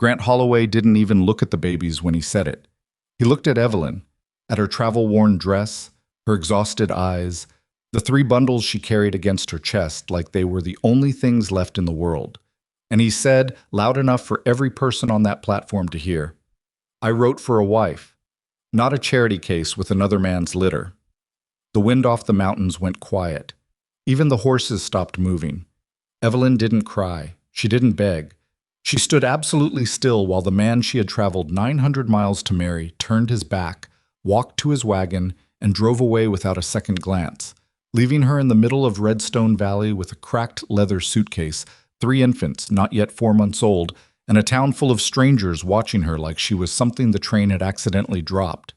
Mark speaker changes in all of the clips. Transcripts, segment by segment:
Speaker 1: Grant Holloway didn't even look at the babies when he said it. He looked at Evelyn, at her travel-worn dress, her exhausted eyes, the 3 bundles she carried against her chest like they were the only things left in the world. And he said, loud enough for every person on that platform to hear, "I wrote for a wife, not a charity case with another man's litter." The wind off the mountains went quiet. Even the horses stopped moving. Evelyn didn't cry. She didn't beg. She stood absolutely still while the man she had traveled 900 miles to marry turned his back, walked to his wagon, and drove away without a second glance, leaving her in the middle of Redstone Valley with a cracked leather suitcase, 3 infants, not yet 4 months old, and a town full of strangers watching her like she was something the train had accidentally dropped.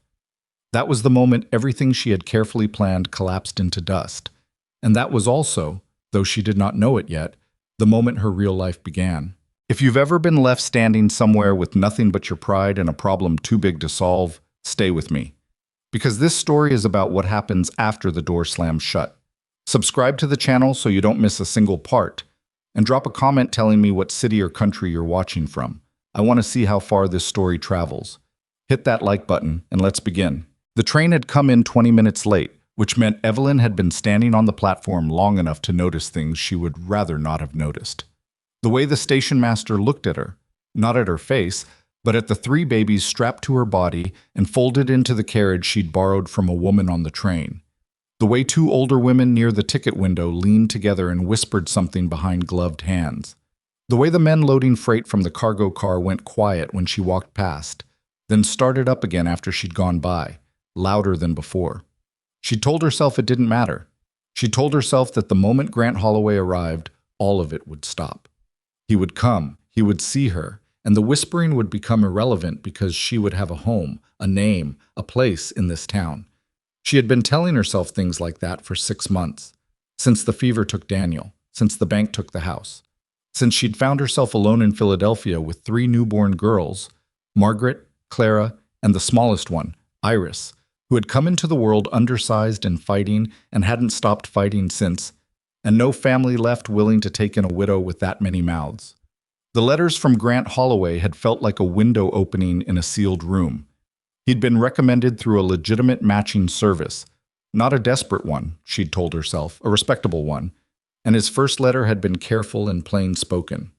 Speaker 1: That was the moment everything she had carefully planned collapsed into dust. And that was also, though she did not know it yet, the moment her real life began. If you've ever been left standing somewhere with nothing but your pride and a problem too big to solve, stay with me. Because this story is about what happens after the door slams shut. Subscribe to the channel so you don't miss a single part, and drop a comment telling me what city or country you're watching from. I want to see how far this story travels. Hit that like button, and let's begin. The train had come in 20 minutes late, which meant Evelyn had been standing on the platform long enough to notice things she would rather not have noticed. The way the station master looked at her, not at her face, but at the 3 babies strapped to her body and folded into the carriage she'd borrowed from a woman on the train. The way 2 older women near the ticket window leaned together and whispered something behind gloved hands. The way the men loading freight from the cargo car went quiet when she walked past, then started up again after she'd gone by, louder than before. She told herself it didn't matter. She told herself that the moment Grant Holloway arrived, all of it would stop. He would come, he would see her, and the whispering would become irrelevant because she would have a home, a name, a place in this town. She had been telling herself things like that for 6 months, since the fever took Daniel, since the bank took the house, since she'd found herself alone in Philadelphia with 3 newborn girls, Margaret, Clara, and the smallest one, Iris, who had come into the world undersized and fighting and hadn't stopped fighting since, and no family left willing to take in a widow with that many mouths. The letters from Grant Holloway had felt like a window opening in a sealed room. He'd been recommended through a legitimate matching service, not a desperate one, she'd told herself, a respectable one, and his first letter had been careful and plain-spoken.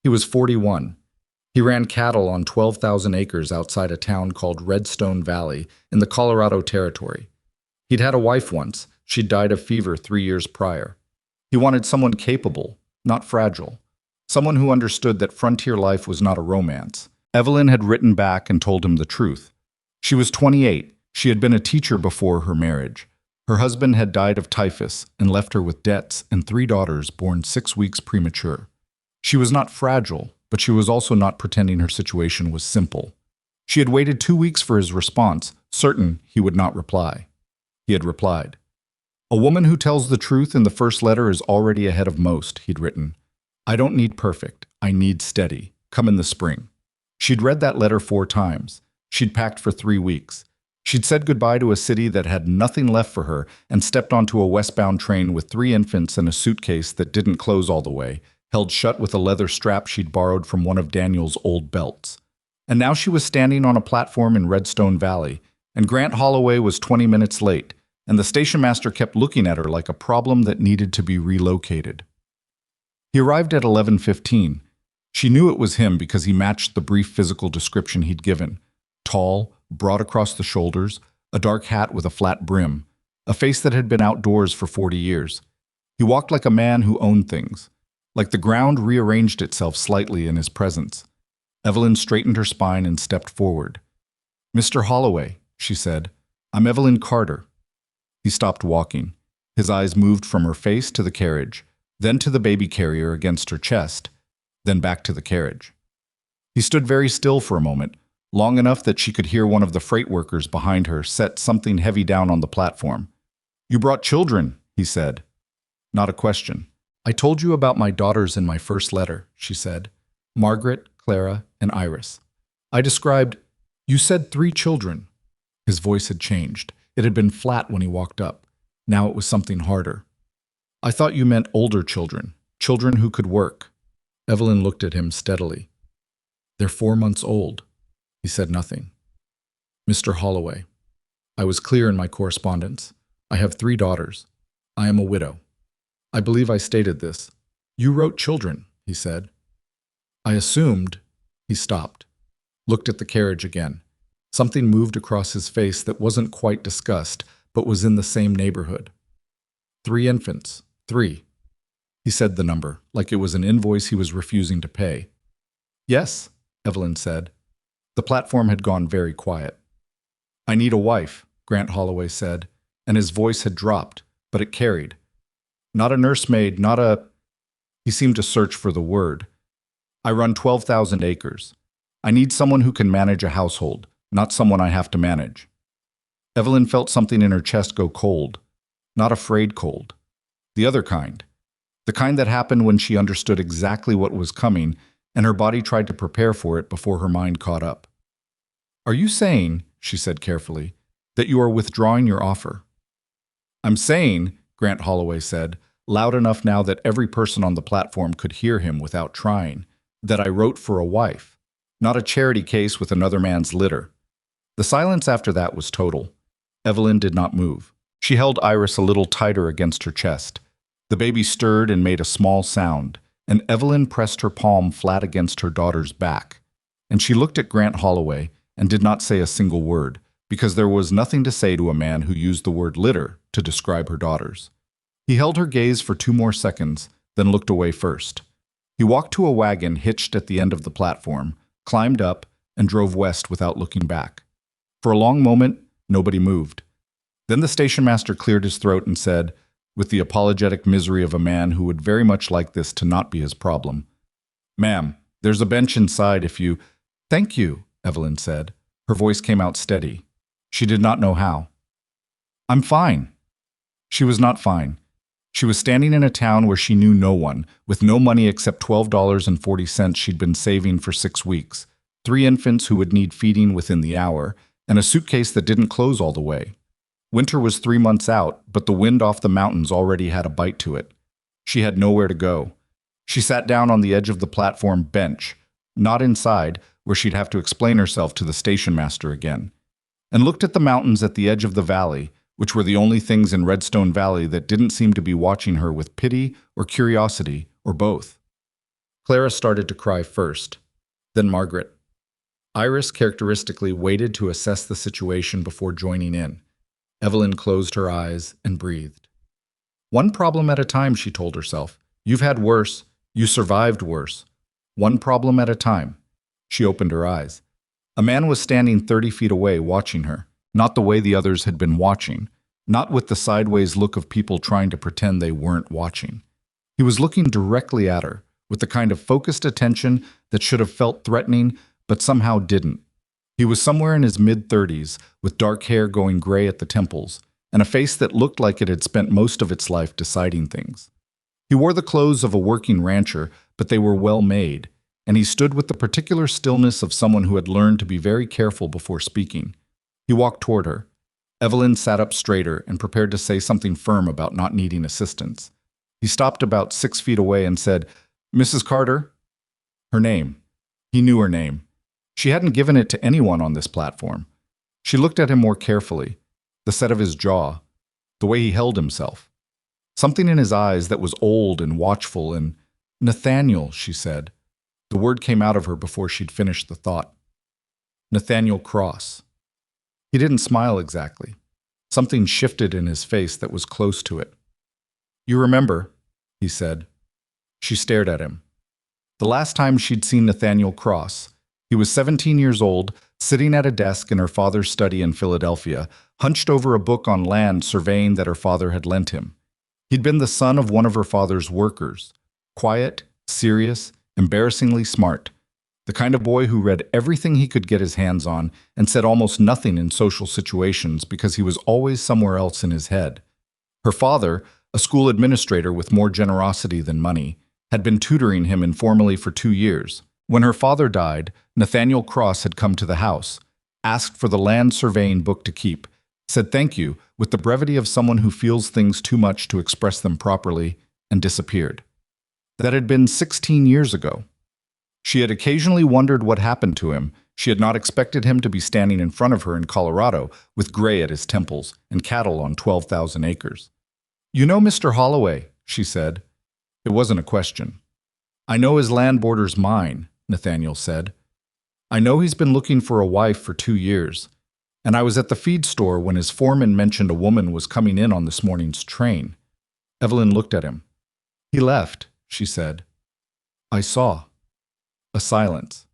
Speaker 1: He was 41. He ran cattle on 12,000 acres outside a town called Redstone Valley in the Colorado Territory. He'd had a wife once. She'd died of fever 3 years prior. He wanted someone capable, not fragile. Someone who understood that frontier life was not a romance. Evelyn had written back and told him the truth. She was 28. She had been a teacher before her marriage. Her husband had died of typhus and left her with debts and 3 daughters born 6 weeks premature. She was not fragile, but she was also not pretending her situation was simple. She had waited 2 weeks for his response, certain he would not reply. He had replied. "A woman who tells the truth in the first letter is already ahead of most," he'd written. "I don't need perfect. I need steady. Come in the spring." She'd read that letter 4 times. She'd packed for 3 weeks. She'd said goodbye to a city that had nothing left for her and stepped onto a westbound train with 3 infants and a suitcase that didn't close all the way, held shut with a leather strap she'd borrowed from one of Daniel's old belts. And now she was standing on a platform in Redstone Valley, and Grant Holloway was 20 minutes late, and the station master kept looking at her like a problem that needed to be relocated. He arrived at 11:15. She knew it was him because he matched the brief physical description he'd given. Tall, broad across the shoulders, a dark hat with a flat brim, a face that had been outdoors for 40 years. He walked like a man who owned things, like the ground rearranged itself slightly in his presence. Evelyn straightened her spine and stepped forward. "Mr. Holloway," she said, "I'm Evelyn Carter." He stopped walking. His eyes moved from her face to the carriage, then to the baby carrier against her chest, then back to the carriage. He stood very still for a moment, long enough that she could hear one of the freight workers behind her set something heavy down on the platform. "You brought children," he said. Not a question. "I told you about my daughters in my first letter," she said. "Margaret, Clara, and Iris. I described, you said 3 children." His voice had changed. It had been flat when he walked up. Now it was something harder. "I thought you meant older children, children who could work." Evelyn looked at him steadily. They're 4 months old. He said nothing. Mr. Holloway, I was clear in my correspondence. I have 3 daughters. I am a widow. I believe I stated this. You wrote children, he said. I assumed. He stopped, looked at the carriage again. Something moved across his face that wasn't quite disgust, but was in the same neighborhood. 3 infants. 3. He said the number, like it was an invoice he was refusing to pay. Yes, Evelyn said. The platform had gone very quiet. I need a wife, Grant Holloway said, and his voice had dropped, but it carried. Not a nursemaid, not a... He seemed to search for the word. I run 12,000 acres. I need someone who can manage a household, not someone I have to manage. Evelyn felt something in her chest go cold. Not afraid cold. The other kind. The kind that happened when she understood exactly what was coming, and her body tried to prepare for it before her mind caught up. Are you saying, she said carefully, that you are withdrawing your offer? I'm saying, Grant Holloway said, loud enough now that every person on the platform could hear him without trying, that I wrote for a wife, not a charity case with another man's litter. The silence after that was total. Evelyn did not move. She held Iris a little tighter against her chest. The baby stirred and made a small sound, and Evelyn pressed her palm flat against her daughter's back. And she looked at Grant Holloway and did not say a single word, because there was nothing to say to a man who used the word litter to describe her daughters. He held her gaze for 2 more seconds, then looked away first. He walked to a wagon hitched at the end of the platform, climbed up, and drove west without looking back. For a long moment, nobody moved. Then the station master cleared his throat and said, with the apologetic misery of a man who would very much like this to not be his problem, Ma'am, there's a bench inside if you... Thank you, Evelyn said. Her voice came out steady. She did not know how. I'm fine. She was not fine. She was standing in a town where she knew no one, with no money except $12.40 she'd been saving for 6 weeks, 3 infants who would need feeding within the hour, and a suitcase that didn't close all the way. Winter was 3 months out, but the wind off the mountains already had a bite to it. She had nowhere to go. She sat down on the edge of the platform bench, not inside, where she'd have to explain herself to the station master again, and looked at the mountains at the edge of the valley, which were the only things in Redstone Valley that didn't seem to be watching her with pity or curiosity, or both. Clara started to cry first, then Margaret. Iris characteristically waited to assess the situation before joining in. Evelyn closed her eyes and breathed. One problem at a time, she told herself. You've had worse. You survived worse. One problem at a time. She opened her eyes. A man was standing 30 feet away watching her, not the way the others had been watching, not with the sideways look of people trying to pretend they weren't watching. He was looking directly at her, with the kind of focused attention that should have felt threatening, but somehow didn't. He was somewhere in his mid-30s, with dark hair going gray at the temples, and a face that looked like it had spent most of its life deciding things. He wore the clothes of a working rancher, but they were well made, and he stood with the particular stillness of someone who had learned to be very careful before speaking. He walked toward her. Evelyn sat up straighter and prepared to say something firm about not needing assistance. He stopped about 6 feet away and said, Mrs. Carter? Her name. He knew her name. She hadn't given it to anyone on this platform. She looked at him more carefully, the set of his jaw, the way he held himself. Something in his eyes that was old and watchful and, Nathaniel, she said. The word came out of her before she'd finished the thought. Nathaniel Cross. He didn't smile exactly. Something shifted in his face that was close to it. You remember, he said. She stared at him. The last time she'd seen Nathaniel Cross, he was 17 years old, sitting at a desk in her father's study in Philadelphia, hunched over a book on land surveying that her father had lent him. He'd been the son of one of her father's workers, quiet, serious, embarrassingly smart, the kind of boy who read everything he could get his hands on and said almost nothing in social situations because he was always somewhere else in his head. Her father, a school administrator with more generosity than money, had been tutoring him informally for 2 years. When her father died, Nathaniel Cross had come to the house, asked for the land surveying book to keep, said thank you with the brevity of someone who feels things too much to express them properly, and disappeared. That had been 16 years ago. She had occasionally wondered what happened to him. She had not expected him to be standing in front of her in Colorado with gray at his temples and cattle on 12,000 acres. "You know Mr. Holloway," she said. It wasn't a question. "I know his land borders mine," Nathaniel said. "I know he's been looking for a wife for 2 years. And I was at the feed store when his foreman mentioned a woman was coming in on this morning's train." Evelyn looked at him. "He left," she said. "I saw." A silence.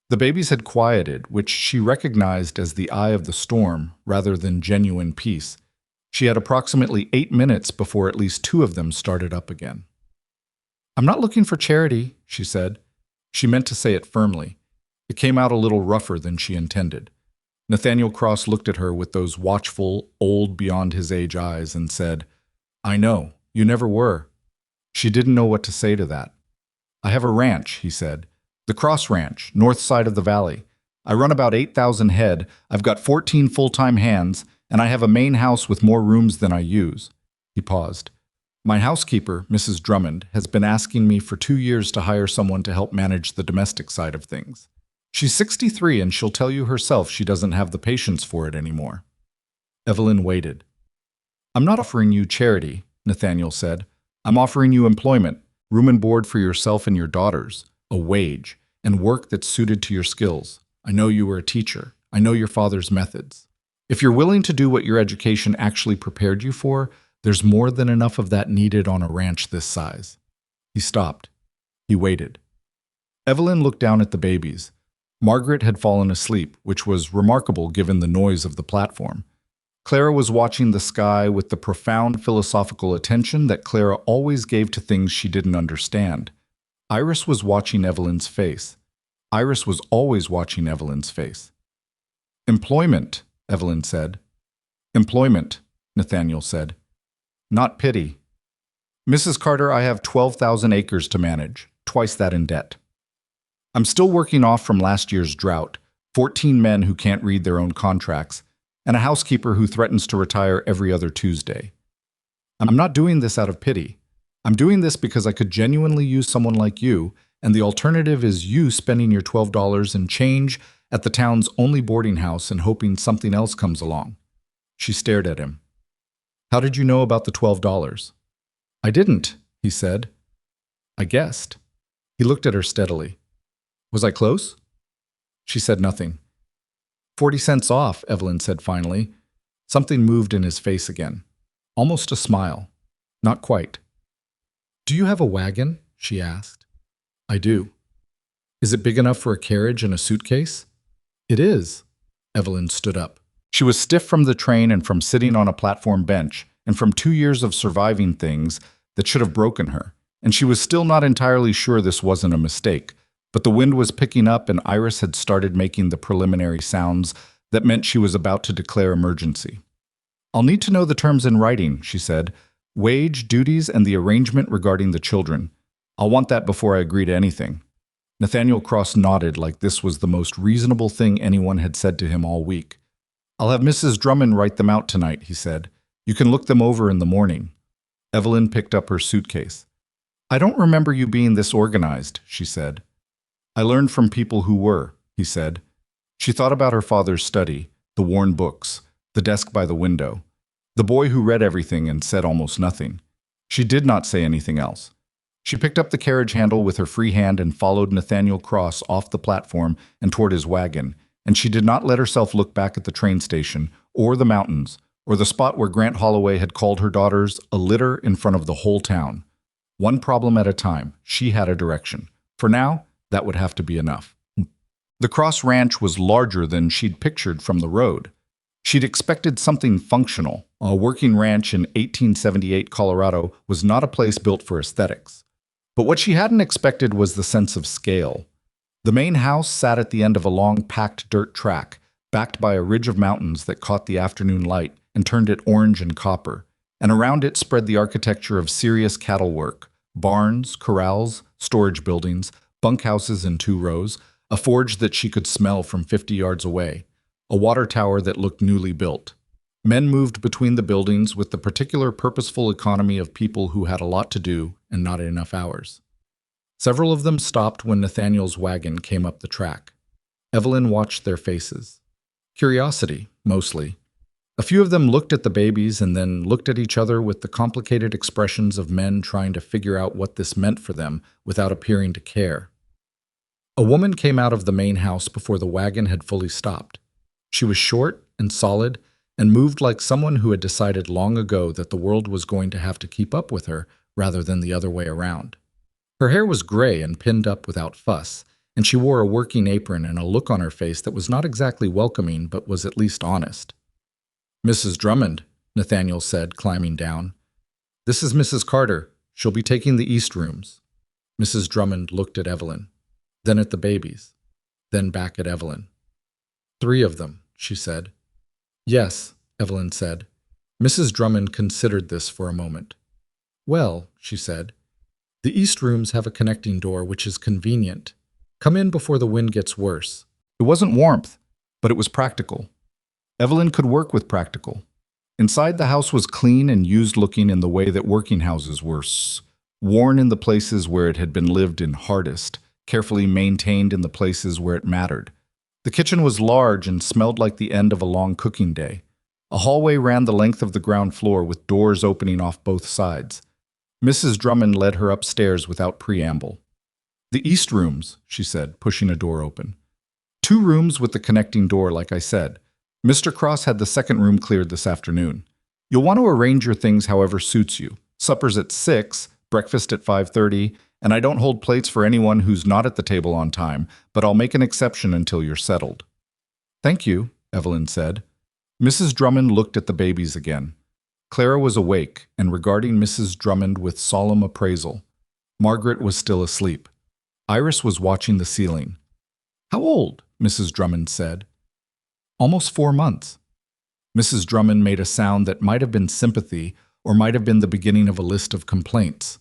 Speaker 1: The babies had quieted, which she recognized as the eye of the storm rather than genuine peace. She had approximately 8 minutes before at least 2 of them started up again. "I'm not looking for charity," she said. She meant to say it firmly. It came out a little rougher than she intended. Nathaniel Cross looked at her with those watchful, old beyond his age eyes and said, "I know, you never were." She didn't know what to say to that. "I have a ranch," he said. "The Cross Ranch, north side of the valley. I run about 8,000 head, I've got 14 full-time hands, and I have a main house with more rooms than I use." He paused. "My housekeeper, Mrs. Drummond, has been asking me for 2 years to hire someone to help manage the domestic side of things. She's 63 and she'll tell you herself she doesn't have the patience for it anymore." Evelyn waited. "I'm not offering you charity," Nathaniel said. "I'm offering you employment, room and board for yourself and your daughters, a wage, and work that's suited to your skills. I know you were a teacher. I know your father's methods. If you're willing to do what your education actually prepared you for, there's more than enough of that needed on a ranch this size." He stopped. He waited. Evelyn looked down at the babies. Margaret had fallen asleep, which was remarkable given the noise of the platform. Clara was watching the sky with the profound philosophical attention that Clara always gave to things she didn't understand. Iris was watching Evelyn's face. Iris was always watching Evelyn's face. "Employment," Evelyn said. "Employment," Nathaniel said. "Not pity. Mrs. Carter, I have 12,000 acres to manage, twice that in debt. I'm still working off from last year's drought, 14 men who can't read their own contracts, and a housekeeper who threatens to retire every other Tuesday. I'm not doing this out of pity. I'm doing this because I could genuinely use someone like you, and the alternative is you spending your $12 and change at the town's only boarding house and hoping something else comes along." She stared at him. "How did you know about the $12? "I didn't," he said. "I guessed." He looked at her steadily. "Was I close?" She said nothing. 40 cents off, Evelyn said finally. Something moved in his face again. Almost a smile. Not quite. "Do you have a wagon?" she asked. "I do." "Is it big enough for a carriage and a suitcase?" "It is." Evelyn stood up. She was stiff from the train and from sitting on a platform bench, and from 2 years of surviving things that should have broken her, and she was still not entirely sure this wasn't a mistake. But the wind was picking up and Iris had started making the preliminary sounds that meant she was about to declare emergency. "I'll need to know the terms in writing," she said. "Wage, duties, and the arrangement regarding the children. I'll want that before I agree to anything." Nathaniel Cross nodded like this was the most reasonable thing anyone had said to him all week. "I'll have Mrs. Drummond write them out tonight," he said. "You can look them over in the morning." Evelyn picked up her suitcase. "I don't remember you being this organized," she said. "I learned from people who were," he said. She thought about her father's study, the worn books, the desk by the window, the boy who read everything and said almost nothing. She did not say anything else. She picked up the carriage handle with her free hand and followed Nathaniel Cross off the platform and toward his wagon, and she did not let herself look back at the train station, or the mountains, or the spot where Grant Holloway had called her daughters a litter in front of the whole town. One problem at a time, she had a direction. For now, that would have to be enough. The Cross Ranch was larger than she'd pictured from the road. She'd expected something functional. A working ranch in 1878 Colorado was not a place built for aesthetics. But what she hadn't expected was the sense of scale. The main house sat at the end of a long, packed dirt track, backed by a ridge of mountains that caught the afternoon light and turned it orange and copper, and around it spread the architecture of serious cattle work, barns, corrals, storage buildings, bunkhouses in 2 rows, a forge that she could smell from 50 yards away, a water tower that looked newly built. Men moved between the buildings with the particular purposeful economy of people who had a lot to do and not enough hours. Several of them stopped when Nathaniel's wagon came up the track. Evelyn watched their faces. Curiosity, mostly. A few of them looked at the babies and then looked at each other with the complicated expressions of men trying to figure out what this meant for them without appearing to care. A woman came out of the main house before the wagon had fully stopped. She was short and solid and moved like someone who had decided long ago that the world was going to have to keep up with her rather than the other way around. Her hair was gray and pinned up without fuss, and she wore a working apron and a look on her face that was not exactly welcoming but was at least honest. "Mrs. Drummond," Nathaniel said, climbing down. "This is Mrs. Carter. She'll be taking the East rooms." Mrs. Drummond looked at Evelyn, then at the babies, then back at Evelyn. "3 of them," she said. "Yes," Evelyn said. Mrs. Drummond considered this for a moment. "Well," she said, "the East rooms have a connecting door which is convenient. Come in before the wind gets worse." It wasn't warmth, but it was practical. Evelyn could work with practical. Inside, the house was clean and used-looking in the way that working houses were, worn in the places where it had been lived in hardest, carefully maintained in the places where it mattered. The kitchen was large and smelled like the end of a long cooking day. A hallway ran the length of the ground floor with doors opening off both sides. Mrs. Drummond led her upstairs without preamble. "The East rooms," she said, pushing a door open. 2 rooms with the connecting door, like I said. Mr. Cross had the second room cleared this afternoon. You'll want to arrange your things however suits you. Supper's at 6, breakfast at 5:30, and I don't hold plates for anyone who's not at the table on time, but I'll make an exception until you're settled." "Thank you," Evelyn said. Mrs. Drummond looked at the babies again. Clara was awake and regarding Mrs. Drummond with solemn appraisal. Margaret was still asleep. Iris was watching the ceiling. "How old?" Mrs. Drummond said. "Almost 4 months." Mrs. Drummond made a sound that might have been sympathy or might have been the beginning of a list of complaints.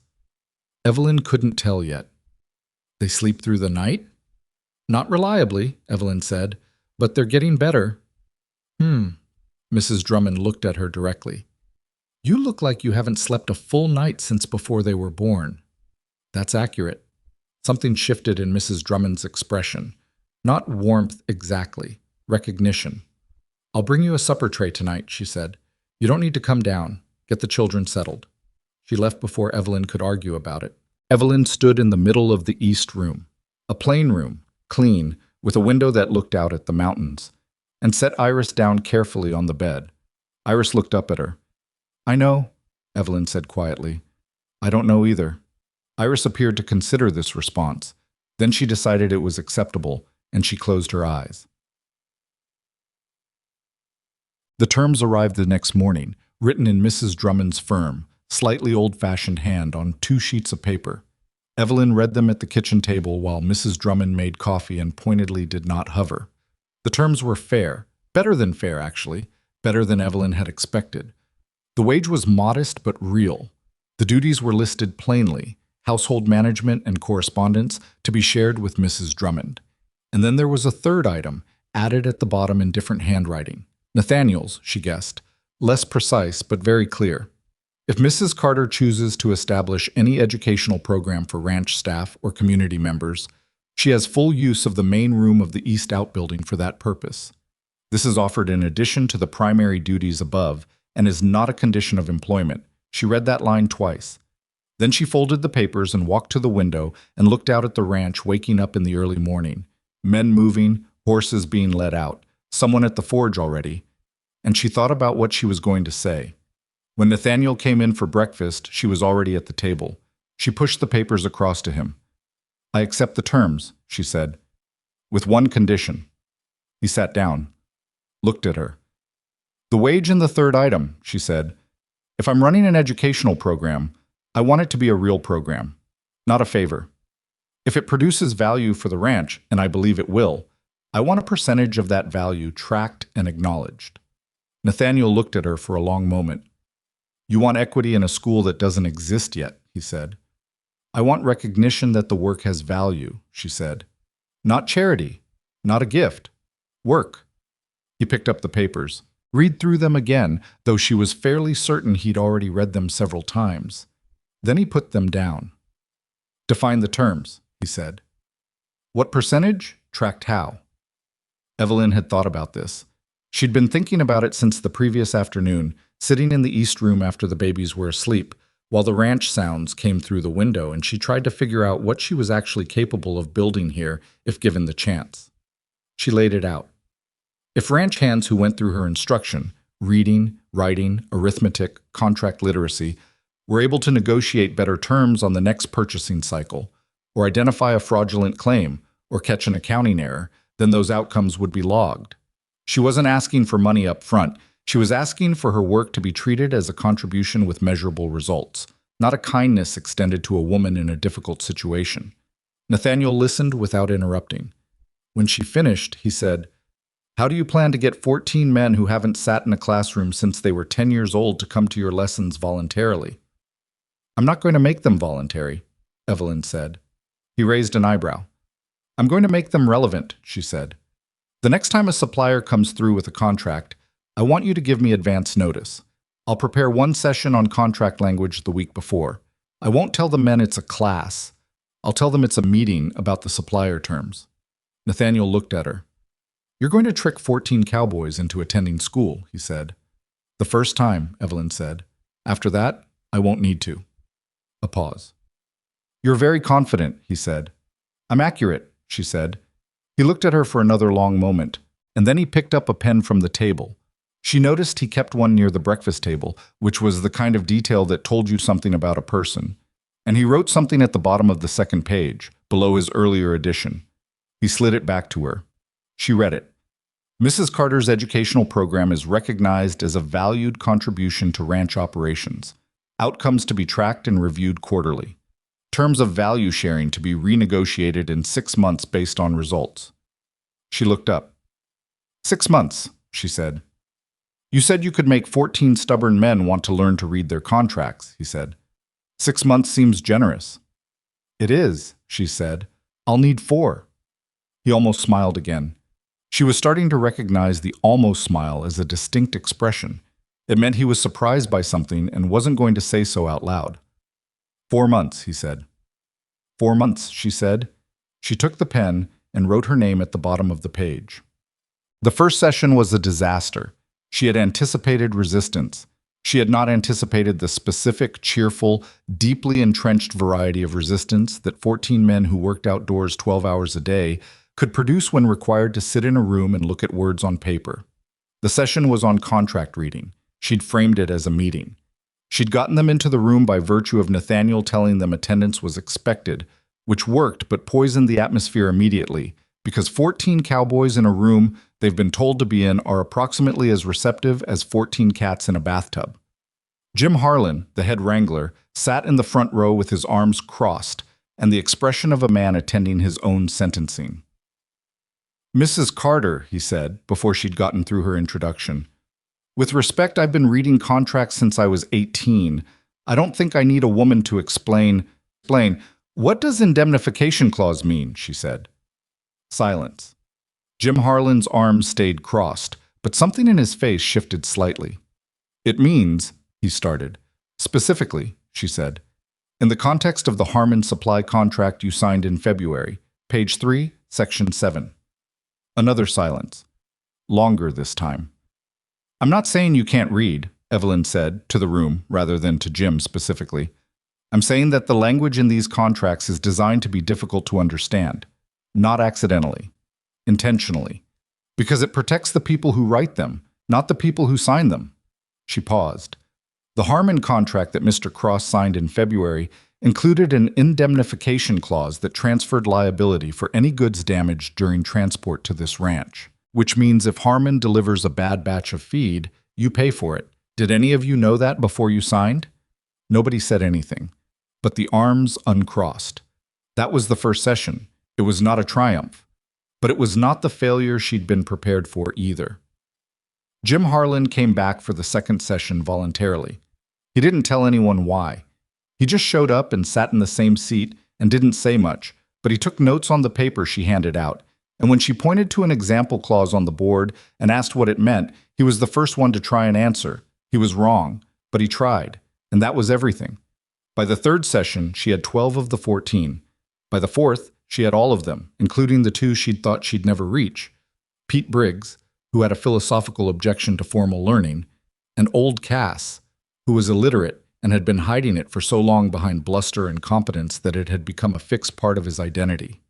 Speaker 1: Evelyn couldn't tell yet. "They sleep through the night?" "Not reliably," Evelyn said, "but they're getting better." Mrs. Drummond looked at her directly. "You look like you haven't slept a full night since before they were born." "That's accurate." Something shifted in Mrs. Drummond's expression. Not warmth exactly. Recognition. "I'll bring you a supper tray tonight," she said. "You don't need to come down. Get the children settled." She left before Evelyn could argue about it. Evelyn stood in the middle of the East room, a plain room, clean, with a window that looked out at the mountains, and set Iris down carefully on the bed. Iris looked up at her. "I know," Evelyn said quietly. "I don't know either." Iris appeared to consider this response. Then she decided it was acceptable, and she closed her eyes. The terms arrived the next morning, written in Mrs. Drummond's firm, slightly old-fashioned hand on 2 sheets of paper. Evelyn read them at the kitchen table while Mrs. Drummond made coffee and pointedly did not hover. The terms were fair, better than fair actually, better than Evelyn had expected. The wage was modest but real. The duties were listed plainly, household management and correspondence to be shared with Mrs. Drummond. And then there was a third item, added at the bottom in different handwriting. Nathaniel's, she guessed, less precise but very clear. If Mrs. Carter chooses to establish any educational program for ranch staff or community members, she has full use of the main room of the East Outbuilding for that purpose. This is offered in addition to the primary duties above and is not a condition of employment. She read that line twice. Then she folded the papers and walked to the window and looked out at the ranch waking up in the early morning. Men moving, horses being let out, someone at the forge already. And she thought about what she was going to say. When Nathaniel came in for breakfast, she was already at the table. She pushed the papers across to him. "I accept the terms," she said, "with one condition." He sat down, looked at her. "The wage and the third item," she said. "If I'm running an educational program, I want it to be a real program, not a favor. If it produces value for the ranch, and I believe it will, I want a percentage of that value tracked and acknowledged." Nathaniel looked at her for a long moment. "You want equity in a school that doesn't exist yet," he said. "I want recognition that the work has value," she said. "Not charity, not a gift. Work." He picked up the papers, read through them again, though she was fairly certain he'd already read them several times. Then he put them down. Define the terms, he said. What percentage? Tracked how? Evelyn had thought about this. She'd been thinking about it since the previous afternoon, sitting in the east room after the babies were asleep, while the ranch sounds came through the window, and she tried to figure out what she was actually capable of building here if given the chance. She laid it out. If ranch hands who went through her instruction, reading, writing, arithmetic, contract literacy, were able to negotiate better terms on the next purchasing cycle, or identify a fraudulent claim, or catch an accounting error, then those outcomes would be logged. She wasn't asking for money up front. She was asking for her work to be treated as a contribution with measurable results, not a kindness extended to a woman in a difficult situation. Nathaniel listened without interrupting. When she finished, he said, "How do you plan to get 14 men who haven't sat in a classroom since they were 10 years old to come to your lessons voluntarily?" "I'm not going to make them voluntary," Evelyn said. He raised an eyebrow. "I'm going to make them relevant," she said. "The next time a supplier comes through with a contract, I want you to give me advance notice. I'll prepare one session on contract language the week before. I won't tell the men it's a class. I'll tell them it's a meeting about the supplier terms." Nathaniel looked at her. "You're going to trick 14 cowboys into attending school," he said. "The first time," Evelyn said. "After that, I won't need to." A pause. "You're very confident," he said. "I'm accurate," she said. He looked at her for another long moment, and then he picked up a pen from the table. She noticed he kept one near the breakfast table, which was the kind of detail that told you something about a person. And he wrote something at the bottom of the second page, below his earlier edition. He slid it back to her. She read it. "Mrs. Carter's educational program is recognized as a valued contribution to ranch operations. Outcomes to be tracked and reviewed quarterly. Terms of value sharing to be renegotiated in 6 months based on results." She looked up. "6 months," she said. "You said you could make 14 stubborn men want to learn to read their contracts," he said. 6 months seems generous." "It is," she said. "I'll need 4. He almost smiled again. She was starting to recognize the almost smile as a distinct expression. It meant he was surprised by something and wasn't going to say so out loud. 4 months, he said. 4 months, she said. She took the pen and wrote her name at the bottom of the page. The first session was a disaster. She had anticipated resistance. She had not anticipated the specific, cheerful, deeply entrenched variety of resistance that 14 men who worked outdoors 12 hours a day could produce when required to sit in a room and look at words on paper. The session was on contract reading. She'd framed it as a meeting. She'd gotten them into the room by virtue of Nathaniel telling them attendance was expected, which worked but poisoned the atmosphere immediately, because 14 cowboys in a room they've been told to be in are approximately as receptive as 14 cats in a bathtub. Jim Harlan, the head wrangler, sat in the front row with his arms crossed and the expression of a man attending his own sentencing. "Mrs. Carter," he said, before she'd gotten through her introduction, "with respect, I've been reading contracts since I was 18. I don't think I need a woman to explain. What does indemnification clause mean?" she said. Silence. Jim Harlan's arms stayed crossed, but something in his face shifted slightly. "It means," he started. "Specifically," she said, "in the context of the Harmon supply contract you signed in February, page 3, section 7. Another silence. Longer this time. "I'm not saying you can't read," Evelyn said, to the room rather than to Jim specifically. "I'm saying that the language in these contracts is designed to be difficult to understand, not accidentally, intentionally, because it protects the people who write them, not the people who sign them." She paused. The Harmon contract that Mr. Cross signed in February included an indemnification clause that transferred liability for any goods damaged during transport to this ranch, which means if Harmon delivers a bad batch of feed, you pay for it. Did any of you know that before you signed? Nobody said anything, but the arms uncrossed. That was the first session. It was not a triumph, but it was not the failure she'd been prepared for either. Jim Harlan came back for the second session voluntarily. He didn't tell anyone why. He just showed up and sat in the same seat and didn't say much, but he took notes on the paper she handed out, and when she pointed to an example clause on the board and asked what it meant, he was the first one to try and answer. He was wrong, but he tried, and that was everything. By the third session, she had 12 of the 14. By the fourth, she had all of them, including the two she'd thought she'd never reach. Pete Briggs, who had a philosophical objection to formal learning, and Old Cass, who was illiterate and had been hiding it for so long behind bluster and competence that it had become a fixed part of his identity.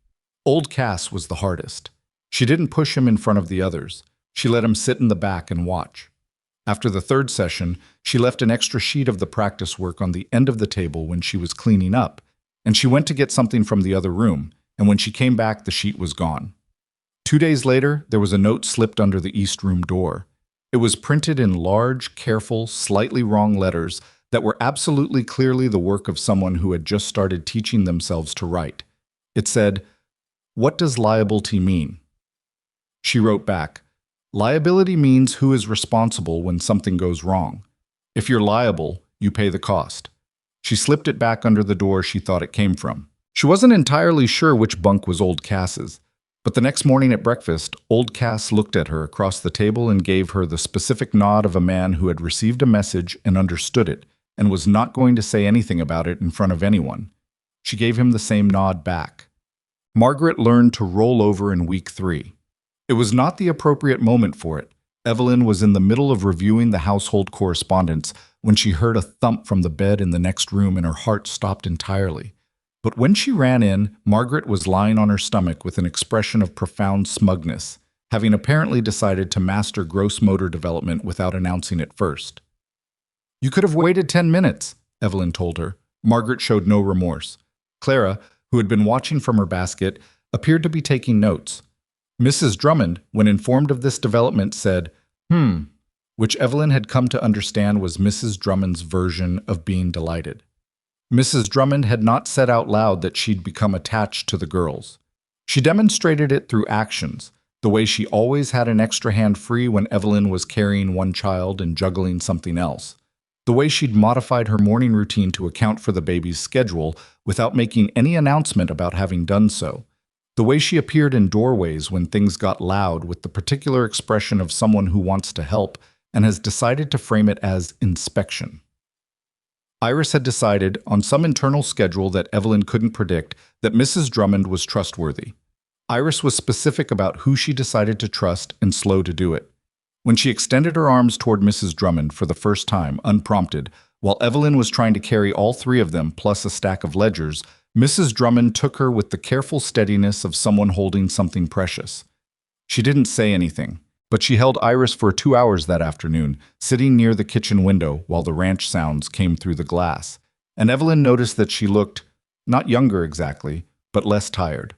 Speaker 1: Old Cass was the hardest. She didn't push him in front of the others. She let him sit in the back and watch. After the third session, she left an extra sheet of the practice work on the end of the table when she was cleaning up, and she went to get something from the other room, and when she came back, the sheet was gone. 2 days later, there was a note slipped under the East Room door. It was printed in large, careful, slightly wrong letters that were absolutely clearly the work of someone who had just started teaching themselves to write. It said, "What does liability mean?" She wrote back, "Liability means who is responsible when something goes wrong. If you're liable, you pay the cost." She slipped it back under the door she thought it came from. She wasn't entirely sure which bunk was Old Cass's, but the next morning at breakfast, Old Cass looked at her across the table and gave her the specific nod of a man who had received a message and understood it and was not going to say anything about it in front of anyone. She gave him the same nod back. Margaret learned to roll over in week 3. It was not the appropriate moment for it. Evelyn was in the middle of reviewing the household correspondence when she heard a thump from the bed in the next room and her heart stopped entirely. But when she ran in, Margaret was lying on her stomach with an expression of profound smugness, having apparently decided to master gross motor development without announcing it first. "You could have waited 10 minutes, Evelyn told her. Margaret showed no remorse. Clara, who had been watching from her basket, appeared to be taking notes. Mrs. Drummond, when informed of this development, said, which Evelyn had come to understand was Mrs. Drummond's version of being delighted. Mrs. Drummond had not said out loud that she'd become attached to the girls. She demonstrated it through actions, the way she always had an extra hand free when Evelyn was carrying one child and juggling something else. The way she'd modified her morning routine to account for the baby's schedule without making any announcement about having done so. The way she appeared in doorways when things got loud with the particular expression of someone who wants to help and has decided to frame it as inspection. Iris had decided, on some internal schedule that Evelyn couldn't predict, that Mrs. Drummond was trustworthy. Iris was specific about who she decided to trust and slow to do it. When she extended her arms toward Mrs. Drummond for the first time, unprompted, while Evelyn was trying to carry all 3 of them plus a stack of ledgers, Mrs. Drummond took her with the careful steadiness of someone holding something precious. She didn't say anything, but she held Iris for 2 hours that afternoon, sitting near the kitchen window while the ranch sounds came through the glass, and Evelyn noticed that she looked, not younger exactly, but less tired.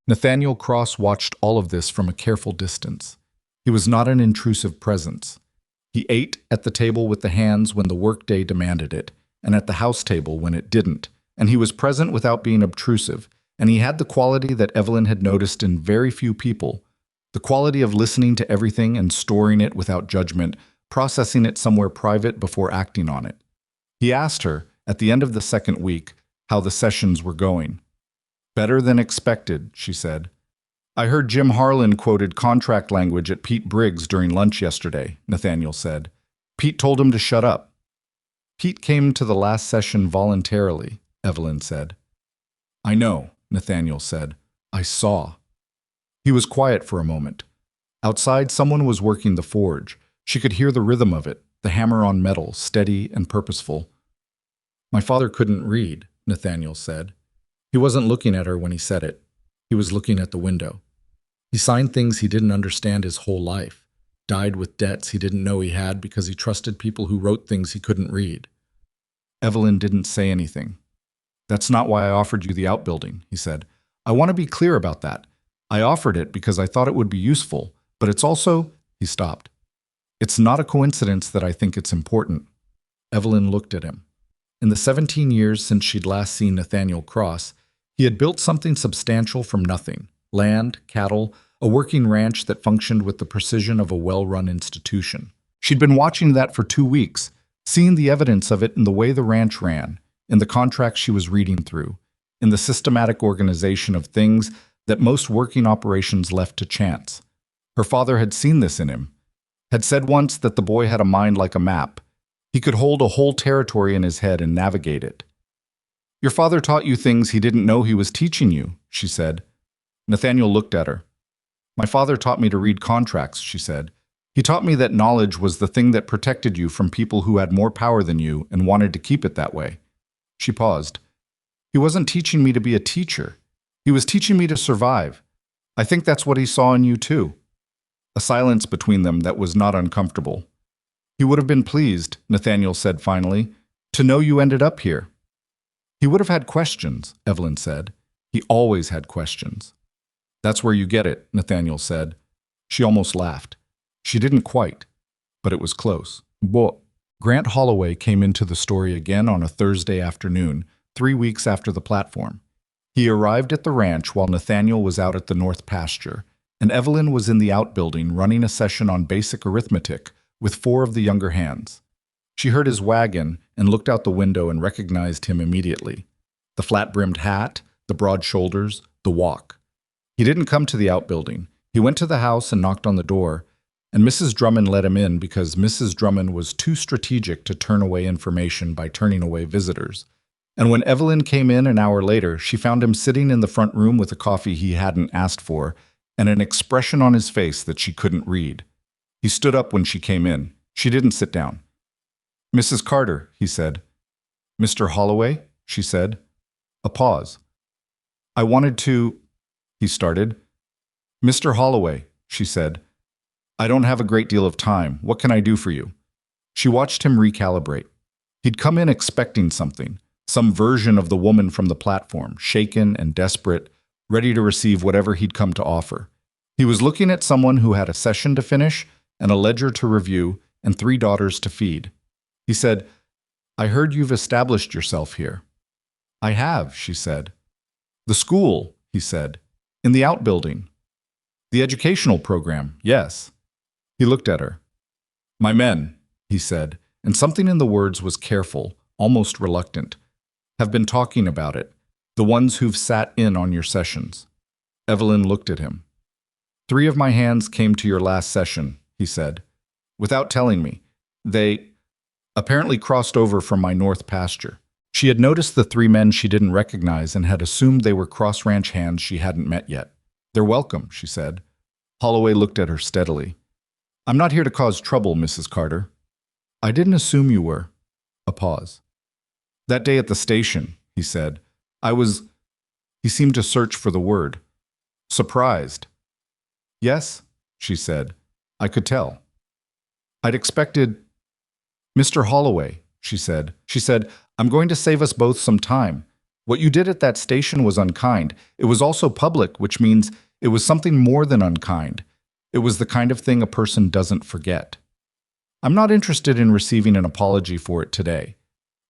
Speaker 1: Nathaniel Cross watched all of this from a careful distance. He was not an intrusive presence. He ate at the table with the hands when the workday demanded it, and at the house table when it didn't, and he was present without being obtrusive, and he had the quality that Evelyn had noticed in very few people, the quality of listening to everything and storing it without judgment, processing it somewhere private before acting on it. He asked her, at the end of the second week, how the sessions were going. "Better than expected," she said. "I heard Jim Harlan quoted contract language at Pete Briggs during lunch yesterday," Nathaniel said. "Pete told him to shut up." "Pete came to the last session voluntarily," Evelyn said. "I know," Nathaniel said. "I saw." He was quiet for a moment. Outside, someone was working the forge. She could hear the rhythm of it, the hammer on metal, steady and purposeful. "My father couldn't read," Nathaniel said. He wasn't looking at her when he said it. He was looking at the window. He signed things he didn't understand his whole life, died with debts he didn't know he had because he trusted people who wrote things he couldn't read. Evelyn didn't say anything. "That's not why I offered you the outbuilding," he said. "I want to be clear about that. I offered it because I thought it would be useful, but it's also—" He stopped. "It's not a coincidence that I think it's important." Evelyn looked at him. In the 17 years since she'd last seen Nathaniel Cross, he had built something substantial from nothing: land, cattle, a working ranch that functioned with the precision of a well-run institution. She'd been watching that for 2 weeks, seeing the evidence of it in the way the ranch ran, in the contracts she was reading through, in the systematic organization of things that most working operations left to chance. Her father had seen this in him, had said once that the boy had a mind like a map. He could hold a whole territory in his head and navigate it. Your father taught you things he didn't know he was teaching you, she said. Nathaniel looked at her. My father taught me to read contracts, she said. He taught me that knowledge was the thing that protected you from people who had more power than you and wanted to keep it that way. She paused. He wasn't teaching me to be a teacher. He was teaching me to survive. I think that's what he saw in you too. A silence between them that was not uncomfortable. He would have been pleased, Nathaniel said finally, to know you ended up here. He would have had questions, Evelyn said. He always had questions. That's where you get it, Nathaniel said. She almost laughed. She didn't quite, but it was close. But Grant Holloway came into the story again on a Thursday afternoon, 3 weeks after the platform. He arrived at the ranch while Nathaniel was out at the north pasture, and Evelyn was in the outbuilding running a session on basic arithmetic with 4 of the younger hands. She heard his wagon and looked out the window and recognized him immediately. The flat-brimmed hat, the broad shoulders, the walk. He didn't come to the outbuilding. He went to the house and knocked on the door, and Mrs. Drummond let him in because Mrs. Drummond was too strategic to turn away information by turning away visitors. And when Evelyn came in an hour later, she found him sitting in the front room with a coffee he hadn't asked for and an expression on his face that she couldn't read. He stood up when she came in. She didn't sit down. Mrs. Carter, he said. Mr. Holloway, she said. A pause. I wanted to, he started. Mr. Holloway, she said. I don't have a great deal of time. What can I do for you? She watched him recalibrate. He'd come in expecting something, some version of the woman from the platform, shaken and desperate, ready to receive whatever he'd come to offer. He was looking at someone who had a session to finish and a ledger to review and 3 daughters to feed. He said, I heard you've established yourself here. I have, she said. The school, he said. In the outbuilding. The educational program, yes. He looked at her. My men, he said, and something in the words was careful, almost reluctant, have been talking about it, the ones who've sat in on your sessions. Evelyn looked at him. 3 of my hands came to your last session, he said, without telling me. They apparently crossed over from my north pasture. She had noticed the 3 men she didn't recognize and had assumed they were cross-ranch hands she hadn't met yet. They're welcome, she said. Holloway looked at her steadily. I'm not here to cause trouble, Mrs. Carter. I didn't assume you were. A pause. That day at the station, he said, he seemed to search for the word. Surprised. Yes, she said. I could tell. I'd expected... Mr. Holloway, she said. I'm going to save us both some time. What you did at that station was unkind. It was also public, which means it was something more than unkind. It was the kind of thing a person doesn't forget. I'm not interested in receiving an apology for it today,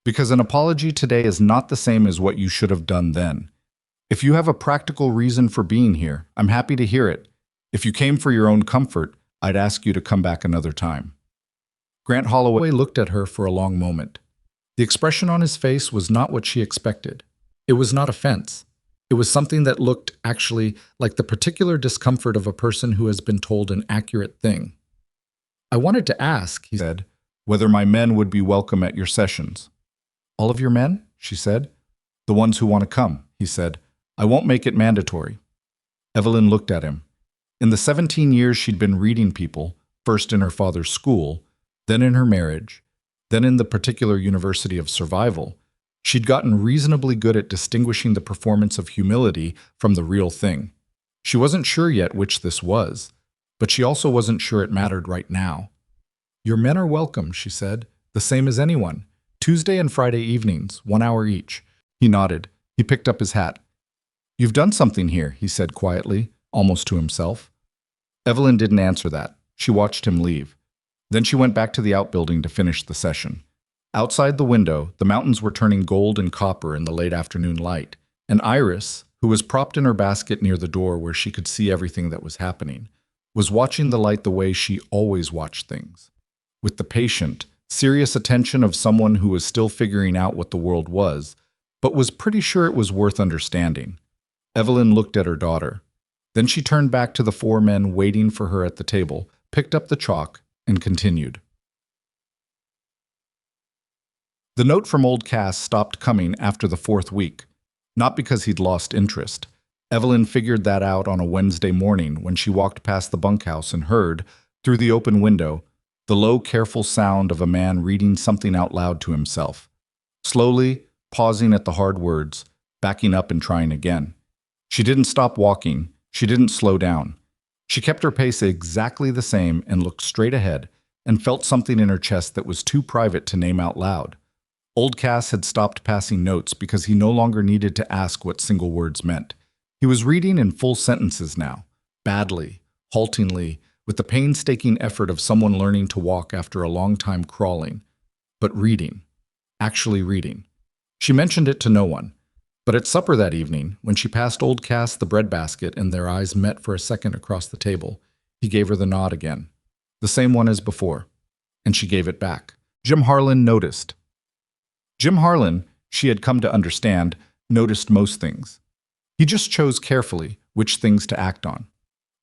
Speaker 1: because an apology today is not the same as what you should have done then. If you have a practical reason for being here, I'm happy to hear it. If you came for your own comfort, I'd ask you to come back another time. Grant Holloway looked at her for a long moment. The expression on his face was not what she expected. It was not offense. It was something that looked, actually, like the particular discomfort of a person who has been told an accurate thing. I wanted to ask, he said, whether my men would be welcome at your sessions. All of your men? She said. The ones who want to come, he said. I won't make it mandatory. Evelyn looked at him. In the 17 years she'd been reading people, first in her father's school, then in her marriage, then in the particular University of Survival, she'd gotten reasonably good at distinguishing the performance of humility from the real thing. She wasn't sure yet which this was, but she also wasn't sure it mattered right now. Your men are welcome, she said, the same as anyone. Tuesday and Friday evenings, 1 hour each. He nodded. He picked up his hat. You've done something here, he said quietly, almost to himself. Evelyn didn't answer that. She watched him leave. Then she went back to the outbuilding to finish the session. Outside the window, the mountains were turning gold and copper in the late afternoon light, and Iris, who was propped in her basket near the door where she could see everything that was happening, was watching the light the way she always watched things, with the patient, serious attention of someone who was still figuring out what the world was, but was pretty sure it was worth understanding. Evelyn looked at her daughter. Then she turned back to the 4 men waiting for her at the table, picked up the chalk, and continued. The note from old Cass stopped coming after the fourth week, not because he'd lost interest. Evelyn figured that out on a Wednesday morning when she walked past the bunkhouse and heard, through the open window, the low, careful sound of a man reading something out loud to himself. Slowly, pausing at the hard words, backing up and trying again. She didn't stop walking. She didn't slow down. She kept her pace exactly the same and looked straight ahead and felt something in her chest that was too private to name out loud. Old Cass had stopped passing notes because he no longer needed to ask what single words meant. He was reading in full sentences now, badly, haltingly, with the painstaking effort of someone learning to walk after a long time crawling. But reading. Actually reading. She mentioned it to no one. But at supper that evening, when she passed old Cass the breadbasket and their eyes met for a second across the table, he gave her the nod again. The same one as before. And she gave it back. Jim Harlan noticed. Jim Harlan, she had come to understand, noticed most things. He just chose carefully which things to act on.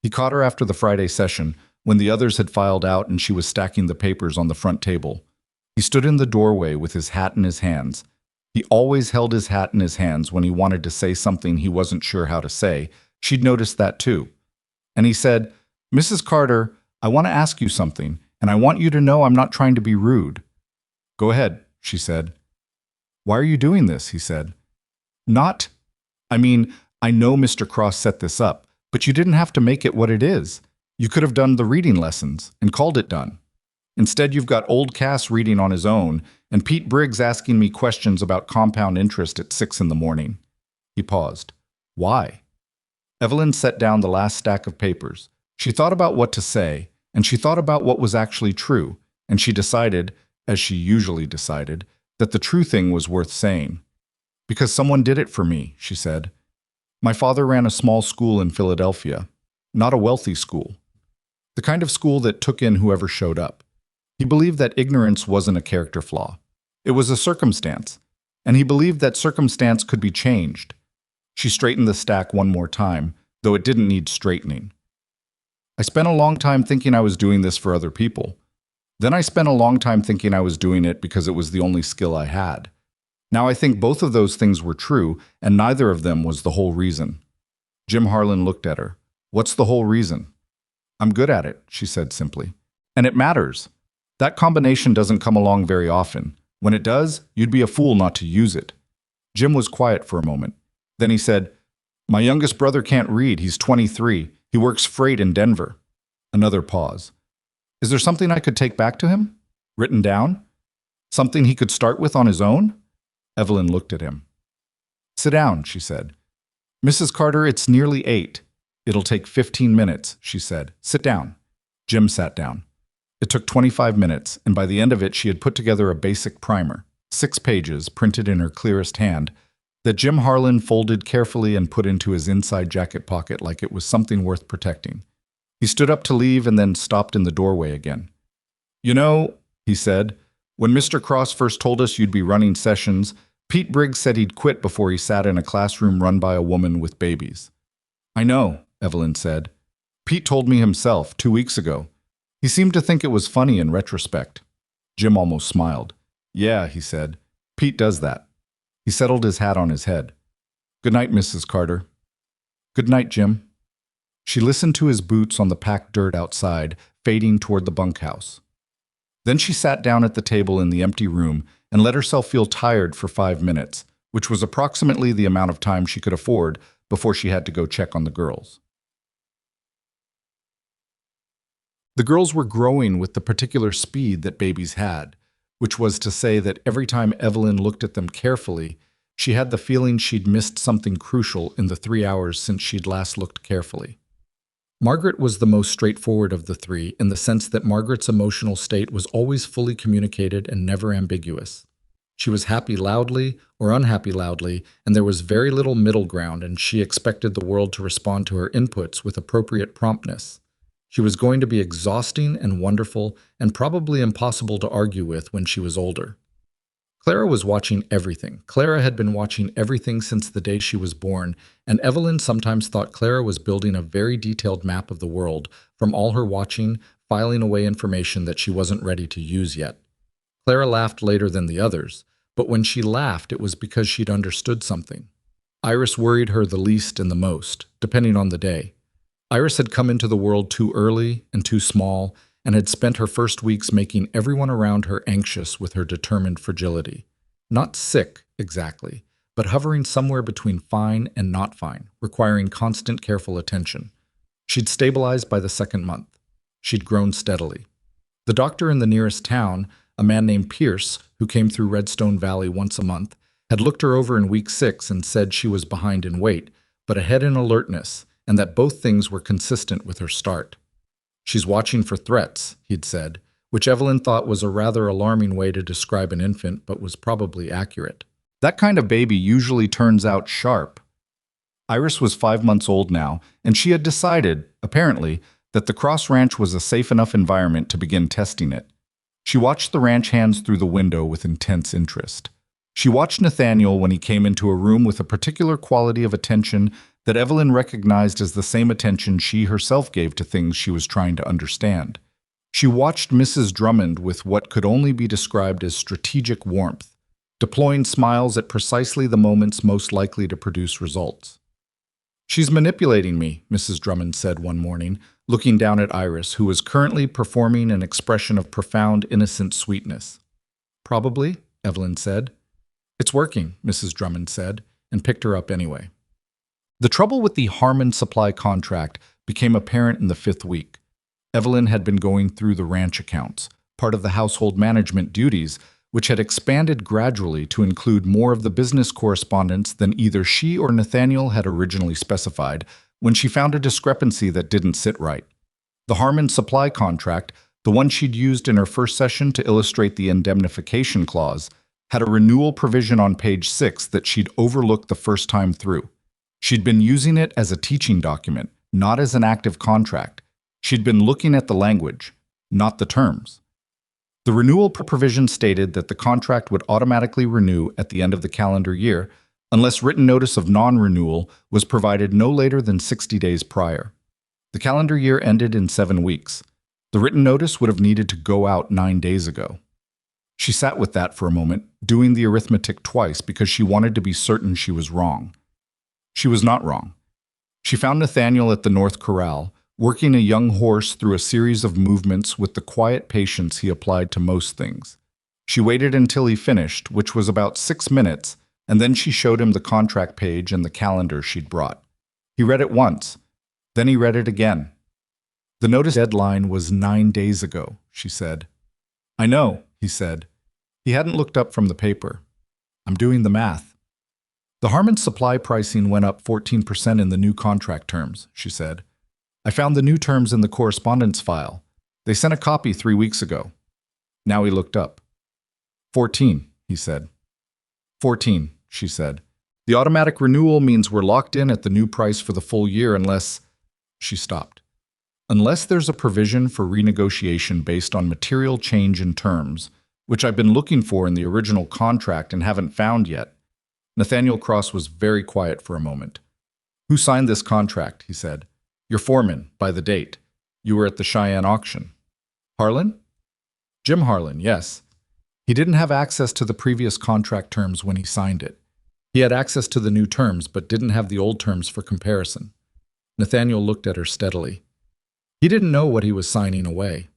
Speaker 1: He caught her after the Friday session, when the others had filed out and she was stacking the papers on the front table. He stood in the doorway with his hat in his hands. He always held his hat in his hands when he wanted to say something he wasn't sure how to say. She'd noticed that too. And he said, "Mrs. Carter, I want to ask you something, and I want you to know I'm not trying to be rude." "Go ahead," she said. "Why are you doing this?" he said. I know Mr. Cross set this up, but you didn't have to make it what it is. You could have done the reading lessons and called it done. Instead, you've got old Cass reading on his own and Pete Briggs asking me questions about compound interest at 6 in the morning. He paused. Why? Evelyn set down the last stack of papers. She thought about what to say, and she thought about what was actually true, and she decided, as she usually decided, that the true thing was worth saying. "Because someone did it for me," she said. "My father ran a small school in Philadelphia, not a wealthy school. The kind of school that took in whoever showed up. He believed that ignorance wasn't a character flaw. It was a circumstance, and he believed that circumstance could be changed." She straightened the stack one more time, though it didn't need straightening. "I spent a long time thinking I was doing this for other people. Then I spent a long time thinking I was doing it because it was the only skill I had. Now I think both of those things were true, and neither of them was the whole reason." Jim Harlan looked at her. "What's the whole reason?" "I'm good at it," she said simply. "And it matters. That combination doesn't come along very often. When it does, you'd be a fool not to use it." Jim was quiet for a moment. Then he said, "My youngest brother can't read. He's 23. He works freight in Denver." Another pause. "Is there something I could take back to him? Written down? Something he could start with on his own?" Evelyn looked at him. "Sit down," she said. "Mrs. Carter, it's nearly 8. It'll take 15 minutes, she said. "Sit down." Jim sat down. It took 25 minutes, and by the end of it she had put together a basic primer, 6 pages, printed in her clearest hand, that Jim Harlan folded carefully and put into his inside jacket pocket like it was something worth protecting. He stood up to leave and then stopped in the doorway again. "You know," he said, "when Mr. Cross first told us you'd be running sessions, Pete Briggs said he'd quit before he sat in a classroom run by a woman with babies." "I know," Evelyn said. "Pete told me himself 2 weeks ago. He seemed to think it was funny in retrospect." Jim almost smiled. "Yeah," he said. "Pete does that." He settled his hat on his head. "Good night, Mrs. Carter." "Good night, Jim." She listened to his boots on the packed dirt outside, fading toward the bunkhouse. Then she sat down at the table in the empty room and let herself feel tired for 5 minutes, which was approximately the amount of time she could afford before she had to go check on the girls. The girls were growing with the particular speed that babies had, which was to say that every time Evelyn looked at them carefully, she had the feeling she'd missed something crucial in the 3 hours since she'd last looked carefully. Margaret was the most straightforward of the three in the sense that Margaret's emotional state was always fully communicated and never ambiguous. She was happy loudly or unhappy loudly, and there was very little middle ground, and she expected the world to respond to her inputs with appropriate promptness. She was going to be exhausting and wonderful and probably impossible to argue with when she was older. Clara was watching everything. Clara had been watching everything since the day she was born, and Evelyn sometimes thought Clara was building a very detailed map of the world, from all her watching, filing away information that she wasn't ready to use yet. Clara laughed later than the others, But when she laughed, it was because she'd understood something. Iris worried her the least and the most, depending on the day. Iris had come into the world too early and too small, and had spent her first weeks making everyone around her anxious with her determined fragility. Not sick, exactly, but hovering somewhere between fine and not fine, requiring constant careful attention. She'd stabilized by the second month. She'd grown steadily. The doctor in the nearest town, a man named Pierce, who came through Redstone Valley once a month, had looked her over in week 6 and said she was behind in weight, but ahead in alertness, and that both things were consistent with her start. She's watching for threats, he'd said, which Evelyn thought was a rather alarming way to describe an infant, but was probably accurate. That kind of baby usually turns out sharp. Iris was 5 months old now, and she had decided, apparently, that the Cross Ranch was a safe enough environment to begin testing it. She watched the ranch hands through the window with intense interest. She watched Nathaniel when he came into a room with a particular quality of attention that Evelyn recognized as the same attention she herself gave to things she was trying to understand. She watched Mrs. Drummond with what could only be described as strategic warmth, deploying smiles at precisely the moments most likely to produce results. "She's manipulating me," Mrs. Drummond said one morning, looking down at Iris, who was currently performing an expression of profound, innocent sweetness. "Probably," Evelyn said. "It's working," Mrs. Drummond said, and picked her up anyway. The trouble with the Harmon supply contract became apparent in the 5th week. Evelyn had been going through the ranch accounts, part of the household management duties, which had expanded gradually to include more of the business correspondence than either she or Nathaniel had originally specified, when she found a discrepancy that didn't sit right. The Harmon supply contract, the one she'd used in her first session to illustrate the indemnification clause, had a renewal provision on page 6 that she'd overlooked the first time through. She'd been using it as a teaching document, not as an active contract. She'd been looking at the language, not the terms. The renewal provision stated that the contract would automatically renew at the end of the calendar year, unless written notice of non-renewal was provided no later than 60 days prior. The calendar year ended in 7 weeks. The written notice would have needed to go out 9 days ago. She sat with that for a moment, doing the arithmetic twice because she wanted to be certain she was wrong. She was not wrong. She found Nathaniel at the North Corral, working a young horse through a series of movements with the quiet patience he applied to most things. She waited until he finished, which was about 6 minutes, and then she showed him the contract page and the calendar she'd brought. He read it once. Then he read it again. "The notice deadline was 9 days ago," she said. "I know," he said. He hadn't looked up from the paper. "I'm doing the math." "The Harmon supply pricing went up 14% in the new contract terms," she said. "I found the new terms in the correspondence file. They sent a copy 3 weeks ago." Now he looked up. 14, he said. 14, she said. "The automatic renewal means we're locked in at the new price for the full year unless—" She stopped. "Unless there's a provision for renegotiation based on material change in terms, which I've been looking for in the original contract and haven't found yet." Nathaniel Cross was very quiet for a moment. "Who signed this contract?" he said. "Your foreman, by the date. You were at the Cheyenne auction." "Harlan?" "Jim Harlan, yes. He didn't have access to the previous contract terms when he signed it. He had access to the new terms, but didn't have the old terms for comparison." Nathaniel looked at her steadily. He didn't know what he was signing away.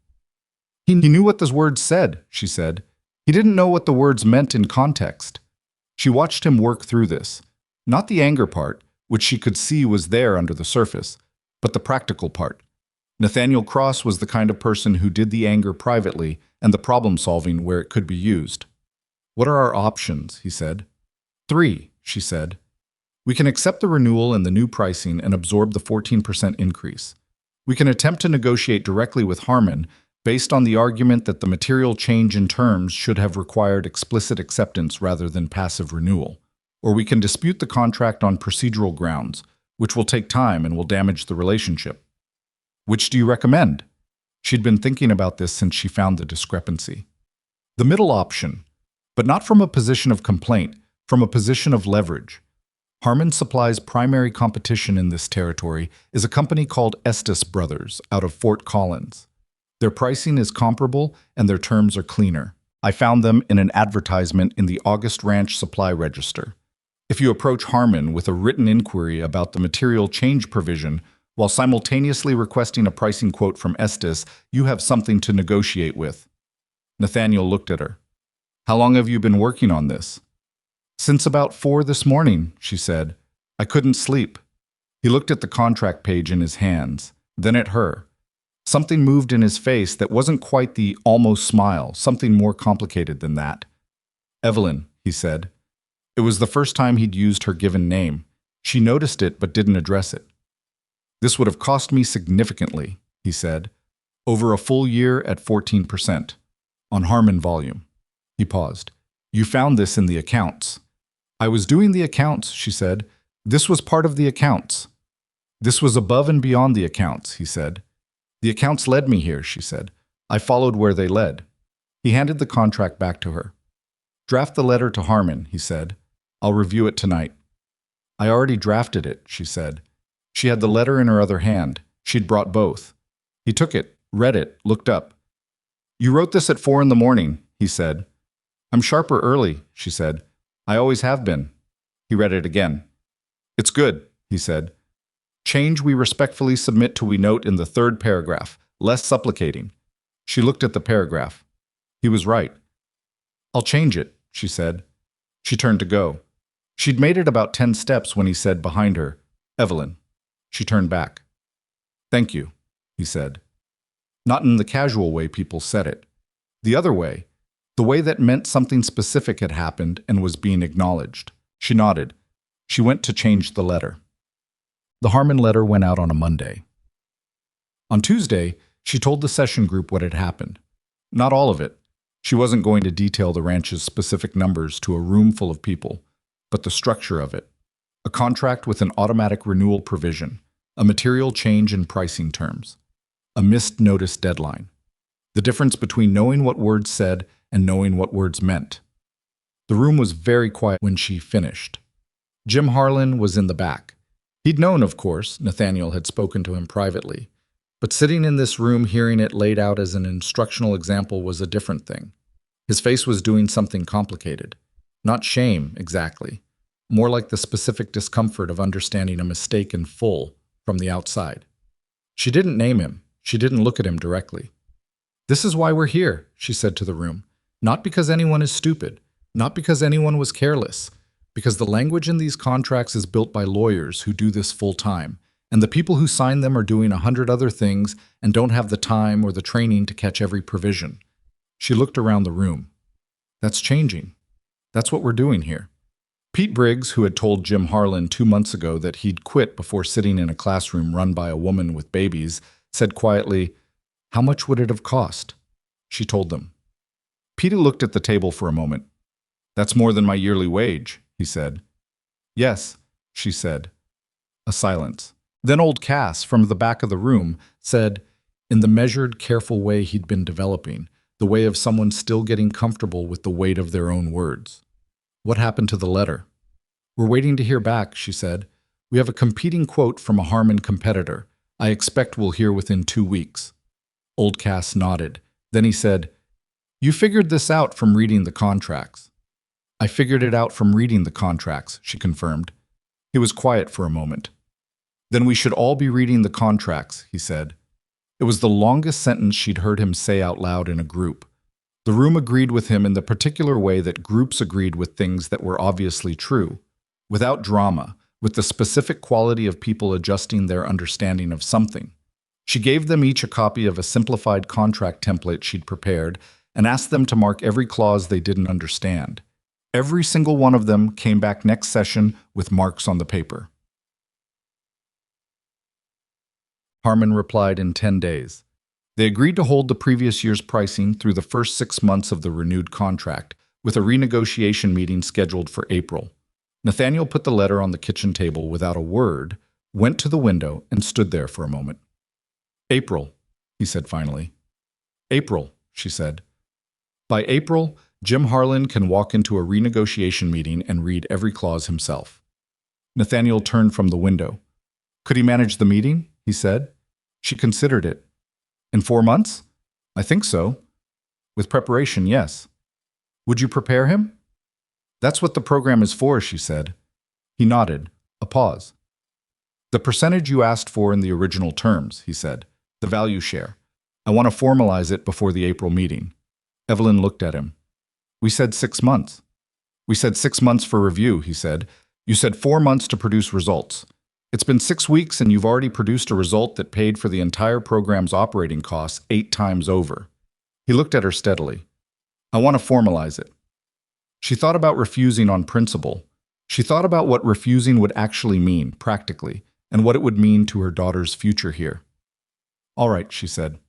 Speaker 1: He knew what those words said, she said. He didn't know what the words meant in context. She watched him work through this. Not the anger part, which she could see was there under the surface, but the practical part. Nathaniel Cross was the kind of person who did the anger privately and the problem-solving where it could be used. "What are our options?" he said. 3, she said. "We can accept the renewal and the new pricing and absorb the 14% increase. We can attempt to negotiate directly with Harmon based on the argument that the material change in terms should have required explicit acceptance rather than passive renewal. Or we can dispute the contract on procedural grounds, which will take time and will damage the relationship. Which do you recommend?" She'd been thinking about this since she found the discrepancy. "The middle option, but not from a position of complaint, from a position of leverage. Harmon Supply's primary competition in this territory is a company called Estes Brothers out of Fort Collins. Their pricing is comparable and their terms are cleaner. I found them in an advertisement in the August Ranch Supply Register. If you approach Harmon with a written inquiry about the material change provision while simultaneously requesting a pricing quote from Estes, you have something to negotiate with." Nathaniel looked at her. "How long have you been working on this?" "Since about 4 this morning," she said. "I couldn't sleep." He looked at the contract page in his hands, then at her. Something moved in his face that wasn't quite the almost smile, something more complicated than that. "Evelyn," he said. It was the first time he'd used her given name. She noticed it but didn't address it. "This would have cost me significantly," he said. "Over a full year at 14%. On Harmon volume." He paused. "You found this in the accounts." "I was doing the accounts," she said. "This was part of the accounts." "This was above and beyond the accounts," he said. "The accounts led me here," she said. "I followed where they led." He handed the contract back to her. "Draft the letter to Harmon," he said. "I'll review it tonight." "I already drafted it," she said. She had the letter in her other hand. She'd brought both. He took it, read it, looked up. "You wrote this at 4 in the morning," he said. "I'm sharper early," she said. "I always have been." He read it again. "It's good," he said. "Change we respectfully submit to we note in the 3rd paragraph, less supplicating." She looked at the paragraph. He was right. "I'll change it," she said. She turned to go. She'd made it about 10 steps when he said behind her, "Evelyn." She turned back. "Thank you," he said. Not in the casual way people said it. The other way, the way that meant something specific had happened and was being acknowledged. She nodded. She went to change the letter. The Harmon letter went out on a Monday. On Tuesday, she told the session group what had happened. Not all of it. She wasn't going to detail the ranch's specific numbers to a room full of people, but the structure of it. A contract with an automatic renewal provision, a material change in pricing terms, a missed notice deadline. The difference between knowing what words said and knowing what words meant. The room was very quiet when she finished. Jim Harlan was in the back. He'd known, of course, Nathaniel had spoken to him privately, but sitting in this room hearing it laid out as an instructional example was a different thing. His face was doing something complicated. Not shame, exactly. More like the specific discomfort of understanding a mistake in full from the outside. She didn't name him. She didn't look at him directly. "This is why we're here," she said to the room. "Not because anyone is stupid. Not because anyone was careless. Because the language in these contracts is built by lawyers who do this full time, and the people who sign them are doing 100 other things and don't have the time or the training to catch every provision." She looked around the room. "That's changing. That's what we're doing here." Pete Briggs, who had told Jim Harlan 2 months ago that he'd quit before sitting in a classroom run by a woman with babies, said quietly, "How much would it have cost?" She told them. Pete looked at the table for a moment. "That's more than my yearly wage," he said. "Yes," she said. A silence. Then old Cass, from the back of the room, said, in the measured, careful way he'd been developing, the way of someone still getting comfortable with the weight of their own words, "What happened to the letter?" "We're waiting to hear back," she said. "We have a competing quote from a Harmon competitor. I expect we'll hear within 2 weeks." Old Cass nodded. Then he said, "You figured this out from reading the contracts." "I figured it out from reading the contracts," she confirmed. He was quiet for a moment. "Then we should all be reading the contracts," he said. It was the longest sentence she'd heard him say out loud in a group. The room agreed with him in the particular way that groups agreed with things that were obviously true, without drama, with the specific quality of people adjusting their understanding of something. She gave them each a copy of a simplified contract template she'd prepared and asked them to mark every clause they didn't understand. Every single one of them came back next session with marks on the paper. Harmon replied in 10 days. They agreed to hold the previous year's pricing through the first 6 months of the renewed contract, with a renegotiation meeting scheduled for April. Nathaniel put the letter on the kitchen table without a word, went to the window, and stood there for a moment. "April," he said finally. "April," she said. "By April, Jim Harlan can walk into a renegotiation meeting and read every clause himself." Nathaniel turned from the window. "Could he manage the meeting?" he said. She considered it. "In 4 months? I think so. With preparation, yes." Would you prepare him? That's what the program is for, she said. He nodded. A pause. The percentage you asked for in the original terms, he said. The value share. I want to formalize it before the April meeting. Evelyn looked at him. We said 6 months. We said 6 months for review, he said. You said 4 months to produce results. It's been 6 weeks and you've already produced a result that paid for the entire program's operating costs 8 times over. He looked at her steadily. I want to formalize it. She thought about refusing on principle. She thought about what refusing would actually mean, practically, and what it would mean to her daughter's future here. All right, she said.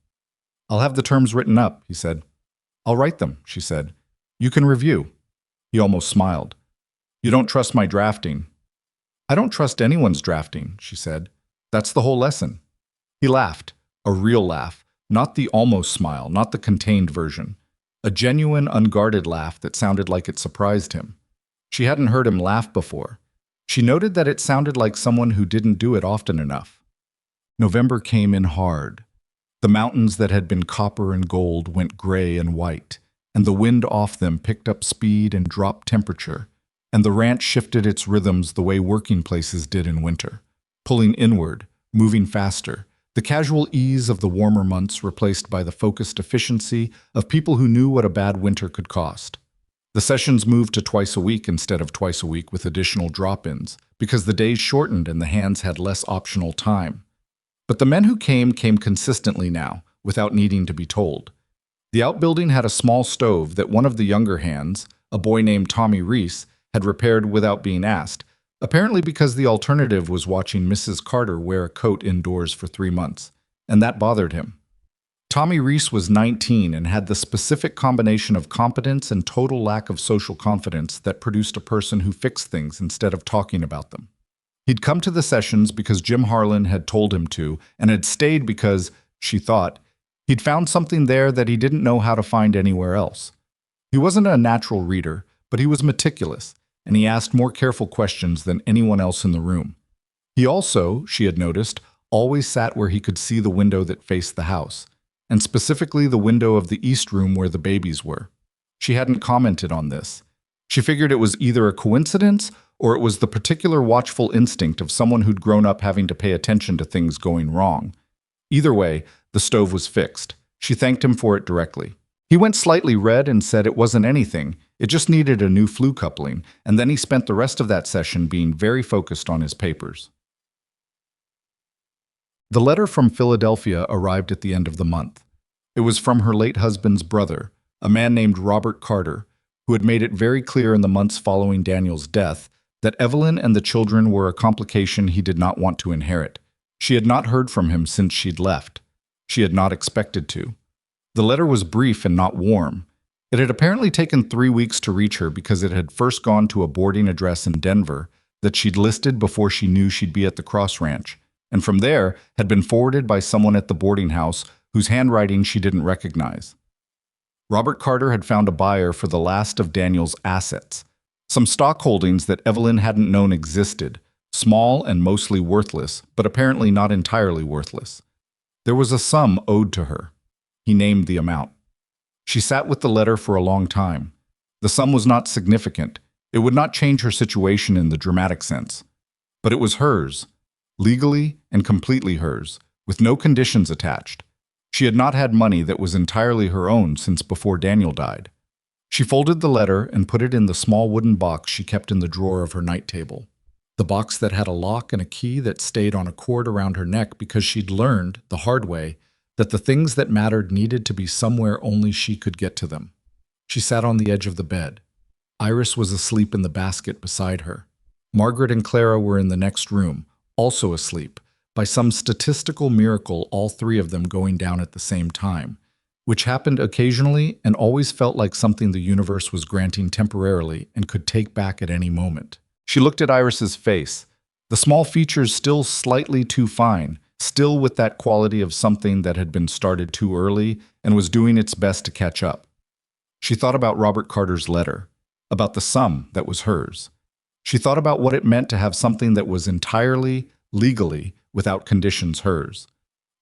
Speaker 1: I'll have the terms written up, he said. I'll write them, she said. You can review. He almost smiled. You don't trust my drafting. I don't trust anyone's drafting, she said. That's the whole lesson. He laughed, a real laugh, not the almost smile, not the contained version. A genuine, unguarded laugh that sounded like it surprised him. She hadn't heard him laugh before. She noted that it sounded like someone who didn't do it often enough. November came in hard. The mountains that had been copper and gold went gray and white, and the wind off them picked up speed and dropped temperature, and the ranch shifted its rhythms the way working places did in winter, pulling inward, moving faster, the casual ease of the warmer months replaced by the focused efficiency of people who knew what a bad winter could cost. The sessions moved to twice a week instead of twice a week with additional drop-ins, because the days shortened and the hands had less optional time. But the men who came consistently now, without needing to be told. The outbuilding had a small stove that one of the younger hands, a boy named Tommy Reese, had repaired without being asked, apparently because the alternative was watching Mrs. Carter wear a coat indoors for 3 months, and that bothered him. Tommy Reese was 19 and had the specific combination of competence and total lack of social confidence that produced a person who fixed things instead of talking about them. He'd come to the sessions because Jim Harlan had told him to, and had stayed because, she thought, he'd found something there that he didn't know how to find anywhere else. He wasn't a natural reader, but he was meticulous, and he asked more careful questions than anyone else in the room. He also, she had noticed, always sat where he could see the window that faced the house, and specifically the window of the east room where the babies were. She hadn't commented on this. She figured it was either a coincidence or it was the particular watchful instinct of someone who'd grown up having to pay attention to things going wrong. Either way, the stove was fixed. She thanked him for it directly. He went slightly red and said it wasn't anything, it just needed a new flue coupling, and then he spent the rest of that session being very focused on his papers. The letter from Philadelphia arrived at the end of the month. It was from her late husband's brother, a man named Robert Carter, who had made it very clear in the months following Daniel's death that Evelyn and the children were a complication he did not want to inherit. She had not heard from him since she'd left. She had not expected to. The letter was brief and not warm. It had apparently taken 3 weeks to reach her because it had first gone to a boarding address in Denver that she'd listed before she knew she'd be at the Cross Ranch, and from there had been forwarded by someone at the boarding house whose handwriting she didn't recognize. Robert Carter had found a buyer for the last of Daniel's assets, some stock holdings that Evelyn hadn't known existed, small and mostly worthless, but apparently not entirely worthless. There was a sum owed to her. He named the amount. She sat with the letter for a long time. The sum was not significant. It would not change her situation in the dramatic sense. But it was hers, legally and completely hers, with no conditions attached. She had not had money that was entirely her own since before Daniel died. She folded the letter and put it in the small wooden box she kept in the drawer of her night table. The box that had a lock and a key that stayed on a cord around her neck because she'd learned, the hard way, that the things that mattered needed to be somewhere only she could get to them. She sat on the edge of the bed. Iris was asleep in the basket beside her. Margaret and Clara were in the next room, also asleep, by some statistical miracle all 3 of them going down at the same time, which happened occasionally and always felt like something the universe was granting temporarily and could take back at any moment. She looked at Iris's face, the small features still slightly too fine, still with that quality of something that had been started too early and was doing its best to catch up. She thought about Robert Carter's letter, about the sum that was hers. She thought about what it meant to have something that was entirely, legally, without conditions hers.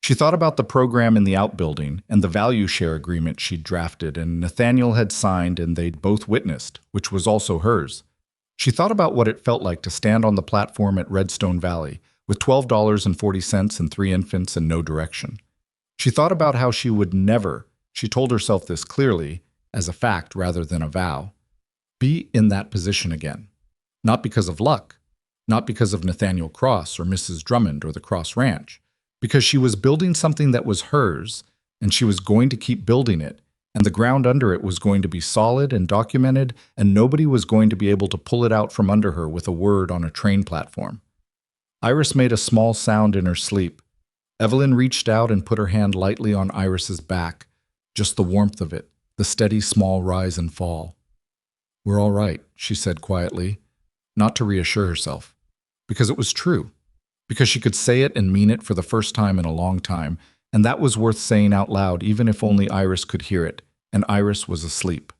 Speaker 1: She thought about the program in the outbuilding and the value share agreement she'd drafted and Nathaniel had signed and they'd both witnessed, which was also hers. She thought about what it felt like to stand on the platform at Redstone Valley with $12.40 and three infants and no direction. She thought about how she would never, she told herself this clearly, as a fact rather than a vow, be in that position again. Not because of luck, not because of Nathaniel Cross or Mrs. Drummond or the Cross Ranch, because she was building something that was hers, and she was going to keep building it, and the ground under it was going to be solid and documented, and nobody was going to be able to pull it out from under her with a word on a train platform. Iris made a small sound in her sleep. Evelyn reached out and put her hand lightly on Iris's back, just the warmth of it, the steady small rise and fall. "We're all right," she said quietly, not to reassure herself, because it was true, because she could say it and mean it for the first time in a long time, and that was worth saying out loud even if only Iris could hear it, and Iris was asleep.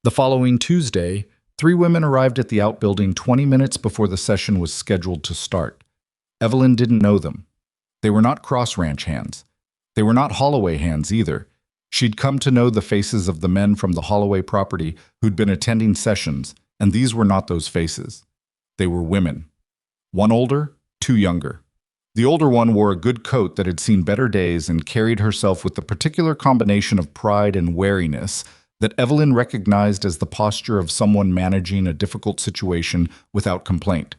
Speaker 1: The following Tuesday, 3 women arrived at the outbuilding 20 minutes before the session was scheduled to start. Evelyn didn't know them. They were not Cross Ranch hands. They were not Holloway hands either. She'd come to know the faces of the men from the Holloway property who'd been attending sessions, and these were not those faces. They were women. 1 older, 2 younger. The older one wore a good coat that had seen better days and carried herself with the particular combination of pride and wariness that Evelyn recognized as the posture of someone managing a difficult situation without complaint.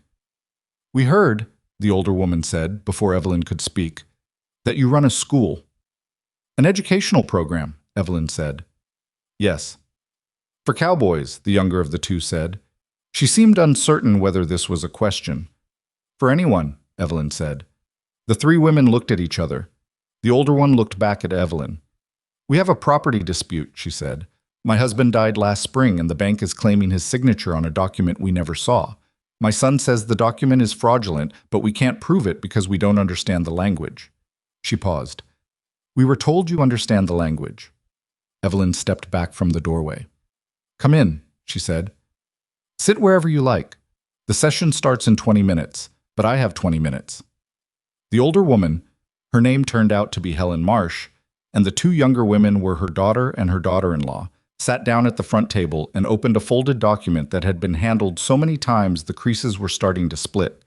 Speaker 1: "We heard," the older woman said, before Evelyn could speak, "that you run a school." "An educational program," Evelyn said. "Yes." "For cowboys," the younger of the two said. She seemed uncertain whether this was a question. "For anyone," Evelyn said. The 3 women looked at each other. The older one looked back at Evelyn. "We have a property dispute," she said. "My husband died last spring and the bank is claiming his signature on a document we never saw. My son says the document is fraudulent, but we can't prove it because we don't understand the language." She paused. "We were told you understand the language." Evelyn stepped back from the doorway. "Come in," she said. "Sit wherever you like. The session starts in 20 minutes, but I have 20 minutes. The older woman, her name turned out to be Helen Marsh, and the 2 younger women were her daughter and her daughter-in-law, sat down at the front table and opened a folded document that had been handled so many times the creases were starting to split.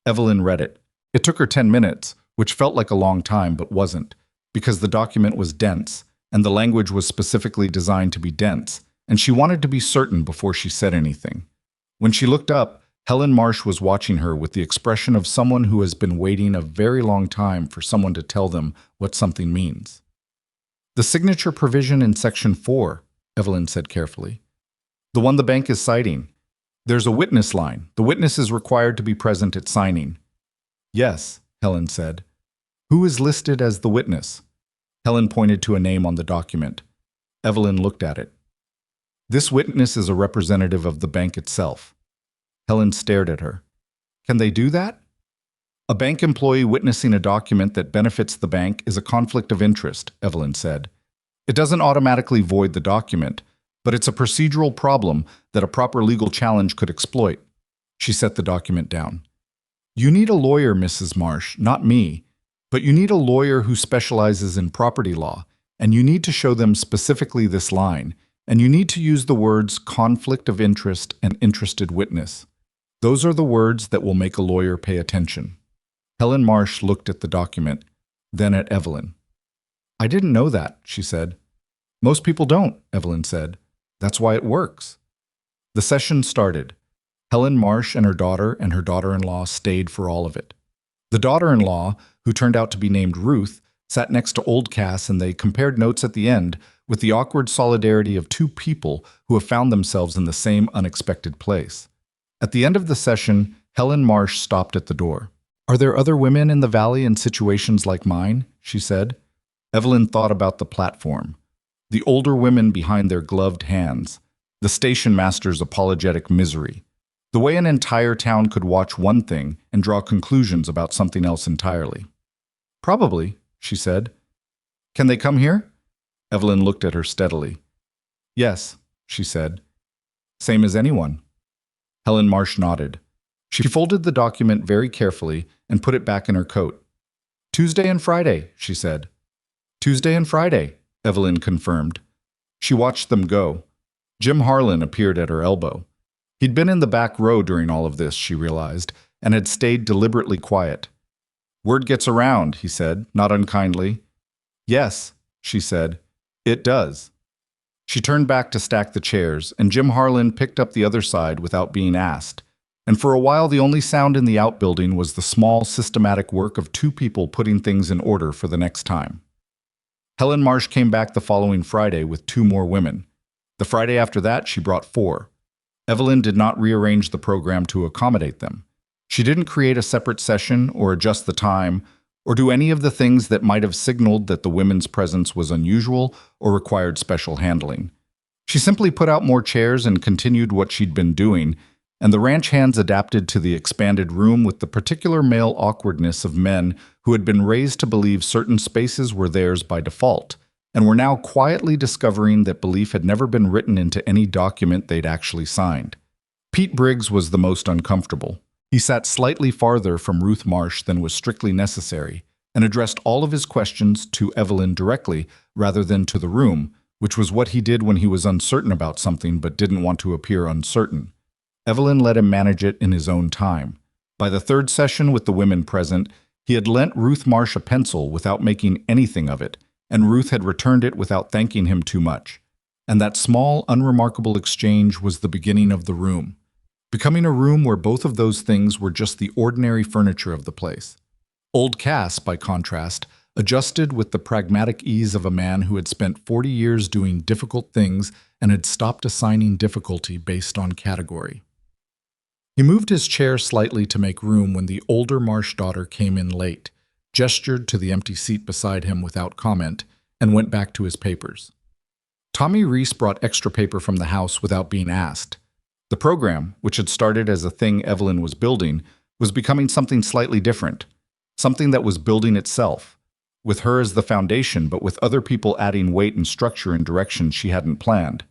Speaker 1: Evelyn read it. It took her 10 minutes, which felt like a long time but wasn't, because the document was dense, and the language was specifically designed to be dense, and she wanted to be certain before she said anything. When she looked up, Helen Marsh was watching her with the expression of someone who has been waiting a very long time for someone to tell them what something means. "The signature provision in Section 4, Evelyn said carefully. "The one the bank is citing. There's a witness line. The witness is required to be present at signing." "Yes," Helen said. "Who is listed as the witness?" Helen pointed to a name on the document. Evelyn looked at it. "This witness is a representative of the bank itself." Helen stared at her. "Can they do that?" "A bank employee witnessing a document that benefits the bank is a conflict of interest," Evelyn said. "It doesn't automatically void the document, but it's a procedural problem that a proper legal challenge could exploit." She set the document down. "You need a lawyer, Mrs. Marsh, not me, but you need a lawyer who specializes in property law, and you need to show them specifically this line, and you need to use the words conflict of interest and interested witness. Those are the words that will make a lawyer pay attention." Helen Marsh looked at the document, then at Evelyn. "I didn't know that," she said. "Most people don't," Evelyn said. "That's why it works." The session started. Helen Marsh and her daughter-in-law stayed for all of it. The daughter-in-law, who turned out to be named Ruth, sat next to Old Cass and they compared notes at the end with the awkward solidarity of 2 people who have found themselves in the same unexpected place. At the end of the session, Helen Marsh stopped at the door. "Are there other women in the valley in situations like mine?" she said. Evelyn thought about the platform. The older women behind their gloved hands. The station master's apologetic misery. The way an entire town could watch one thing and draw conclusions about something else entirely. "Probably," she said. "Can they come here?" Evelyn looked at her steadily. "Yes," she said. "Same as anyone." Helen Marsh nodded. She folded the document very carefully and put it back in her coat. "Tuesday and Friday," she said. "Tuesday and Friday," Evelyn confirmed. She watched them go. Jim Harlan appeared at her elbow. He'd been in the back row during all of this, she realized, and had stayed deliberately quiet. "Word gets around," he said, not unkindly. "Yes," she said, "it does." She turned back to stack the chairs, and Jim Harlan picked up the other side without being asked. And for a while, the only sound in the outbuilding was the small, systematic work of two people putting things in order for the next time. Helen Marsh came back the following Friday with 2 more women. The Friday after that, she brought 4. Evelyn did not rearrange the program to accommodate them. She didn't create a separate session or adjust the time or do any of the things that might have signaled that the women's presence was unusual or required special handling. She simply put out more chairs and continued what she'd been doing, and the ranch hands adapted to the expanded room with the particular male awkwardness of men who had been raised to believe certain spaces were theirs by default, and were now quietly discovering that belief had never been written into any document they'd actually signed. Pete Briggs was the most uncomfortable. He sat slightly farther from Ruth Marsh than was strictly necessary, and addressed all of his questions to Evelyn directly rather than to the room, which was what he did when he was uncertain about something but didn't want to appear uncertain. Evelyn let him manage it in his own time. By the 3rd session with the women present, he had lent Ruth Marsh a pencil without making anything of it, and Ruth had returned it without thanking him too much. And that small, unremarkable exchange was the beginning of the room, becoming a room where both of those things were just the ordinary furniture of the place. Old Cass, by contrast, adjusted with the pragmatic ease of a man who had spent 40 years doing difficult things and had stopped assigning difficulty based on category. He moved his chair slightly to make room when the older Marsh daughter came in late, gestured to the empty seat beside him without comment, and went back to his papers. Tommy Reese brought extra paper from the house without being asked. The program, which had started as a thing Evelyn was building, was becoming something slightly different, something that was building itself, with her as the foundation but with other people adding weight and structure in directions she hadn't planned.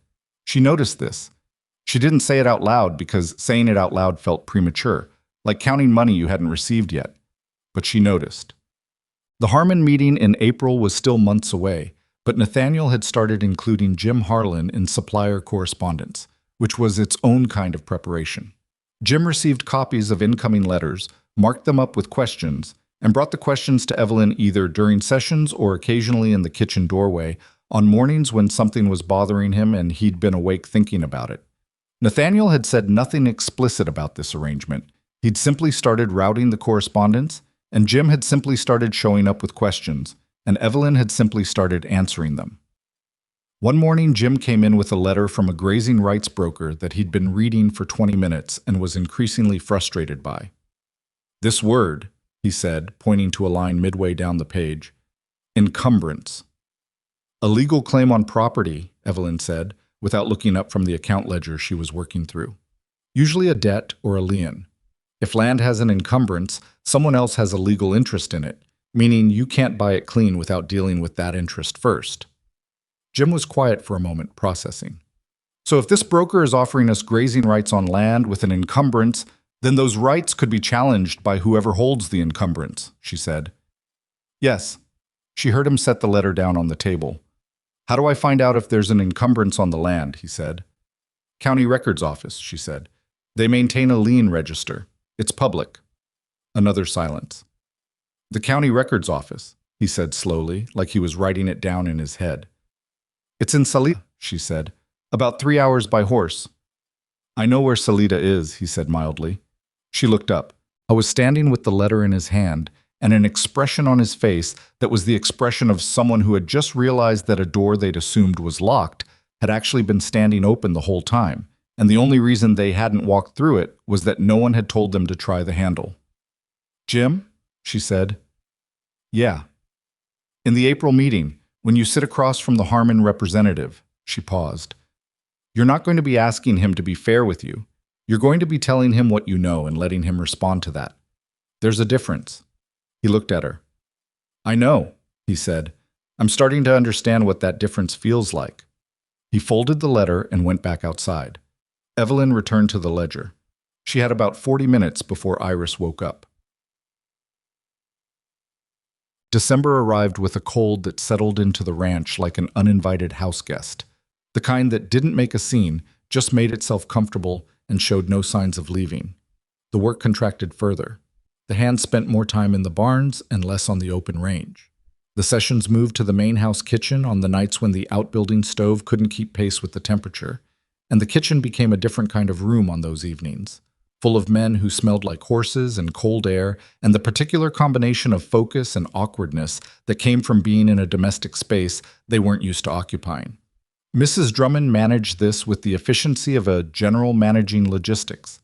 Speaker 1: She noticed this. She didn't say it out loud because saying it out loud felt premature, like counting money you hadn't received yet. But she noticed. The Harmon meeting in April was still months away, but Nathaniel had started including Jim Harlan in supplier correspondence, which was its own kind of preparation. Jim received copies of incoming letters, marked them up with questions, and brought the questions to Evelyn either during sessions or occasionally in the kitchen doorway on mornings when something was bothering him and he'd been awake thinking about it. Nathaniel had said nothing explicit about this arrangement. He'd simply started routing the correspondence, and Jim had simply started showing up with questions, and Evelyn had simply started answering them. One morning, Jim came in with a letter from a grazing rights broker that he'd been reading for 20 minutes and was increasingly frustrated by. "This word," he said, pointing to a line midway down the page, "encumbrance." "A legal claim on property," Evelyn said, without looking up from the account ledger she was working through. "Usually a debt or a lien. If land has an encumbrance, someone else has a legal interest in it, meaning you can't buy it clean without dealing with that interest first." Jim was quiet for a moment, processing. "So if this broker is offering us grazing rights on land with an encumbrance, then those rights could be challenged by whoever holds the encumbrance," she said. "Yes." She heard him set the letter down on the table. "How do I find out if there's an encumbrance on the land?" he said. "County Records Office," she said. "They maintain a lien register. It's public." Another silence. "The County Records Office," he said slowly, like he was writing it down in his head. "It's in Salida," she said. "About 3 hours by horse." "I know where Salida is," he said mildly. She looked up. I was standing with the letter in his hand, and an expression on his face that was the expression of someone who had just realized that a door they'd assumed was locked had actually been standing open the whole time, and the only reason they hadn't walked through it was that no one had told them to try the handle. "Jim?" she said. "Yeah." "In the April meeting, when you sit across from the Harmon representative," she paused, "you're not going to be asking him to be fair with you. You're going to be telling him what you know and letting him respond to that. There's a difference." He looked at her. "I know," he said. "I'm starting to understand what that difference feels like." He folded the letter and went back outside. Evelyn returned to the ledger. She had about 40 minutes before Iris woke up. December arrived with a cold that settled into the ranch like an uninvited house guest. The kind that didn't make a scene, just made itself comfortable and showed no signs of leaving. The work contracted further. The hands spent more time in the barns and less on the open range. The sessions moved to the main house kitchen on the nights when the outbuilding stove couldn't keep pace with the temperature, and the kitchen became a different kind of room on those evenings, full of men who smelled like horses and cold air, and the particular combination of focus and awkwardness that came from being in a domestic space they weren't used to occupying. Mrs. Drummond managed this with the efficiency of a general managing logistics.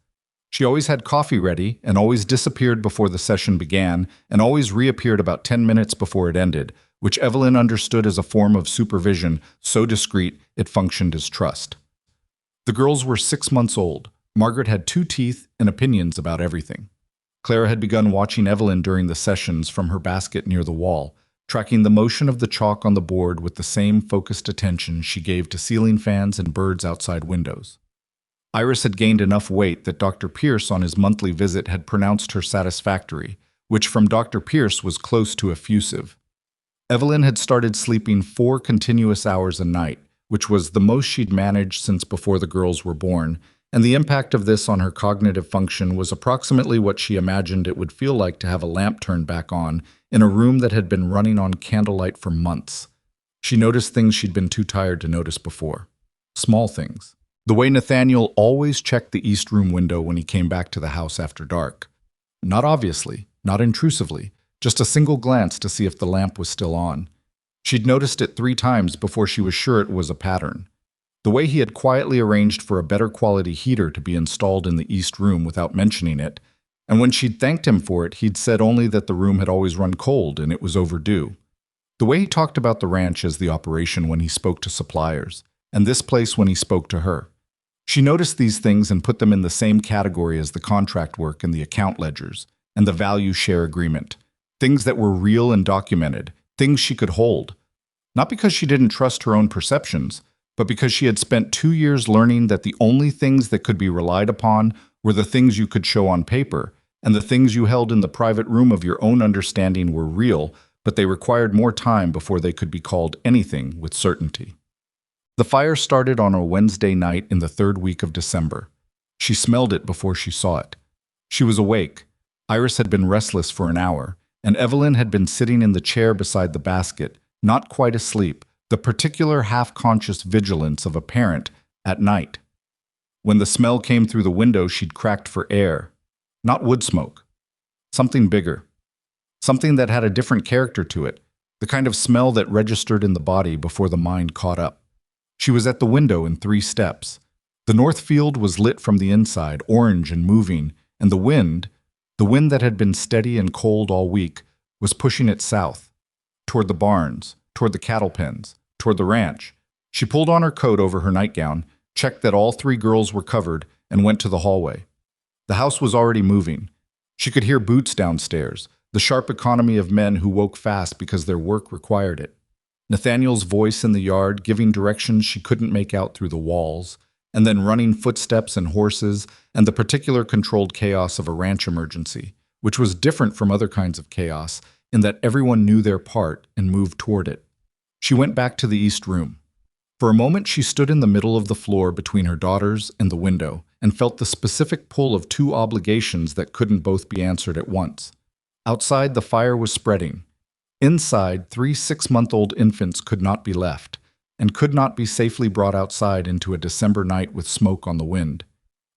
Speaker 1: She always had coffee ready and always disappeared before the session began and always reappeared about 10 minutes before it ended, which Evelyn understood as a form of supervision so discreet it functioned as trust. The girls were 6 months old. Margaret had 2 teeth and opinions about everything. Clara had begun watching Evelyn during the sessions from her basket near the wall, tracking the motion of the chalk on the board with the same focused attention she gave to ceiling fans and birds outside windows. Iris had gained enough weight that Dr. Pierce on his monthly visit had pronounced her satisfactory, which from Dr. Pierce was close to effusive. Evelyn had started sleeping 4 continuous hours a night, which was the most she'd managed since before the girls were born, and the impact of this on her cognitive function was approximately what she imagined it would feel like to have a lamp turned back on in a room that had been running on candlelight for months. She noticed things she'd been too tired to notice before. Small things. The way Nathaniel always checked the east room window when he came back to the house after dark. Not obviously, not intrusively, just a single glance to see if the lamp was still on. She'd noticed it 3 times before she was sure it was a pattern. The way he had quietly arranged for a better quality heater to be installed in the east room without mentioning it, and when she'd thanked him for it, he'd said only that the room had always run cold and it was overdue. The way he talked about the ranch as the operation when he spoke to suppliers, and this place when he spoke to her. She noticed these things and put them in the same category as the contract work and the account ledgers, and the value share agreement. Things that were real and documented, things she could hold. Not because she didn't trust her own perceptions, but because she had spent 2 years learning that the only things that could be relied upon were the things you could show on paper, and the things you held in the private room of your own understanding were real, but they required more time before they could be called anything with certainty. The fire started on a Wednesday night in the 3rd week of December. She smelled it before she saw it. She was awake. Iris had been restless for an hour, and Evelyn had been sitting in the chair beside the basket, not quite asleep, the particular half-conscious vigilance of a parent at night. When the smell came through the window, she'd cracked for air. Not wood smoke. Something bigger. Something that had a different character to it, the kind of smell that registered in the body before the mind caught up. She was at the window in 3 steps. The north field was lit from the inside, orange and moving, and the wind that had been steady and cold all week, was pushing it south, toward the barns, toward the cattle pens, toward the ranch. She pulled on her coat over her nightgown, checked that all 3 girls were covered, and went to the hallway. The house was already moving. She could hear boots downstairs, the sharp economy of men who woke fast because their work required it. Nathaniel's voice in the yard giving directions she couldn't make out through the walls, and then running footsteps and horses, and the particular controlled chaos of a ranch emergency, which was different from other kinds of chaos in that everyone knew their part and moved toward it. She went back to the east room. For a moment she stood in the middle of the floor between her daughters and the window and felt the specific pull of 2 obligations that couldn't both be answered at once. Outside, the fire was spreading. Inside, 3 6-month-old infants could not be left, and could not be safely brought outside into a December night with smoke on the wind.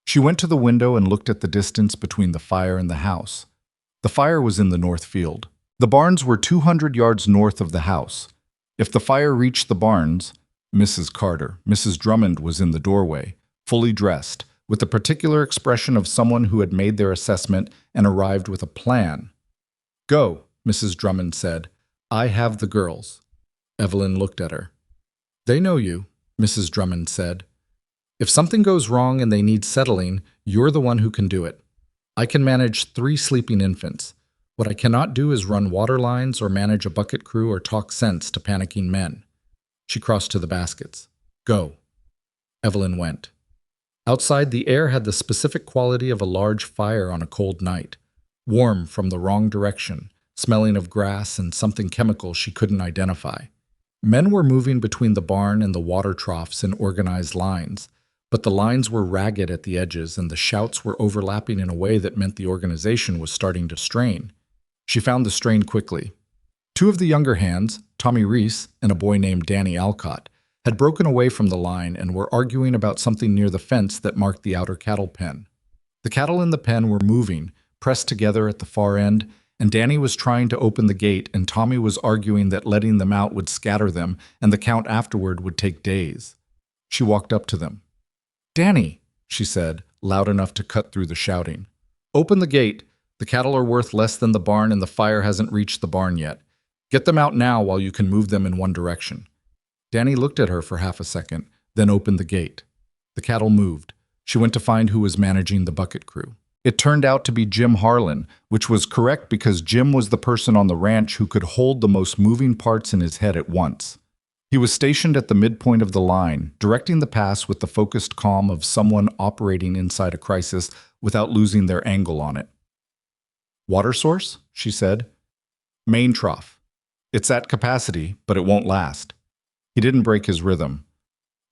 Speaker 1: She went to the window and looked at the distance between the fire and the house. The fire was in the north field. The barns were 200 yards north of the house. If the fire reached the barns, Mrs. Carter, Mrs. Drummond was in the doorway, fully dressed, with the particular expression of someone who had made their assessment and arrived with a plan. "Go," Mrs. Drummond said. "I have the girls." Evelyn looked at her. "They know you," Mrs. Drummond said. "If something goes wrong and they need settling, you're the one who can do it. I can manage 3 sleeping infants. What I cannot do is run water lines or manage a bucket crew or talk sense to panicking men." She crossed to the baskets. "Go." Evelyn went. Outside, the air had the specific quality of a large fire on a cold night, warm from the wrong direction, smelling of grass and something chemical she couldn't identify. Men were moving between the barn and the water troughs in organized lines, but the lines were ragged at the edges and the shouts were overlapping in a way that meant the organization was starting to strain. She found the strain quickly. Two of the younger hands, Tommy Reese and a boy named Danny Alcott, had broken away from the line and were arguing about something near the fence that marked the outer cattle pen. The cattle in the pen were moving, pressed together at the far end, and Danny was trying to open the gate and Tommy was arguing that letting them out would scatter them and the count afterward would take days. She walked up to them. "Danny," she said, loud enough to cut through the shouting. "Open the gate. The cattle are worth less than the barn and the fire hasn't reached the barn yet. Get them out now while you can move them in one direction." Danny looked at her for half a second, then opened the gate. The cattle moved. She went to find who was managing the bucket crew. It turned out to be Jim Harlan, which was correct because Jim was the person on the ranch who could hold the most moving parts in his head at once. He was stationed at the midpoint of the line, directing the pass with the focused calm of someone operating inside a crisis without losing their angle on it. "Water source?" she said. "Main trough. It's at capacity, but it won't last." He didn't break his rhythm.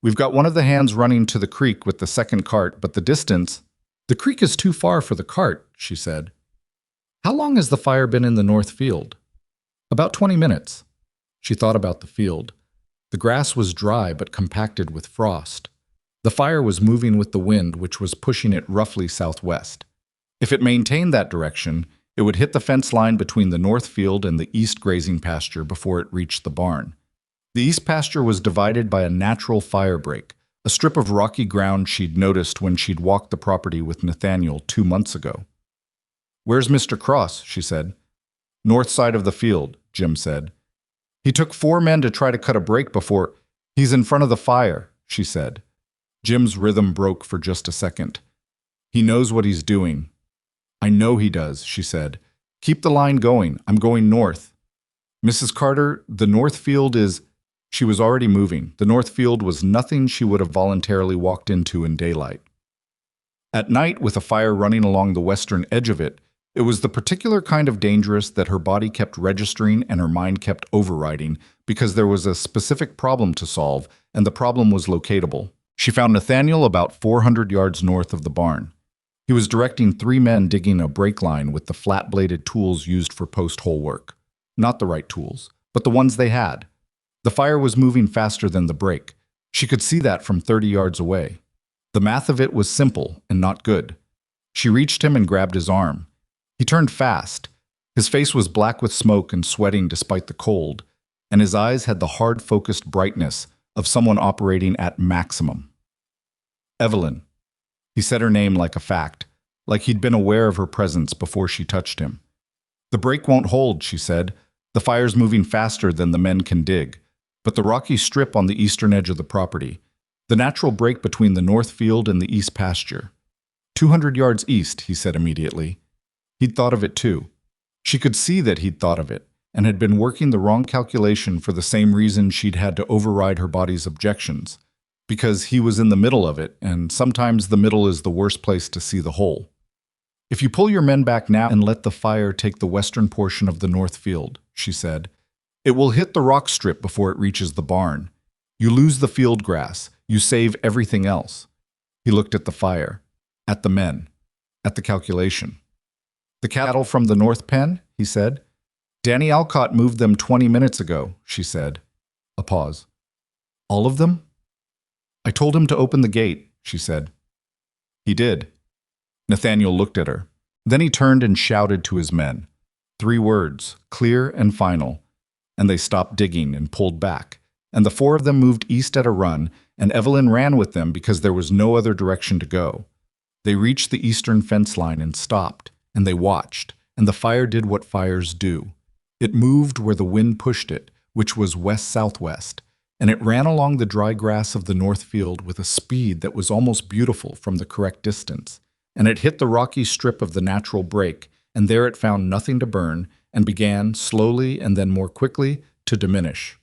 Speaker 1: "We've got one of the hands running to the creek with the second cart, but the distance—" "The creek is too far for the cart," she said. "How long has the fire been in the north field?" "About 20 minutes. She thought about the field. The grass was dry but compacted with frost. The fire was moving with the wind, which was pushing it roughly southwest. If it maintained that direction, it would hit the fence line between the north field and the east grazing pasture before it reached the barn. The east pasture was divided by a natural fire break, a strip of rocky ground she'd noticed when she'd walked the property with Nathaniel 2 months ago. "Where's Mr. Cross?" she said. "North side of the field," Jim said. "He took 4 men to try to cut a break before—" "He's in front of the fire," she said. Jim's rhythm broke for just a second. "He knows what he's doing." "I know he does," she said. "Keep the line going. I'm going north." "Mrs. Carter, the north field is—" She was already moving. The north field was nothing she would have voluntarily walked into in daylight. At night, with a fire running along the western edge of it, it was the particular kind of dangerous that her body kept registering and her mind kept overriding because there was a specific problem to solve, and the problem was locatable. She found Nathaniel about 400 yards north of the barn. He was directing 3 men digging a brake line with the flat-bladed tools used for post-hole work. Not the right tools, but the ones they had. The fire was moving faster than the brake. She could see that from 30 yards away. The math of it was simple and not good. She reached him and grabbed his arm. He turned fast. His face was black with smoke and sweating despite the cold, and his eyes had the hard, focused brightness of someone operating at maximum. "Evelyn." He said her name like a fact, like he'd been aware of her presence before she touched him. "The brake won't hold," she said. "The fire's moving faster than the men can dig. But the rocky strip on the eastern edge of the property, the natural break between the north field and the east pasture. 200 yards east," he said immediately. He'd thought of it too. She could see that he'd thought of it, and had been working the wrong calculation for the same reason she'd had to override her body's objections. Because he was in the middle of it, and sometimes the middle is the worst place to see the whole. "If you pull your men back now and let the fire take the western portion of the north field," she said, "it will hit the rock strip before it reaches the barn. You lose the field grass. You save everything else." He looked at the fire, at the men, at the calculation. "The cattle from the north pen?" he said. "Danny Alcott moved them 20 minutes ago," she said. A pause. "All of them?" "I told him to open the gate," she said. "He did." Nathaniel looked at her. Then he turned and shouted to his men. 3 words, clear and final. And they stopped digging and pulled back, and the 4 of them moved east at a run, and Evelyn ran with them because there was no other direction to go. They reached the eastern fence line and stopped, and they watched, and the fire did what fires do. It moved where the wind pushed it, which was west-southwest, and it ran along the dry grass of the north field with a speed that was almost beautiful from the correct distance, and it hit the rocky strip of the natural break, and there it found nothing to burn, and began, slowly and then more quickly, to diminish.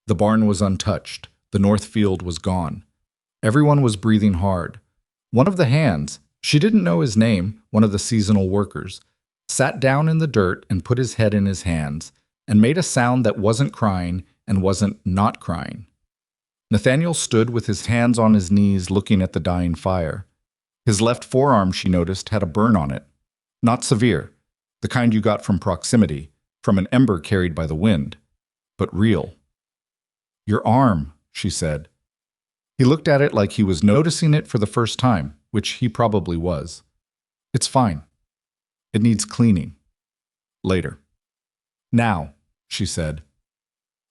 Speaker 1: The barn was untouched. The north field was gone. Everyone was breathing hard. One of the hands, she didn't know his name, one of the seasonal workers, sat down in the dirt and put his head in his hands and made a sound that wasn't crying and wasn't not crying. Nathaniel stood with his hands on his knees looking at the dying fire. His left forearm, she noticed, had a burn on it. Not severe, the kind you got from proximity, from an ember carried by the wind, but real. "Your arm," she said. He looked at it like he was noticing it for the first time, which he probably was. "It's fine. It needs cleaning. Later." "Now," she said,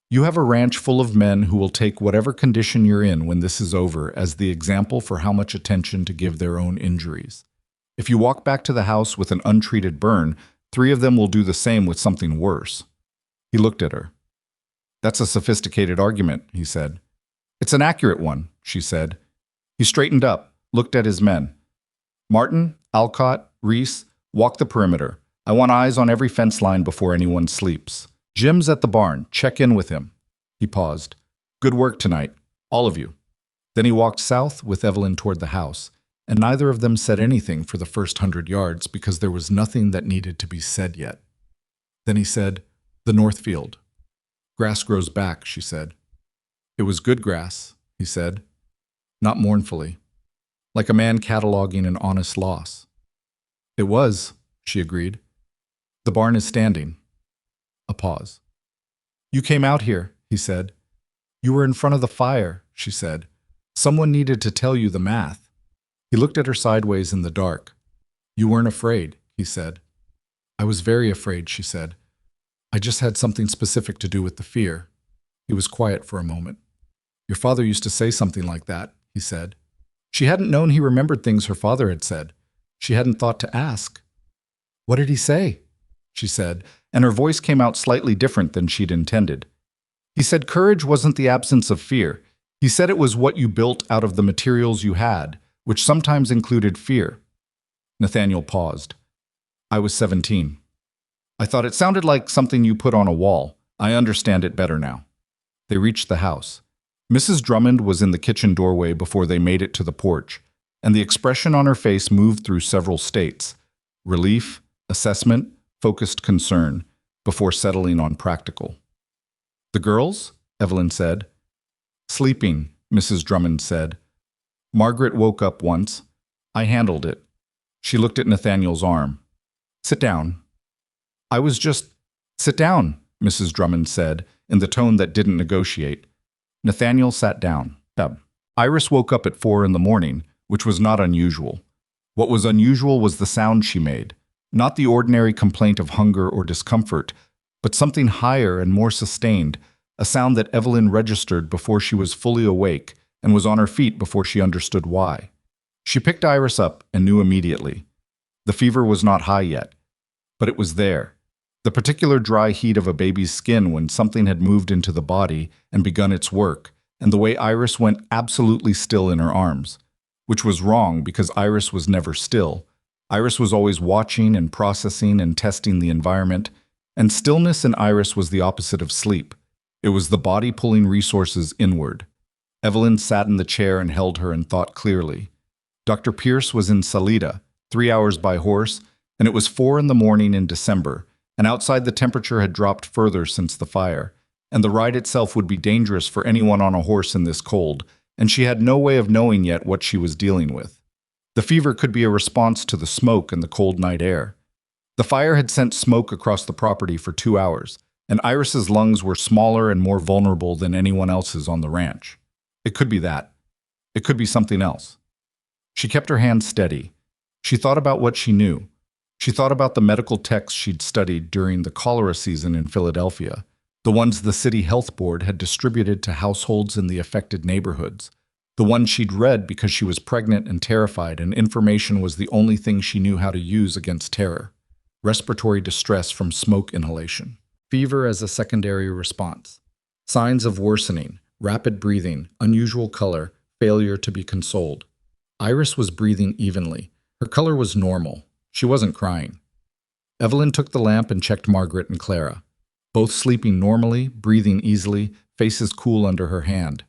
Speaker 1: "you have a ranch full of men who will take whatever condition you're in when this is over as the example for how much attention to give their own injuries. If you walk back to the house with an untreated burn, 3 of them will do the same with something worse." He looked at her. "That's a sophisticated argument," he said. "It's an accurate one," she said. He straightened up, looked at his men. "Martin, Alcott, Reese, walk the perimeter. I want eyes on every fence line before anyone sleeps. Jim's at the barn. Check in with him." He paused. "Good work tonight, all of you." Then he walked south with Evelyn toward the house, and neither of them said anything for the first 100 yards because there was nothing that needed to be said yet. Then he said, "The north field." "Grass grows back," she said. "It was good grass," he said, not mournfully, like a man cataloging an honest loss. "It was," she agreed. "The barn is standing." A pause. "You came out here," he said. "You were in front of the fire," she said. "Someone needed to tell you the math." He looked at her sideways in the dark. "You weren't afraid," he said. "I was very afraid," she said. "I just had something specific to do with the fear." He was quiet for a moment. "Your father used to say something like that," he said. She hadn't known he remembered things her father had said. She hadn't thought to ask. "What did he say?" she said, and her voice came out slightly different than she'd intended. "He said courage wasn't the absence of fear. He said it was what you built out of the materials you had, which sometimes included fear." Nathaniel paused. "I was 17. I thought it sounded like something you put on a wall. I understand it better now." They reached the house. Mrs. Drummond was in the kitchen doorway before they made it to the porch, and the expression on her face moved through several states: relief, assessment, focused concern, before settling on practical. "The girls?" Evelyn said. "Sleeping," Mrs. Drummond said. "Margaret woke up once. I handled it." She looked at Nathaniel's arm. "Sit down." "I was just—" "Sit down," Mrs. Drummond said, in the tone that didn't negotiate. Nathaniel sat down. Iris woke up at 4 in the morning, which was not unusual. What was unusual was the sound she made, not the ordinary complaint of hunger or discomfort, but something higher and more sustained, a sound that Evelyn registered before she was fully awake and was on her feet before she understood why. She picked Iris up and knew immediately. The fever was not high yet, but it was there. The particular dry heat of a baby's skin when something had moved into the body and begun its work, and the way Iris went absolutely still in her arms, which was wrong because Iris was never still. Iris was always watching and processing and testing the environment, and stillness in Iris was the opposite of sleep. It was the body pulling resources inward. Evelyn sat in the chair and held her and thought clearly. Dr. Pierce was in Salida, 3 hours by horse, and it was 4 in the morning in December, and outside the temperature had dropped further since the fire, and the ride itself would be dangerous for anyone on a horse in this cold, and she had no way of knowing yet what she was dealing with. The fever could be a response to the smoke and the cold night air. The fire had sent smoke across the property for 2 hours, and Iris's lungs were smaller and more vulnerable than anyone else's on the ranch. It could be that. It could be something else. She kept her hand steady. She thought about what she knew. She thought about the medical texts she'd studied during the cholera season in Philadelphia, the ones the city health board had distributed to households in the affected neighborhoods, the ones she'd read because she was pregnant and terrified and information was the only thing she knew how to use against terror. Respiratory distress from smoke inhalation. Fever as a secondary response. Signs of worsening, rapid breathing, unusual color, failure to be consoled. Iris was breathing evenly. Her color was normal. She wasn't crying. Evelyn took the lamp and checked Margaret and Clara. Both sleeping normally, breathing easily, faces cool under her hand.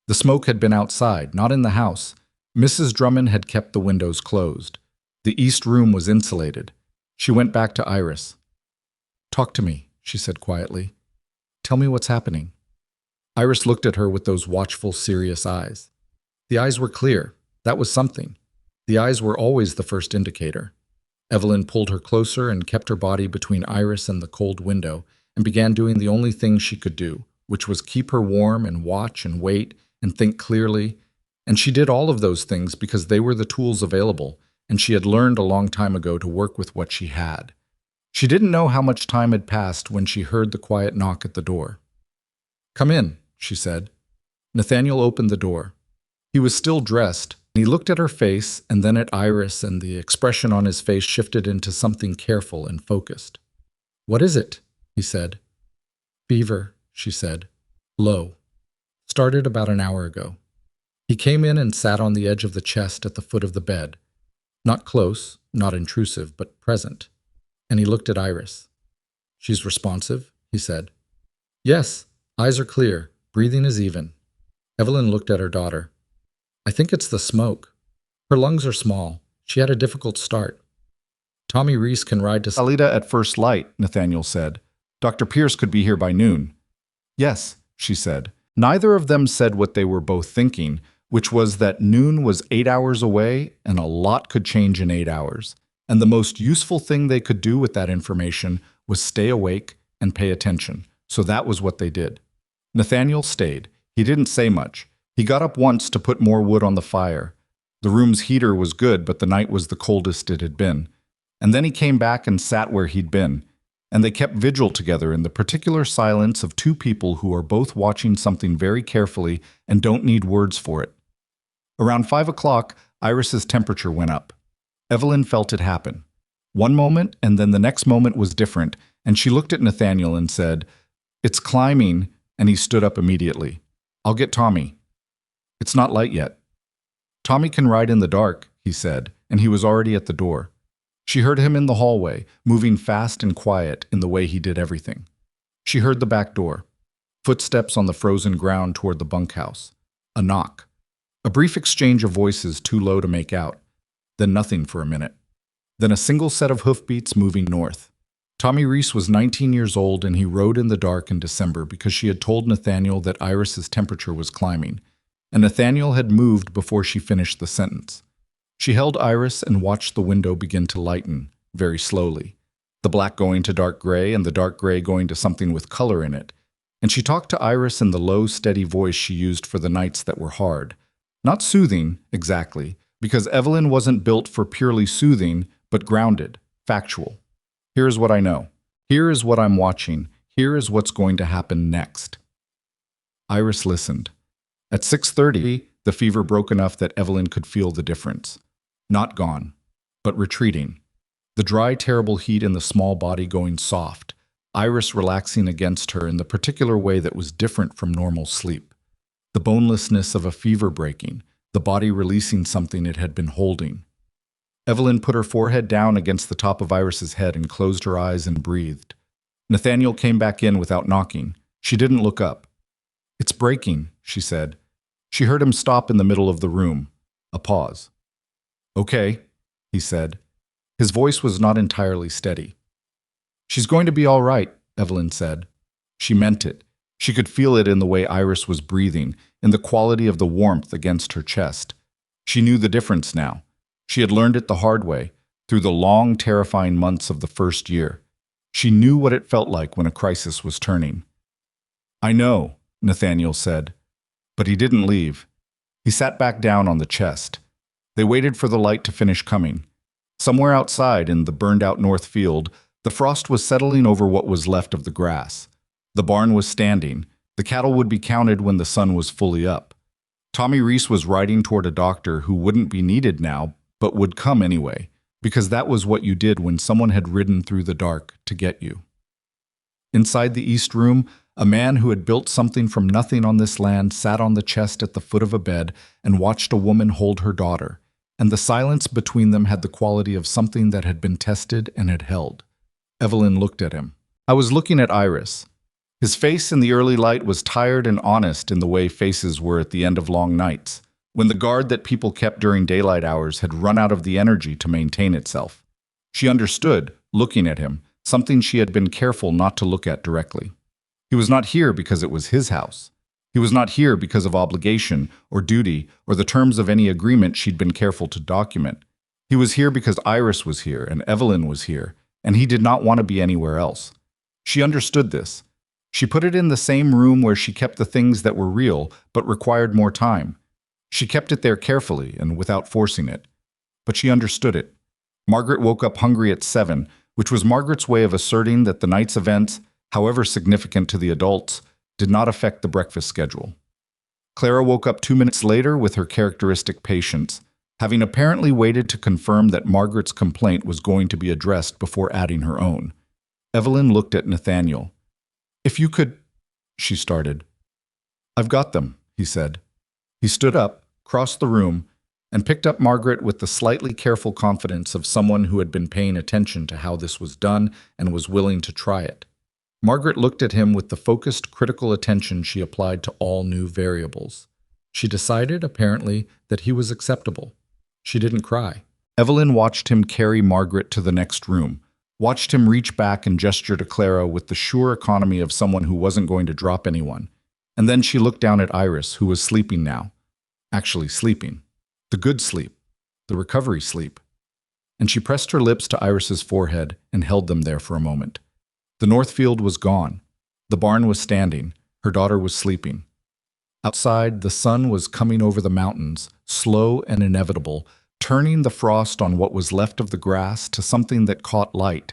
Speaker 1: The smoke had been outside, not in the house, Mrs. Drummond had kept the windows closed. The east room was insulated. She went back to Iris. "Talk to me," she said quietly. "Tell me what's happening." Iris looked at her with those watchful, serious eyes. The eyes were clear. That was something. The eyes were always the first indicator. Evelyn pulled her closer and kept her body between Iris and the cold window and began doing the only thing she could do, which was keep her warm and watch and wait and think clearly. And she did all of those things because they were the tools available, and she had learned a long time ago to work with what she had. She didn't know how much time had passed when she heard the quiet knock at the door. "Come in," she said. Nathaniel opened the door. He was still dressed. He looked at her face and then at Iris, and the expression on his face shifted into something careful and focused. "What is it?" he said. "Fever," she said. "Low. Started about an hour ago." He came in and sat on the edge of the chest at the foot of the bed. Not close, not intrusive, but present. And he looked at Iris. "She's responsive," he said. "Yes, eyes are clear, breathing is even." Evelyn looked at her daughter. "I think it's the smoke. Her lungs are small. She had a difficult start." "Tommy Reese can ride to Salida at first light," Nathaniel said. "Dr. Pierce could be here by noon." "Yes," she said. Neither of them said what they were both thinking, which was that noon was 8 hours away and a lot could change in 8 hours. And the most useful thing they could do with that information was stay awake and pay attention. So that was what they did. Nathaniel stayed. He didn't say much. He got up once to put more wood on the fire. The room's heater was good, but the night was the coldest it had been. And then he came back and sat where he'd been. And they kept vigil together in the particular silence of two people who are both watching something very carefully and don't need words for it. Around 5 o'clock, Iris's temperature went up. Evelyn felt it happen. One moment, and then the next moment was different, and she looked at Nathaniel and said, "It's climbing," and he stood up immediately. "I'll get Tommy." "It's not light yet." "Tommy can ride in the dark," he said, and he was already at the door. She heard him in the hallway, moving fast and quiet in the way he did everything. She heard the back door, footsteps on the frozen ground toward the bunkhouse, a knock, a brief exchange of voices too low to make out, then nothing for a minute, then a single set of hoofbeats moving north. Tommy Reese was 19 years old, and he rode in the dark in December because she had told Nathaniel that Iris's temperature was climbing, and Nathaniel had moved before she finished the sentence. She held Iris and watched the window begin to lighten, very slowly, the black going to dark gray and the dark gray going to something with color in it. And she talked to Iris in the low, steady voice she used for the nights that were hard. Not soothing, exactly, because Evelyn wasn't built for purely soothing, but grounded, factual. "Here is what I know. Here is what I'm watching. Here is what's going to happen next." Iris listened. At 6:30, the fever broke enough that Evelyn could feel the difference. Not gone, but retreating. The dry, terrible heat in the small body going soft, Iris relaxing against her in the particular way that was different from normal sleep. The bonelessness of a fever breaking, the body releasing something it had been holding. Evelyn put her forehead down against the top of Iris's head and closed her eyes and breathed. Nathaniel came back in without knocking. She didn't look up. "It's breaking," she said. She heard him stop in the middle of the room. A pause. "Okay," he said. His voice was not entirely steady. "She's going to be all right," Evelyn said. She meant it. She could feel it in the way Iris was breathing, in the quality of the warmth against her chest. She knew the difference now. She had learned it the hard way, through the long, terrifying months of the first year. She knew what it felt like when a crisis was turning. "I know," Nathaniel said. But he didn't leave. He sat back down on the chest. They waited for the light to finish coming. Somewhere outside, in the burned-out north field, the frost was settling over what was left of the grass. The barn was standing. The cattle would be counted when the sun was fully up. Tommy Reese was riding toward a doctor who wouldn't be needed now, but would come anyway, because that was what you did when someone had ridden through the dark to get you. Inside the east room, a man who had built something from nothing on this land sat on the chest at the foot of a bed and watched a woman hold her daughter, and the silence between them had the quality of something that had been tested and had held. Evelyn looked at him. I was looking at Iris. His face in the early light was tired and honest in the way faces were at the end of long nights. when the guard that people kept during daylight hours had run out of the energy to maintain itself. She understood, looking at him, something she had been careful not to look at directly. He was not here because it was his house. He was not here because of obligation or duty or the terms of any agreement she'd been careful to document. He was here because Iris was here and Evelyn was here, and he did not want to be anywhere else. She understood this. She put it in the same room where she kept the things that were real but required more time. She kept it there carefully and without forcing it. But she understood it. Margaret woke up hungry at 7, which was Margaret's way of asserting that the night's events, however significant to the adults, did not affect the breakfast schedule. Clara woke up 2 minutes later with her characteristic patience, having apparently waited to confirm that Margaret's complaint was going to be addressed before adding her own. Evelyn looked at Nathaniel. "If you could," she started. "I've got them," he said. He stood up, crossed the room, and picked up Margaret with the slightly careful confidence of someone who had been paying attention to how this was done and was willing to try it. Margaret looked at him with the focused, critical attention she applied to all new variables. She decided, apparently, that he was acceptable. She didn't cry. Evelyn watched him carry Margaret to the next room, watched him reach back and gesture to Clara with the sure economy of someone who wasn't going to drop anyone. And then she looked down at Iris, who was sleeping now. Actually sleeping. The good sleep. The recovery sleep. And she pressed her lips to Iris's forehead and held them there for a moment. The north field was gone. The barn was standing. Her daughter was sleeping. Outside, the sun was coming over the mountains, slow and inevitable, turning the frost on what was left of the grass to something that caught light.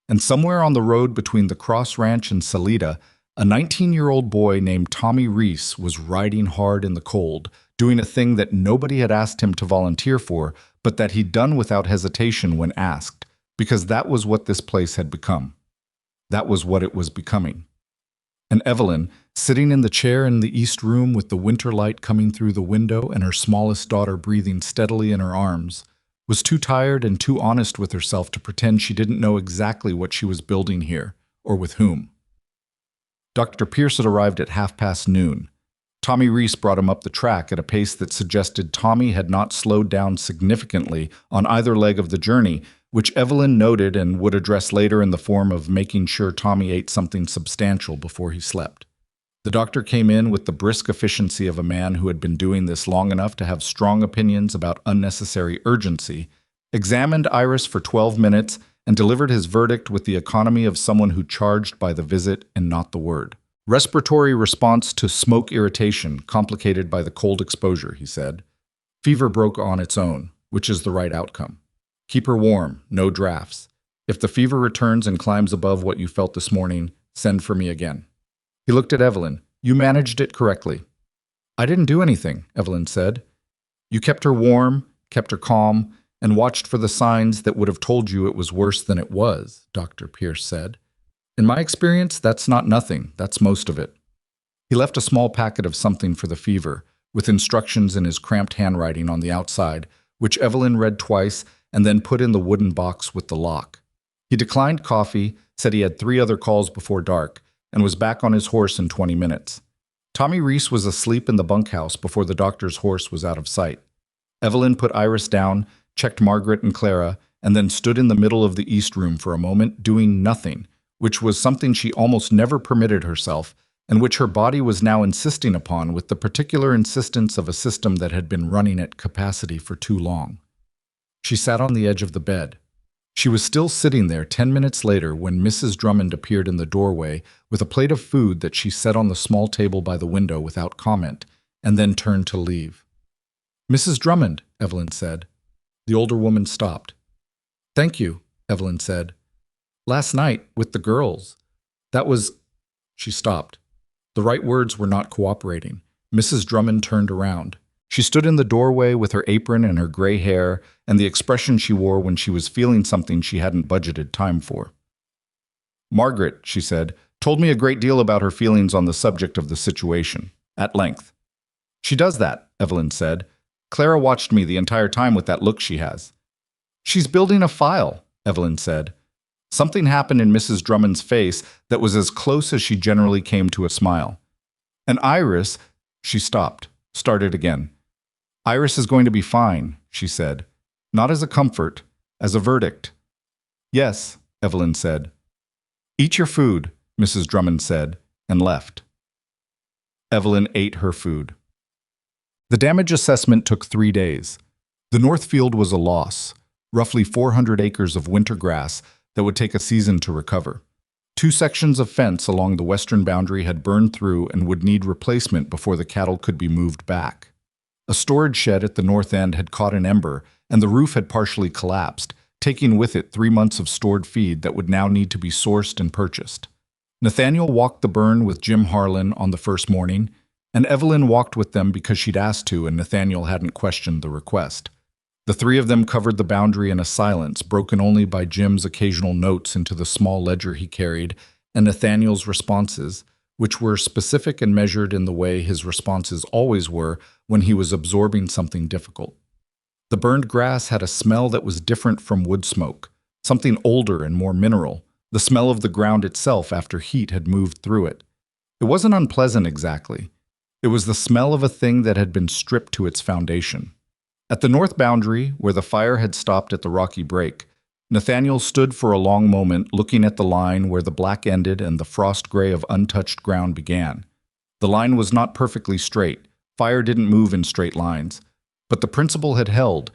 Speaker 1: And somewhere on the road between the Cross Ranch and Salida, a 19-year-old boy named Tommy Reese was riding hard in the cold, doing a thing that nobody had asked him to volunteer for, but that he'd done without hesitation when asked, because that was what this place had become. That was what it was becoming. And Evelyn, sitting in the chair in the east room with the winter light coming through the window and her smallest daughter breathing steadily in her arms, was too tired and too honest with herself to pretend she didn't know exactly what she was building here, or with whom. Dr. Pierce had arrived at noon. Tommy Reese brought him up the track at a pace that suggested Tommy had not slowed down significantly on either leg of the journey, which Evelyn noted and would address later in the form of making sure Tommy ate something substantial before he slept. The doctor came in with the brisk efficiency of a man who had been doing this long enough to have strong opinions about unnecessary urgency, examined Iris for 12 minutes, and delivered his verdict with the economy of someone who charged by the visit and not the word. Respiratory response to smoke irritation complicated by the cold exposure, he said. Fever broke on its own, which is the right outcome. Keep her warm, no drafts. If the fever returns and climbs above what you felt this morning, send for me again. He looked at Evelyn. You managed it correctly. I didn't do anything, Evelyn said. You kept her warm, kept her calm, and watched for the signs that would have told you it was worse than it was, Dr. Pierce said. In my experience, that's not nothing. That's most of it. He left a small packet of something for the fever, with instructions in his cramped handwriting on the outside, which Evelyn read twice and then put in the wooden box with the lock. He declined coffee, said he had 3 other calls before dark, and was back on his horse in 20 minutes. Tommy Reese was asleep in the bunkhouse before the doctor's horse was out of sight. Evelyn put Iris down, checked Margaret and Clara, and then stood in the middle of the east room for a moment, doing nothing, which was something she almost never permitted herself, and which her body was now insisting upon with the particular insistence of a system that had been running at capacity for too long. She sat on the edge of the bed. She was still sitting there 10 minutes later when Mrs. Drummond appeared in the doorway with a plate of food that she set on the small table by the window without comment, and then turned to leave. Mrs. Drummond, Evelyn said. The older woman stopped. Thank you, Evelyn said. Last night, with the girls. That was... She stopped. The right words were not cooperating. Mrs. Drummond turned around. She stood in the doorway with her apron and her gray hair and the expression she wore when she was feeling something she hadn't budgeted time for. Margaret, she said, told me a great deal about her feelings on the subject of the situation, at length. She does that, Evelyn said. Clara watched me the entire time with that look she has. She's building a file, Evelyn said. Something happened in Mrs. Drummond's face that was as close as she generally came to a smile. And Iris, she stopped, started again. Iris is going to be fine, she said. Not as a comfort, as a verdict. Yes, Evelyn said. Eat your food, Mrs. Drummond said, and left. Evelyn ate her food. The damage assessment took 3 days. The North Field was a loss, roughly 400 acres of winter grass that would take a season to recover. 2 sections of fence along the western boundary had burned through and would need replacement before the cattle could be moved back. A storage shed at the north end had caught an ember, and the roof had partially collapsed, taking with it 3 months of stored feed that would now need to be sourced and purchased. Nathaniel walked the burn with Jim Harlan on the first morning, and Evelyn walked with them because she'd asked to and Nathaniel hadn't questioned the request. The 3 of them covered the boundary in a silence, broken only by Jim's occasional notes into the small ledger he carried, and Nathaniel's responses, which were specific and measured in the way his responses always were when he was absorbing something difficult. The burned grass had a smell that was different from wood smoke, something older and more mineral, the smell of the ground itself after heat had moved through it. It wasn't unpleasant exactly. It was the smell of a thing that had been stripped to its foundation. At the north boundary, where the fire had stopped at the rocky break, Nathaniel stood for a long moment looking at the line where the black ended and the frost gray of untouched ground began. The line was not perfectly straight. Fire didn't move in straight lines. But the principle had held.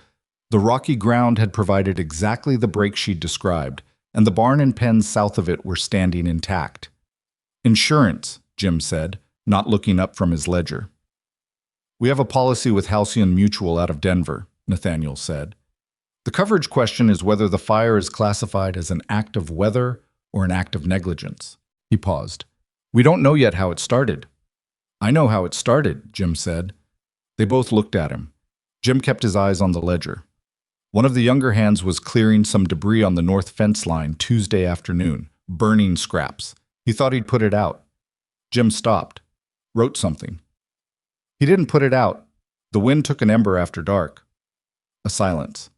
Speaker 1: The rocky ground had provided exactly the break she'd described, and the barn and pens south of it were standing intact. Insurance, Jim said, not looking up from his ledger. We have a policy with Halcyon Mutual out of Denver, Nathaniel said. The coverage question is whether the fire is classified as an act of weather or an act of negligence. He paused. We don't know yet how it started. I know how it started, Jim said. They both looked at him. Jim kept his eyes on the ledger. One of the younger hands was clearing some debris on the north fence line Tuesday afternoon, burning scraps. He thought he'd put it out. Jim stopped, wrote something. He didn't put it out. The wind took an ember after dark. A silence.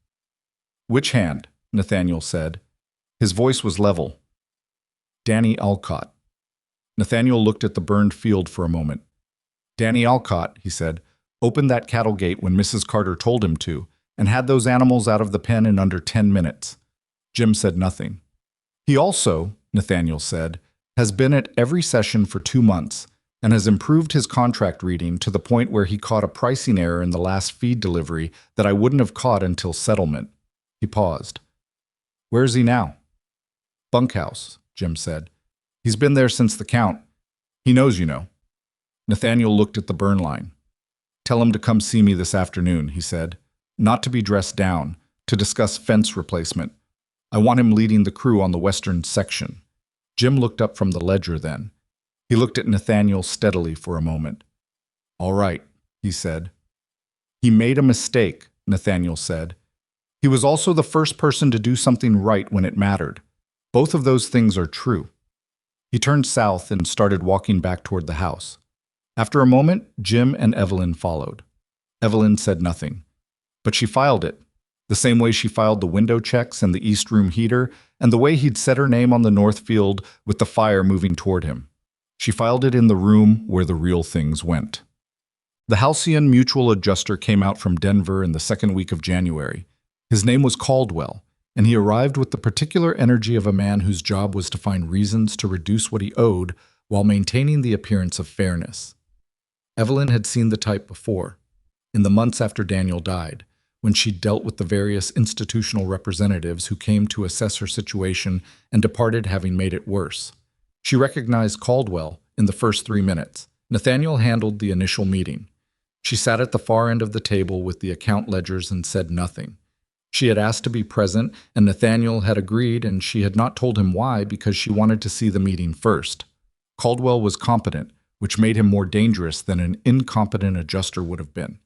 Speaker 1: Which hand? Nathaniel said. His voice was level. Danny Alcott. Nathaniel looked at the burned field for a moment. Danny Alcott, he said, opened that cattle gate when Mrs. Carter told him to, and had those animals out of the pen in under 10 minutes. Jim said nothing. He also, Nathaniel said, has been at every session for 2 months, and has improved his contract reading to the point where he caught a pricing error in the last feed delivery that I wouldn't have caught until settlement. He paused. Where is he now? Bunkhouse, Jim said. He's been there since the count. He knows, you know. Nathaniel looked at the burn line. Tell him to come see me this afternoon, he said. Not to be dressed down, to discuss fence replacement. I want him leading the crew on the western section. Jim looked up from the ledger then. He looked at Nathaniel steadily for a moment. All right, he said. He made a mistake, Nathaniel said. He was also the first person to do something right when it mattered. Both of those things are true. He turned south and started walking back toward the house. After a moment, Jim and Evelyn followed. Evelyn said nothing, but she filed it, the same way she filed the window checks and the east room heater, and the way he'd set her name on the north field with the fire moving toward him. She filed it in the room where the real things went. The Halcyon Mutual Adjuster came out from Denver in the second week of January. His name was Caldwell, and he arrived with the particular energy of a man whose job was to find reasons to reduce what he owed while maintaining the appearance of fairness. Evelyn had seen the type before, in the months after Daniel died, when she dealt with the various institutional representatives who came to assess her situation and departed having made it worse. She recognized Caldwell in the first 3 minutes. Nathaniel handled the initial meeting. She sat at the far end of the table with the account ledgers and said nothing. She had asked to be present, and Nathaniel had agreed, and she had not told him why because she wanted to see the meeting first. Caldwell was competent, which made him more dangerous than an incompetent adjuster would have been.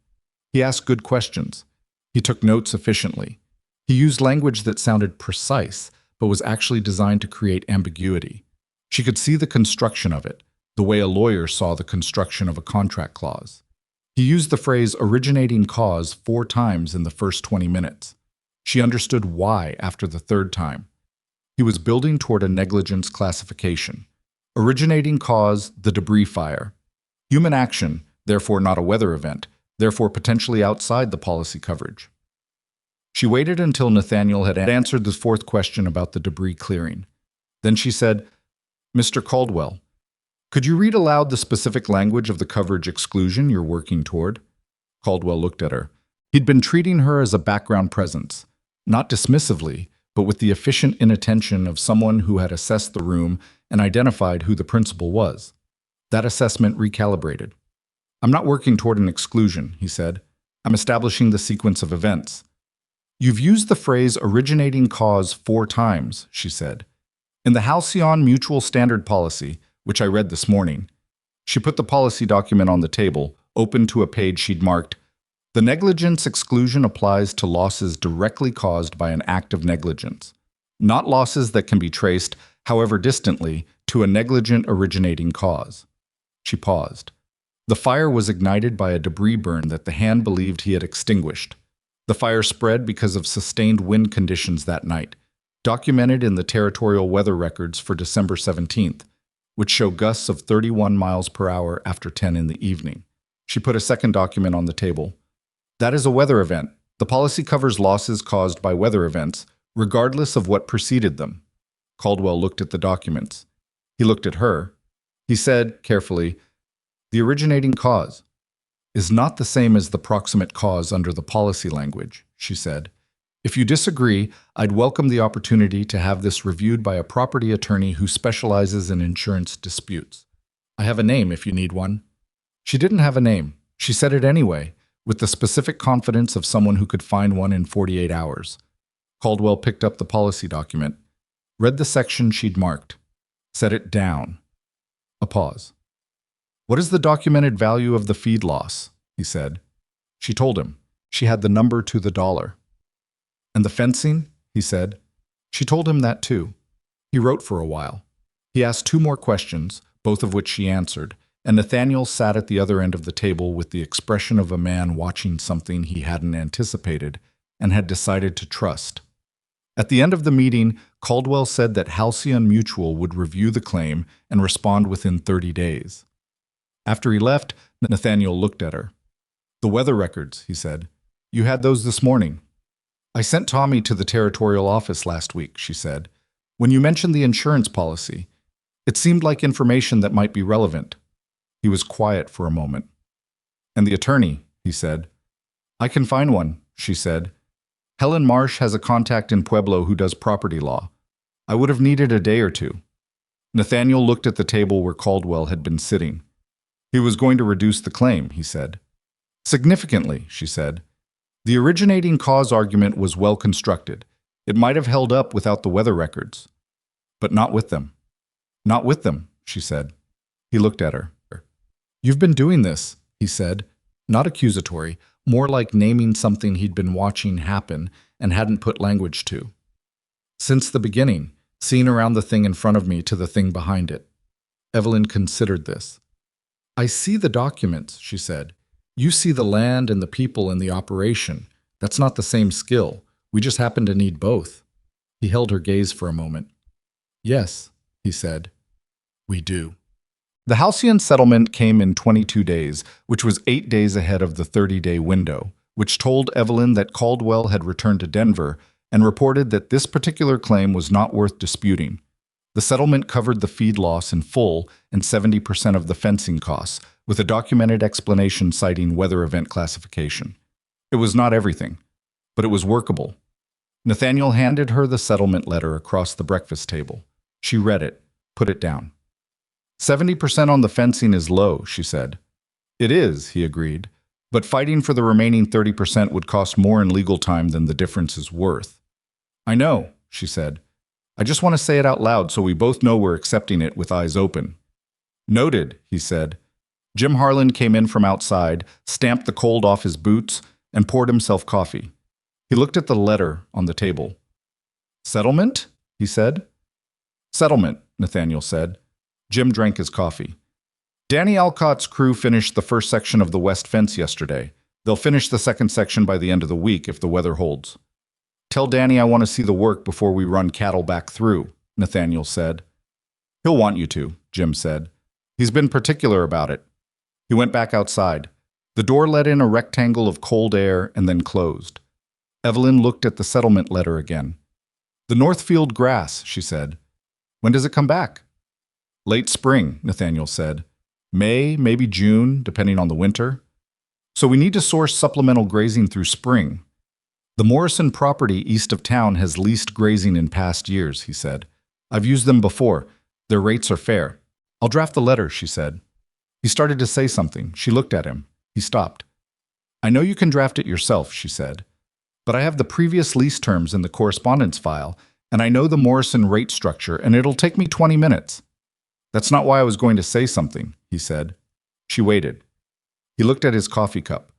Speaker 1: He asked good questions. He took notes efficiently. He used language that sounded precise, but was actually designed to create ambiguity. She could see the construction of it, the way a lawyer saw the construction of a contract clause. He used the phrase originating cause 4 times in the first 20 minutes. She understood why after the 3rd time. He was building toward a negligence classification. Originating cause, the debris fire. Human action, therefore not a weather event, therefore potentially outside the policy coverage. She waited until Nathaniel had answered the fourth question about the debris clearing. Then she said, "Mr. Caldwell, could you read aloud the specific language of the coverage exclusion you're working toward?" Caldwell looked at her. He'd been treating her as a background presence, not dismissively, but with the efficient inattention of someone who had assessed the room and identified who the principal was. That assessment recalibrated. "I'm not working toward an exclusion," he said. "I'm establishing the sequence of events." "You've used the phrase originating cause 4 times," she said. "In the Halcyon Mutual Standard Policy, which I read this morning." She put the policy document on the table, open to a page she'd marked, "The negligence exclusion applies to losses directly caused by an act of negligence, not losses that can be traced, however distantly, to a negligent originating cause." She paused. The fire was ignited by a debris burn that the hand believed he had extinguished. The fire spread because of sustained wind conditions that night, documented in the territorial weather records for December 17th, which show gusts of 31 miles per hour after 10 in the evening. She put a second document on the table. "That is a weather event. The policy covers losses caused by weather events, regardless of what preceded them." Caldwell looked at the documents. He looked at her. He said, carefully, "The originating cause is not the same as the proximate cause under the policy language," she said. "If you disagree, I'd welcome the opportunity to have this reviewed by a property attorney who specializes in insurance disputes. I have a name if you need one." She didn't have a name. She said it anyway, with the specific confidence of someone who could find one in 48 hours. Caldwell picked up the policy document, read the section she'd marked, set it down. A pause. "What is the documented value of the feed loss?" he said. She told him. She had the number to the dollar. "And the fencing?" he said. She told him that too. He wrote for a while. He asked 2 more questions, both of which she answered, and Nathaniel sat at the other end of the table with the expression of a man watching something he hadn't anticipated and had decided to trust. At the end of the meeting, Caldwell said that Halcyon Mutual would review the claim and respond within 30 days. After he left, Nathaniel looked at her. "The weather records," he said. "You had those this morning." "I sent Tommy to the territorial office last week," she said. "When you mentioned the insurance policy, it seemed like information that might be relevant." He was quiet for a moment. "And the attorney," he said. "I can find one," she said. "Helen Marsh has a contact in Pueblo who does property law. I would have needed a day or 2. Nathaniel looked at the table where Caldwell had been sitting. "He was going to reduce the claim," he said. "Significantly," she said. "The originating cause argument was well constructed. It might have held up without the weather records. But not with them." "Not with them," she said. He looked at her. "You've been doing this," he said, not accusatory, more like naming something he'd been watching happen and hadn't put language to. "Since the beginning, seeing around the thing in front of me to the thing behind it." Evelyn considered this. "I see the documents," she said. "You see the land and the people and the operation. That's not the same skill. We just happen to need both." He held her gaze for a moment. "Yes," he said. "We do." The Halcyon settlement came in 22 days, which was 8 days ahead of the 30-day window, which told Evelyn that Caldwell had returned to Denver and reported that this particular claim was not worth disputing. The settlement covered the feed loss in full and 70% of the fencing costs, with a documented explanation citing weather event classification. It was not everything, but it was workable. Nathaniel handed her the settlement letter across the breakfast table. She read it, put it down. 70% on the fencing is low, she said. "It is," he agreed, "but fighting for the remaining 30% would cost more in legal time than the difference is worth." "I know," she said. "I just want to say it out loud so we both know we're accepting it with eyes open." "Noted," he said. Jim Harlan came in from outside, stamped the cold off his boots, and poured himself coffee. He looked at the letter on the table. "Settlement?" he said. "Settlement," Nathaniel said. Jim drank his coffee. "Danny Alcott's crew finished the first section of the west fence yesterday. They'll finish the second section by the end of the week if the weather holds." "Tell Danny I want to see the work before we run cattle back through," Nathaniel said. "He'll want you to," Jim said. "He's been particular about it." He went back outside. The door let in a rectangle of cold air and then closed. Evelyn looked at the settlement letter again. "The Northfield grass," she said. "When does it come back?" "Late spring," Nathaniel said. "May, maybe June, depending on the winter. So we need to source supplemental grazing through spring." "The Morrison property east of town has leased grazing in past years," he said. "I've used them before. Their rates are fair." "I'll draft the letter," she said. He started to say something. She looked at him. He stopped. "I know you can draft it yourself," she said. "But I have the previous lease terms in the correspondence file, and I know the Morrison rate structure, and it'll take me 20 minutes. "That's not why I was going to say something," he said. She waited. He looked at his coffee cup.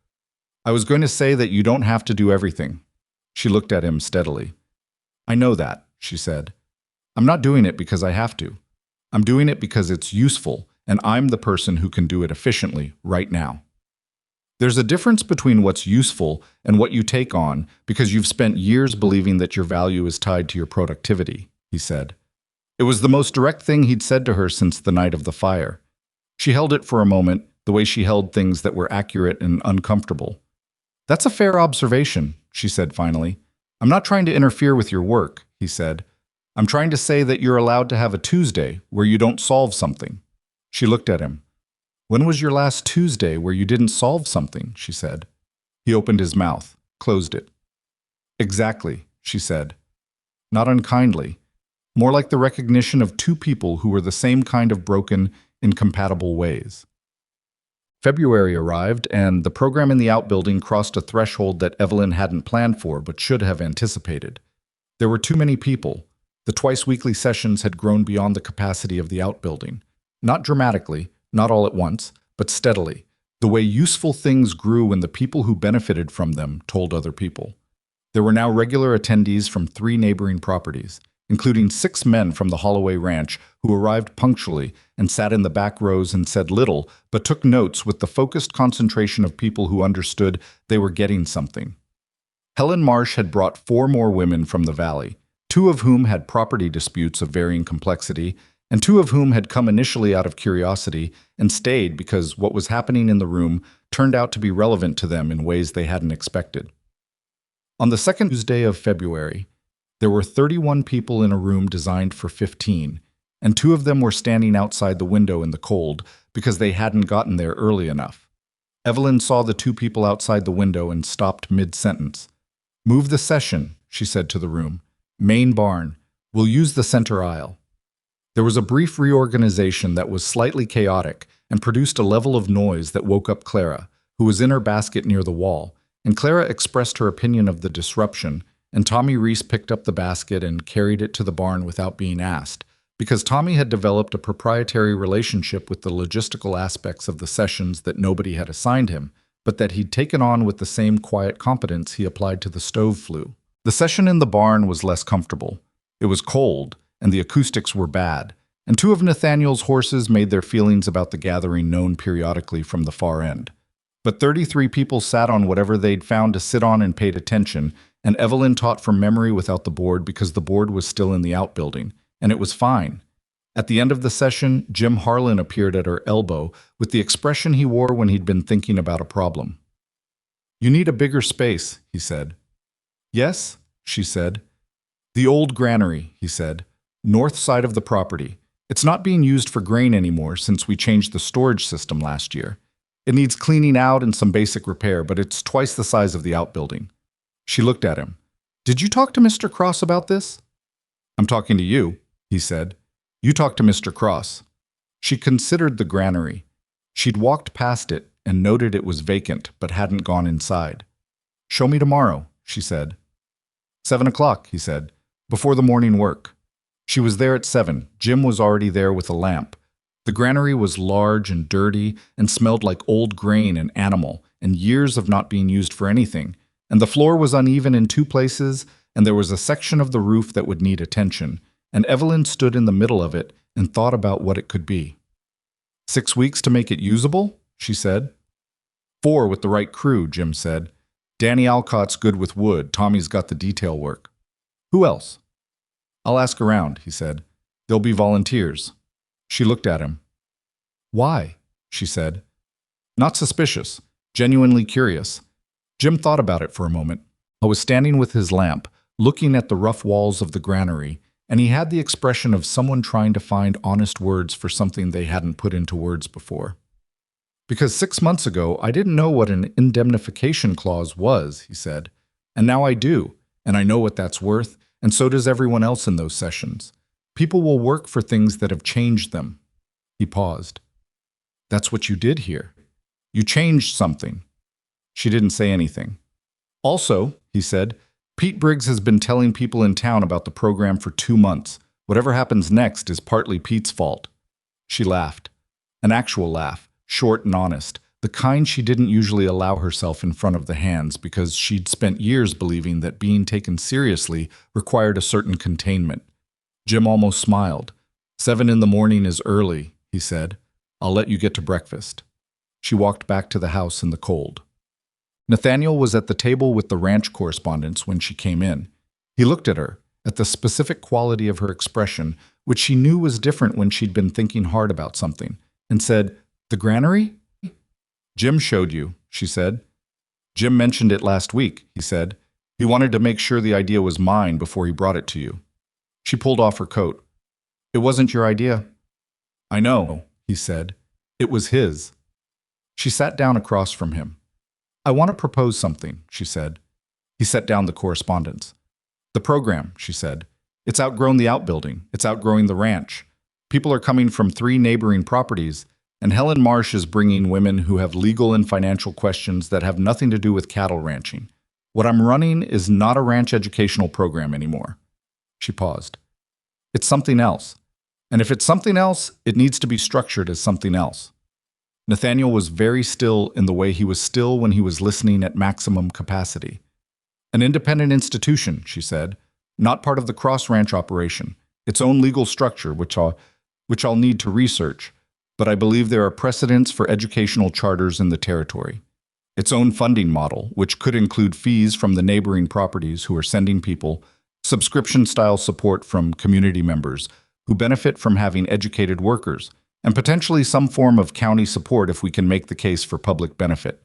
Speaker 1: "I was going to say that you don't have to do everything." She looked at him steadily. "I know that," she said. "I'm not doing it because I have to. I'm doing it because it's useful, and I'm the person who can do it efficiently right now." There's a difference between what's useful and what you take on because you've spent years believing that your value is tied to your productivity, he said. It was the most direct thing he'd said to her since the night of the fire. She held it for a moment, the way she held things that were accurate and uncomfortable. "That's a fair observation," she said finally. "I'm not trying to interfere with your work," he said. "I'm trying to say that you're allowed to have a Tuesday where you don't solve something." She looked at him. "When was your last Tuesday where you didn't solve something?" she said. He opened his mouth, closed it. "Exactly," she said. Not unkindly, more like the recognition of two people who were the same kind of broken, incompatible ways. February arrived, and the program in the outbuilding crossed a threshold that Evelyn hadn't planned for but should have anticipated. There were too many people. The twice-weekly sessions had grown beyond the capacity of the outbuilding. Not dramatically, not all at once, but steadily, the way useful things grew when the people who benefited from them told other people. There were now regular attendees from 3 neighboring properties, including 6 men from the Holloway Ranch who arrived punctually and sat in the back rows and said little, but took notes with the focused concentration of people who understood they were getting something. Helen Marsh had brought 4 more women from the valley, 2 of whom had property disputes of varying complexity, and 2 of whom had come initially out of curiosity and stayed because what was happening in the room turned out to be relevant to them in ways they hadn't expected. On the second Tuesday of February, there were 31 people in a room designed for 15, and 2 of them were standing outside the window in the cold because they hadn't gotten there early enough. Evelyn saw the 2 people outside the window and stopped mid-sentence. "Move the session," she said to the room. "Main barn. We'll use the center aisle." There was a brief reorganization that was slightly chaotic and produced a level of noise that woke up Clara, who was in her basket near the wall, and Clara expressed her opinion of the disruption, and Tommy Reese picked up the basket and carried it to the barn without being asked, because Tommy had developed a proprietary relationship with the logistical aspects of the sessions that nobody had assigned him, but that he'd taken on with the same quiet competence he applied to the stove flue. The session in the barn was less comfortable. It was cold, and the acoustics were bad, and 2 of Nathaniel's horses made their feelings about the gathering known periodically from the far end. But 33 people sat on whatever they'd found to sit on and paid attention, and Evelyn taught from memory without the board because the board was still in the outbuilding, and it was fine. At the end of the session, Jim Harlan appeared at her elbow with the expression he wore when he'd been thinking about a problem. "You need a bigger space," he said. "Yes," she said. "The old granary," he said. "North side of the property. It's not being used for grain anymore since we changed the storage system last year. It needs cleaning out and some basic repair, but it's twice the size of the outbuilding." She looked at him. "Did you talk to Mr. Cross about this?" "I'm talking to you," he said. "You talk to Mr. Cross." She considered the granary. She'd walked past it and noted it was vacant but hadn't gone inside. "Show me tomorrow," she said. 7 o'clock, he said, before the morning work. She was there at 7. Jim was already there with a lamp. The granary was large and dirty and smelled like old grain and animal and years of not being used for anything, and the floor was uneven in 2 places, and there was a section of the roof that would need attention, and Evelyn stood in the middle of it and thought about what it could be. 6 weeks to make it usable, she said. 4 with the right crew, Jim said. Danny Alcott's good with wood. Tommy's got the detail work. Who else? I'll ask around, he said. There'll be volunteers. She looked at him. Why? She said. Not suspicious. genuinely curious. Jim thought about it for a moment. I was standing with his lamp, looking at the rough walls of the granary, and he had the expression of someone trying to find honest words for something they hadn't put into words before. Because 6 months ago, I didn't know what an indemnification clause was, he said. And now I do, and I know what that's worth, and so does everyone else in those sessions. People will work for things that have changed them. He paused. That's what you did here. You changed something. She didn't say anything. Also, he said, Pete Briggs has been telling people in town about the program for 2 months. Whatever happens next is partly Pete's fault. She laughed. An actual laugh, short and honest, the kind she didn't usually allow herself in front of the hands because she'd spent years believing that being taken seriously required a certain containment. Jim almost smiled. 7 in the morning is early, he said. I'll let you get to breakfast. She walked back to the house in the cold. Nathaniel was at the table with the ranch correspondents when she came in. He looked at her, at the specific quality of her expression, which she knew was different when she'd been thinking hard about something, and said, The granary? Jim showed you, she said. Jim mentioned it last week, he said. He wanted to make sure the idea was mine before he brought it to you. She pulled off her coat. It wasn't your idea. I know, he said. It was his. She sat down across from him. I want to propose something, she said. He set down the correspondence. The program, she said. It's outgrown the outbuilding. It's outgrowing the ranch. People are coming from 3 neighboring properties, and Helen Marsh is bringing women who have legal and financial questions that have nothing to do with cattle ranching. What I'm running is not a ranch educational program anymore. She paused. It's something else. And if it's something else, it needs to be structured as something else. Nathaniel was very still in the way he was still when he was listening at maximum capacity. An independent institution, she said, not part of the Cross Ranch operation, its own legal structure, which I'll need to research, but I believe there are precedents for educational charters in the territory. Its own funding model, which could include fees from the neighboring properties who are sending people, subscription-style support from community members who benefit from having educated workers, and potentially some form of county support if we can make the case for public benefit.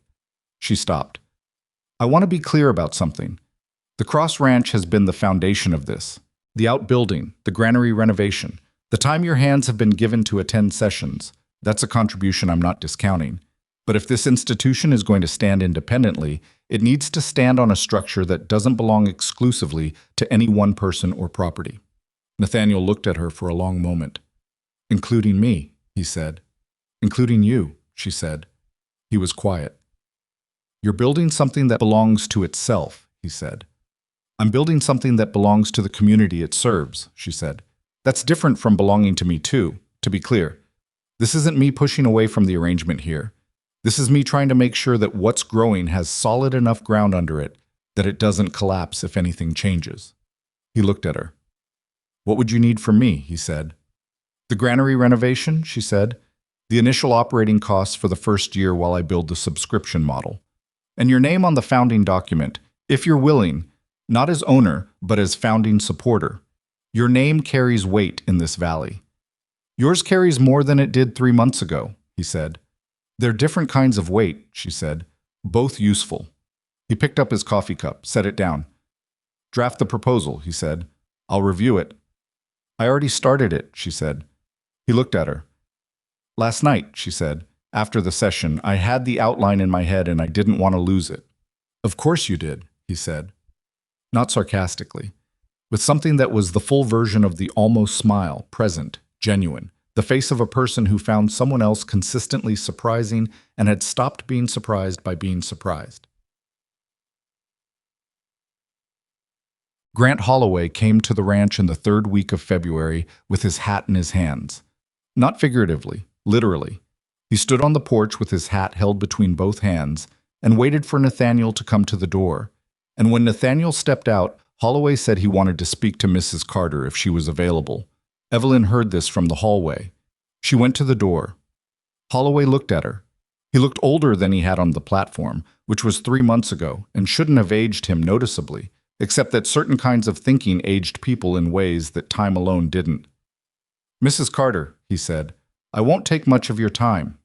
Speaker 1: She stopped. I want to be clear about something. The Cross Ranch has been the foundation of this. The outbuilding, the granary renovation, the time your hands have been given to attend sessions, that's a contribution I'm not discounting. But if this institution is going to stand independently, it needs to stand on a structure that doesn't belong exclusively to any one person or property. Nathaniel looked at her for a long moment. Including me, he said. Including you, she said. He was quiet. You're building something that belongs to itself, he said. I'm building something that belongs to the community it serves, she said. That's different from belonging to me too, to be clear. This isn't me pushing away from the arrangement here. This is me trying to make sure that what's growing has solid enough ground under it that it doesn't collapse if anything changes. He looked at her. What would you need from me, he said. The granary renovation, she said. The initial operating costs for the first year while I build the subscription model. And your name on the founding document, if you're willing, not as owner, but as founding supporter. Your name carries weight in this valley. Yours carries more than it did 3 months ago, he said. They're different kinds of weight, she said, both useful. He picked up his coffee cup, set it down. Draft the proposal, he said. I'll review it. I already started it, she said. He looked at her. Last night, she said, after the session, I had the outline in my head and I didn't want to lose it. Of course you did, he said. Not sarcastically. With something that was the full version of the almost smile, present, genuine, the face of a person who found someone else consistently surprising and had stopped being surprised by being surprised. Grant Holloway came to the ranch in the 3rd week of February with his hat in his hands. Not figuratively, literally. He stood on the porch with his hat held between both hands and waited for Nathaniel to come to the door. And when Nathaniel stepped out, Holloway said he wanted to speak to Mrs. Carter if she was available. Evelyn heard this from the hallway. She went to the door. Holloway looked at her. He looked older than he had on the platform, which was 3 months ago, and shouldn't have aged him noticeably, except that certain kinds of thinking aged people in ways that time alone didn't. Mrs. Carter, he said, I won't take much of your time.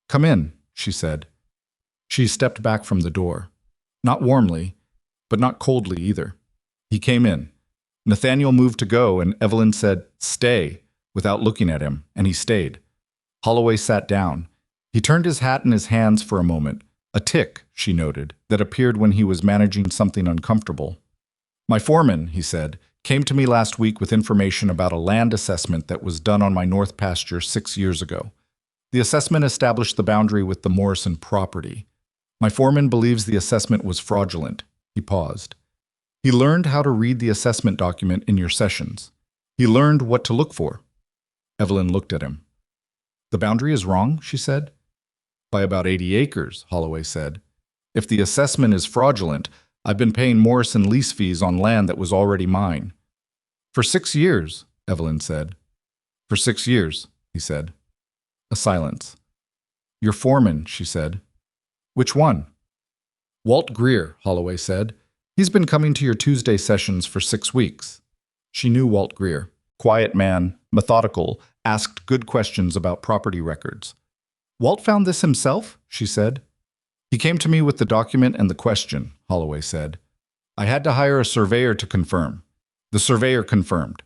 Speaker 1: Come in, she said. She stepped back from the door. Not warmly, but not coldly either. He came in. Nathaniel moved to go, and Evelyn said, "Stay," without looking at him, and he stayed. Holloway sat down. He turned his hat in his hands for a moment. A tic, she noted, that appeared when he was managing something uncomfortable. "My foreman," he said, "came to me last week with information about a land assessment that was done on my north pasture 6 years ago. The assessment established the boundary with the Morrison property. My foreman believes the assessment was fraudulent." He paused. "He learned how to read the assessment document in your sessions. He learned what to look for." Evelyn looked at him. "The boundary is wrong," she said. "By about 80 acres, Holloway said. "If the assessment is fraudulent, I've been paying Morrison lease fees on land that was already mine." "For 6 years," Evelyn said. "For 6 years," he said. A silence. "Your foreman," she said. "Which one?" "Walt Greer," Holloway said. "He's been coming to your Tuesday sessions for 6 weeks." She knew Walt Greer. Quiet man, methodical, asked good questions about property records. "Walt found this himself?" she said. "He came to me with the document and the question," Holloway said. "I had to hire a surveyor to confirm. The surveyor confirmed."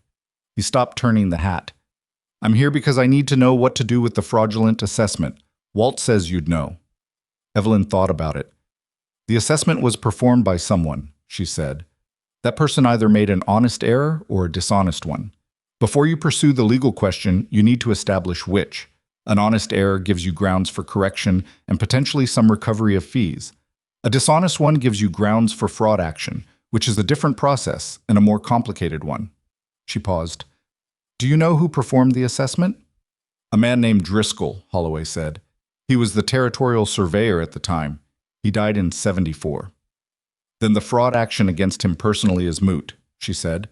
Speaker 1: He stopped turning the hat. "I'm here because I need to know what to do with the fraudulent assessment. Walt says you'd know." Evelyn thought about it. "The assessment was performed by someone," she said. "That person either made an honest error or a dishonest one. Before you pursue the legal question, you need to establish which. An honest error gives you grounds for correction and potentially some recovery of fees. A dishonest one gives you grounds for fraud action, which is a different process and a more complicated one." She paused. "Do you know who performed the assessment?" "A man named Driscoll," Holloway said. "He was the territorial surveyor at the time. He died in '74. "Then the fraud action against him personally is moot," she said.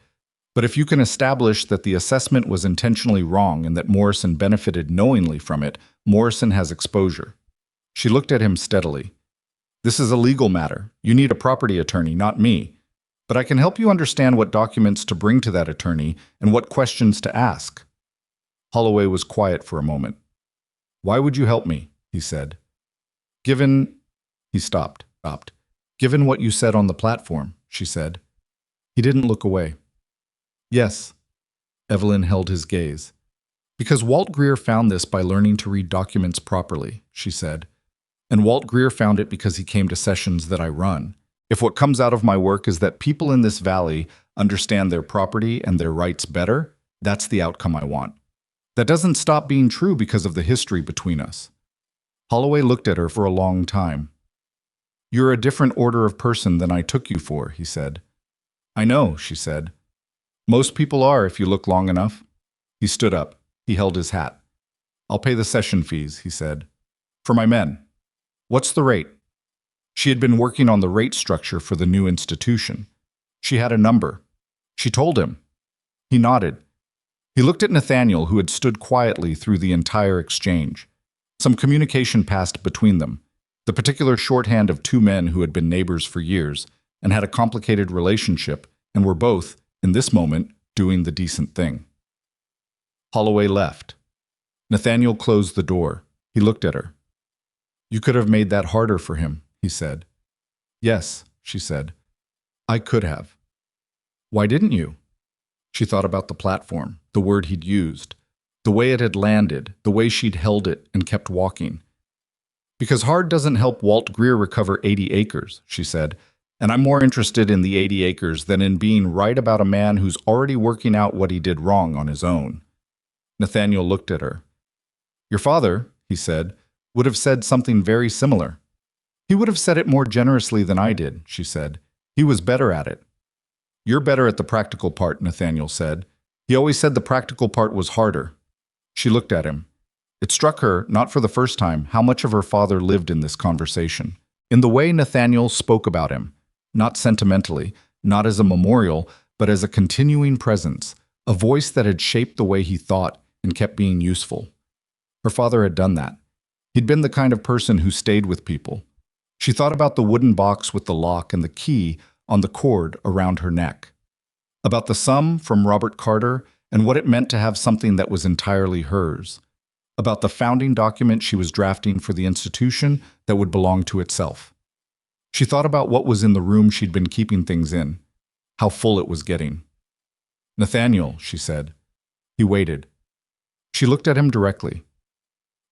Speaker 1: "But if you can establish that the assessment was intentionally wrong and that Morrison benefited knowingly from it, Morrison has exposure." She looked at him steadily. "This is a legal matter. You need a property attorney, not me. But I can help you understand what documents to bring to that attorney and what questions to ask." Holloway was quiet for a moment. "Why would you help me?" he said. "Given—" He stopped. "Given what you said on the platform," she said. He didn't look away. "Yes." Evelyn held his gaze. "Because Walt Greer found this by learning to read documents properly," she said. "And Walt Greer found it because he came to sessions that I run. If what comes out of my work is that people in this valley understand their property and their rights better, that's the outcome I want. That doesn't stop being true because of the history between us." Holloway looked at her for a long time. "You're a different order of person than I took you for," he said. "I know," she said. "Most people are if you look long enough." He stood up. He held his hat. "I'll pay the session fees," he said. "For my men." "What's the rate?" She had been working on the rate structure for the new institution. She had a number. She told him. He nodded. He looked at Nathaniel, who had stood quietly through the entire exchange. Some communication passed between them, the particular shorthand of 2 men who had been neighbors for years and had a complicated relationship and were both, in this moment, doing the decent thing. Holloway left. Nathaniel closed the door. He looked at her. "You could have made that harder for him," he said. "Yes," she said. "I could have." "Why didn't you?" She thought about the platform, the word he'd used, the way it had landed, the way she'd held it and kept walking. "Because hard doesn't help Walt Greer recover 80 acres, she said, "and I'm more interested in the 80 acres than in being right about a man who's already working out what he did wrong on his own." Nathaniel looked at her. "Your father," he said, "would have said something very similar." "He would have said it more generously than I did," she said. "He was better at it." "You're better at the practical part," Nathaniel said. "He always said the practical part was harder." She looked at him. It struck her, not for the first time, how much of her father lived in this conversation. In the way Nathaniel spoke about him, not sentimentally, not as a memorial, but as a continuing presence, a voice that had shaped the way he thought and kept being useful. Her father had done that. He'd been the kind of person who stayed with people. She thought about the wooden box with the lock and the key on the cord around her neck. About the sum from Robert Carter and what it meant to have something that was entirely hers. about the founding document she was drafting for the institution that would belong to itself. She thought about what was in the room she'd been keeping things in, how full it was getting. "Nathaniel," she said. He waited. She looked at him directly.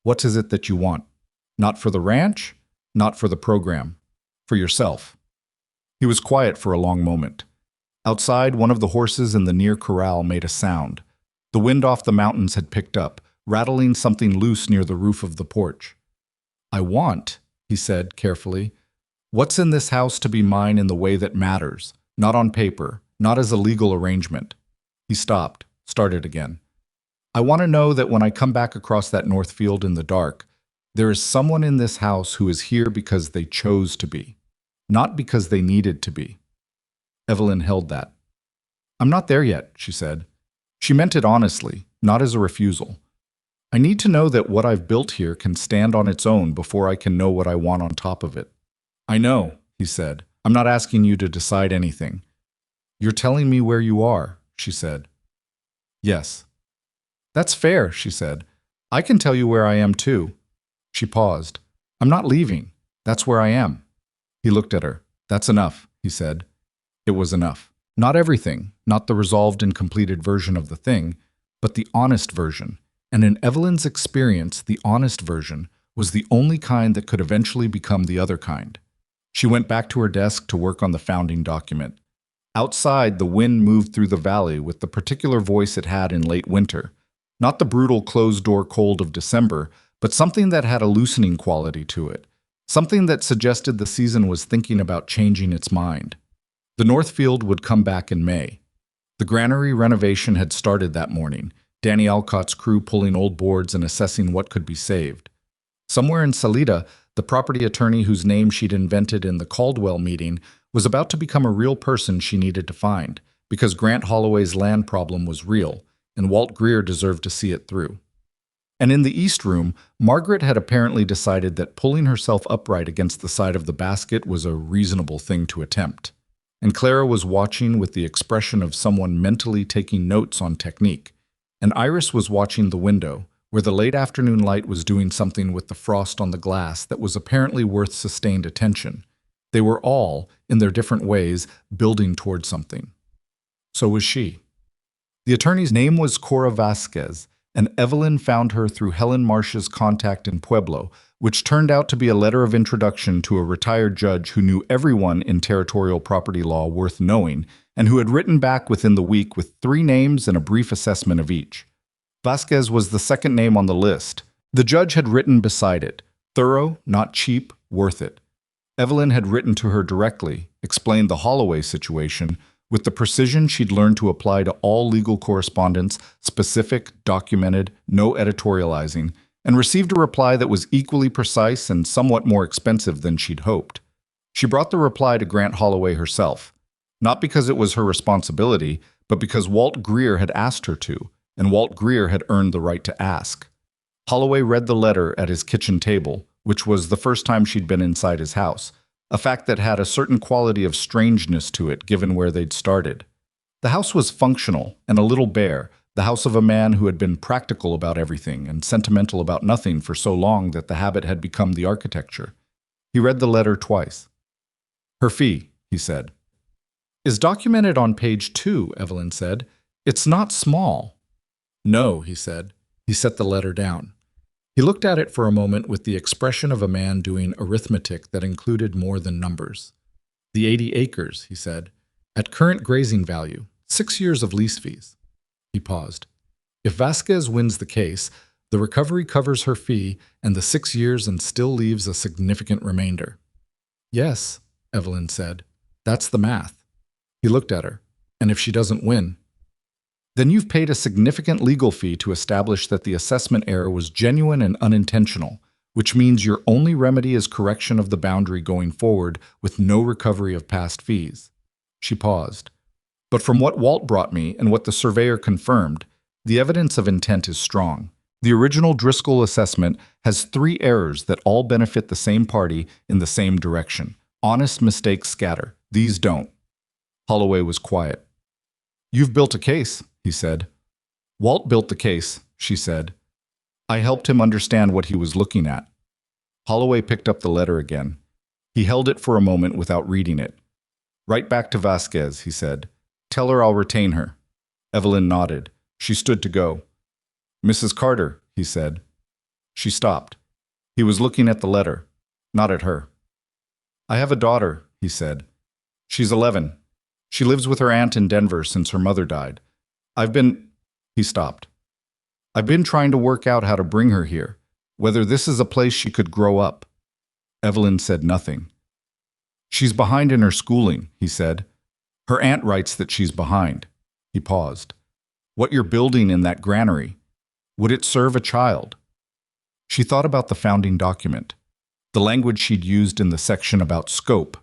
Speaker 1: "What is it that you want? Not for the ranch, not for the program, for yourself." He was quiet for a long moment. Outside, one of the horses in the near corral made a sound. The wind off the mountains had picked up, rattling something loose near the roof of the porch. "I want," he said carefully, "what's in this house to be mine in the way that matters, not on paper, not as a legal arrangement." He stopped, started again. "I want to know that when I come back across that north field in the dark, there is someone in this house who is here because they chose to be, not because they needed to be." Evelyn held that. "I'm not there yet," she said. She meant it honestly, not as a refusal. "I need to know that what I've built here can stand on its own before I can know what I want on top of it." "I know," he said. "I'm not asking you to decide anything." "You're telling me where you are," she said. "Yes." "That's fair," she said. "I can tell you where I am too." She paused. "I'm not leaving. That's where I am." He looked at her. "That's enough," he said. It was enough. Not everything, not the resolved and completed version of the thing, but the honest version. And in Evelyn's experience, the honest version was the only kind that could eventually become the other kind. She went back to her desk to work on the founding document. Outside, the wind moved through the valley with the particular voice it had in late winter. Not the brutal closed-door cold of December, but something that had a loosening quality to it. Something that suggested the season was thinking about changing its mind. The Northfield would come back in May. The granary renovation had started that morning, Danny Alcott's crew pulling old boards and assessing what could be saved. Somewhere in Salida, the property attorney whose name she'd invented in the Caldwell meeting was about to become a real person she needed to find, because Grant Holloway's land problem was real, and Walt Greer deserved to see it through. And in the East Room, Margaret had apparently decided that pulling herself upright against the side of the basket was a reasonable thing to attempt. And Clara was watching with the expression of someone mentally taking notes on technique. And Iris was watching the window, where the late afternoon light was doing something with the frost on the glass that was apparently worth sustained attention. They were all, in their different ways, building toward something. So was she. The attorney's name was Cora Vasquez, and Evelyn found her through Helen Marsh's contact in Pueblo, which turned out to be a letter of introduction to a retired judge who knew everyone in territorial property law worth knowing, and who had written back within the week with 3 names and a brief assessment of each. Vasquez was the second name on the list. The judge had written beside it, "Thorough, not cheap, worth it." Evelyn had written to her directly, explained the Holloway situation, with the precision she'd learned to apply to all legal correspondence, specific, documented, no editorializing, and received a reply that was equally precise and somewhat more expensive than she'd hoped. She brought the reply to Grant Holloway herself, not because it was her responsibility, but because Walt Greer had asked her to, and Walt Greer had earned the right to ask. Holloway read the letter at his kitchen table, which was the first time she'd been inside his house, a fact that had a certain quality of strangeness to it given where they'd started. The house was functional and a little bare, the house of a man who had been practical about everything and sentimental about nothing for so long that the habit had become the architecture. He read the letter twice. "Her fee," he said. "Is documented on page 2, Evelyn said. "It's not small." "No," he said. He set the letter down. He looked at it for a moment with the expression of a man doing arithmetic that included more than numbers. "The 80 acres," he said. "At current grazing value, 6 years of lease fees." He paused. "If Vasquez wins the case, the recovery covers her fee and the 6 years and still leaves a significant remainder." "Yes," Evelyn said. "That's the math." He looked at her. "And if she doesn't win?" "Then you've paid a significant legal fee to establish that the assessment error was genuine and unintentional, which means your only remedy is correction of the boundary going forward with no recovery of past fees." She paused. "But from what Walt brought me and what the surveyor confirmed, the evidence of intent is strong. The original Driscoll assessment has 3 errors that all benefit the same party in the same direction. Honest mistakes scatter. These don't." Holloway was quiet. "You've built a case," he said. "Walt built the case," she said. I helped him understand what he was looking at. Holloway picked up the letter again. He held it for a moment without reading it. Write back to Vasquez, he said. Tell her I'll retain her. Evelyn nodded. She stood to go. Mrs. Carter, he said. She stopped. He was looking at the letter, not at her. I have a daughter, he said. She's 11. She lives with her aunt in Denver since her mother died. He stopped. I've been trying to work out how to bring her here, whether this is a place she could grow up. Evelyn said nothing. She's behind in her schooling, he said. Her aunt writes that she's behind. He paused. What you're building in that granary, would it serve a child? She thought about the founding document, the language she'd used in the section about scope,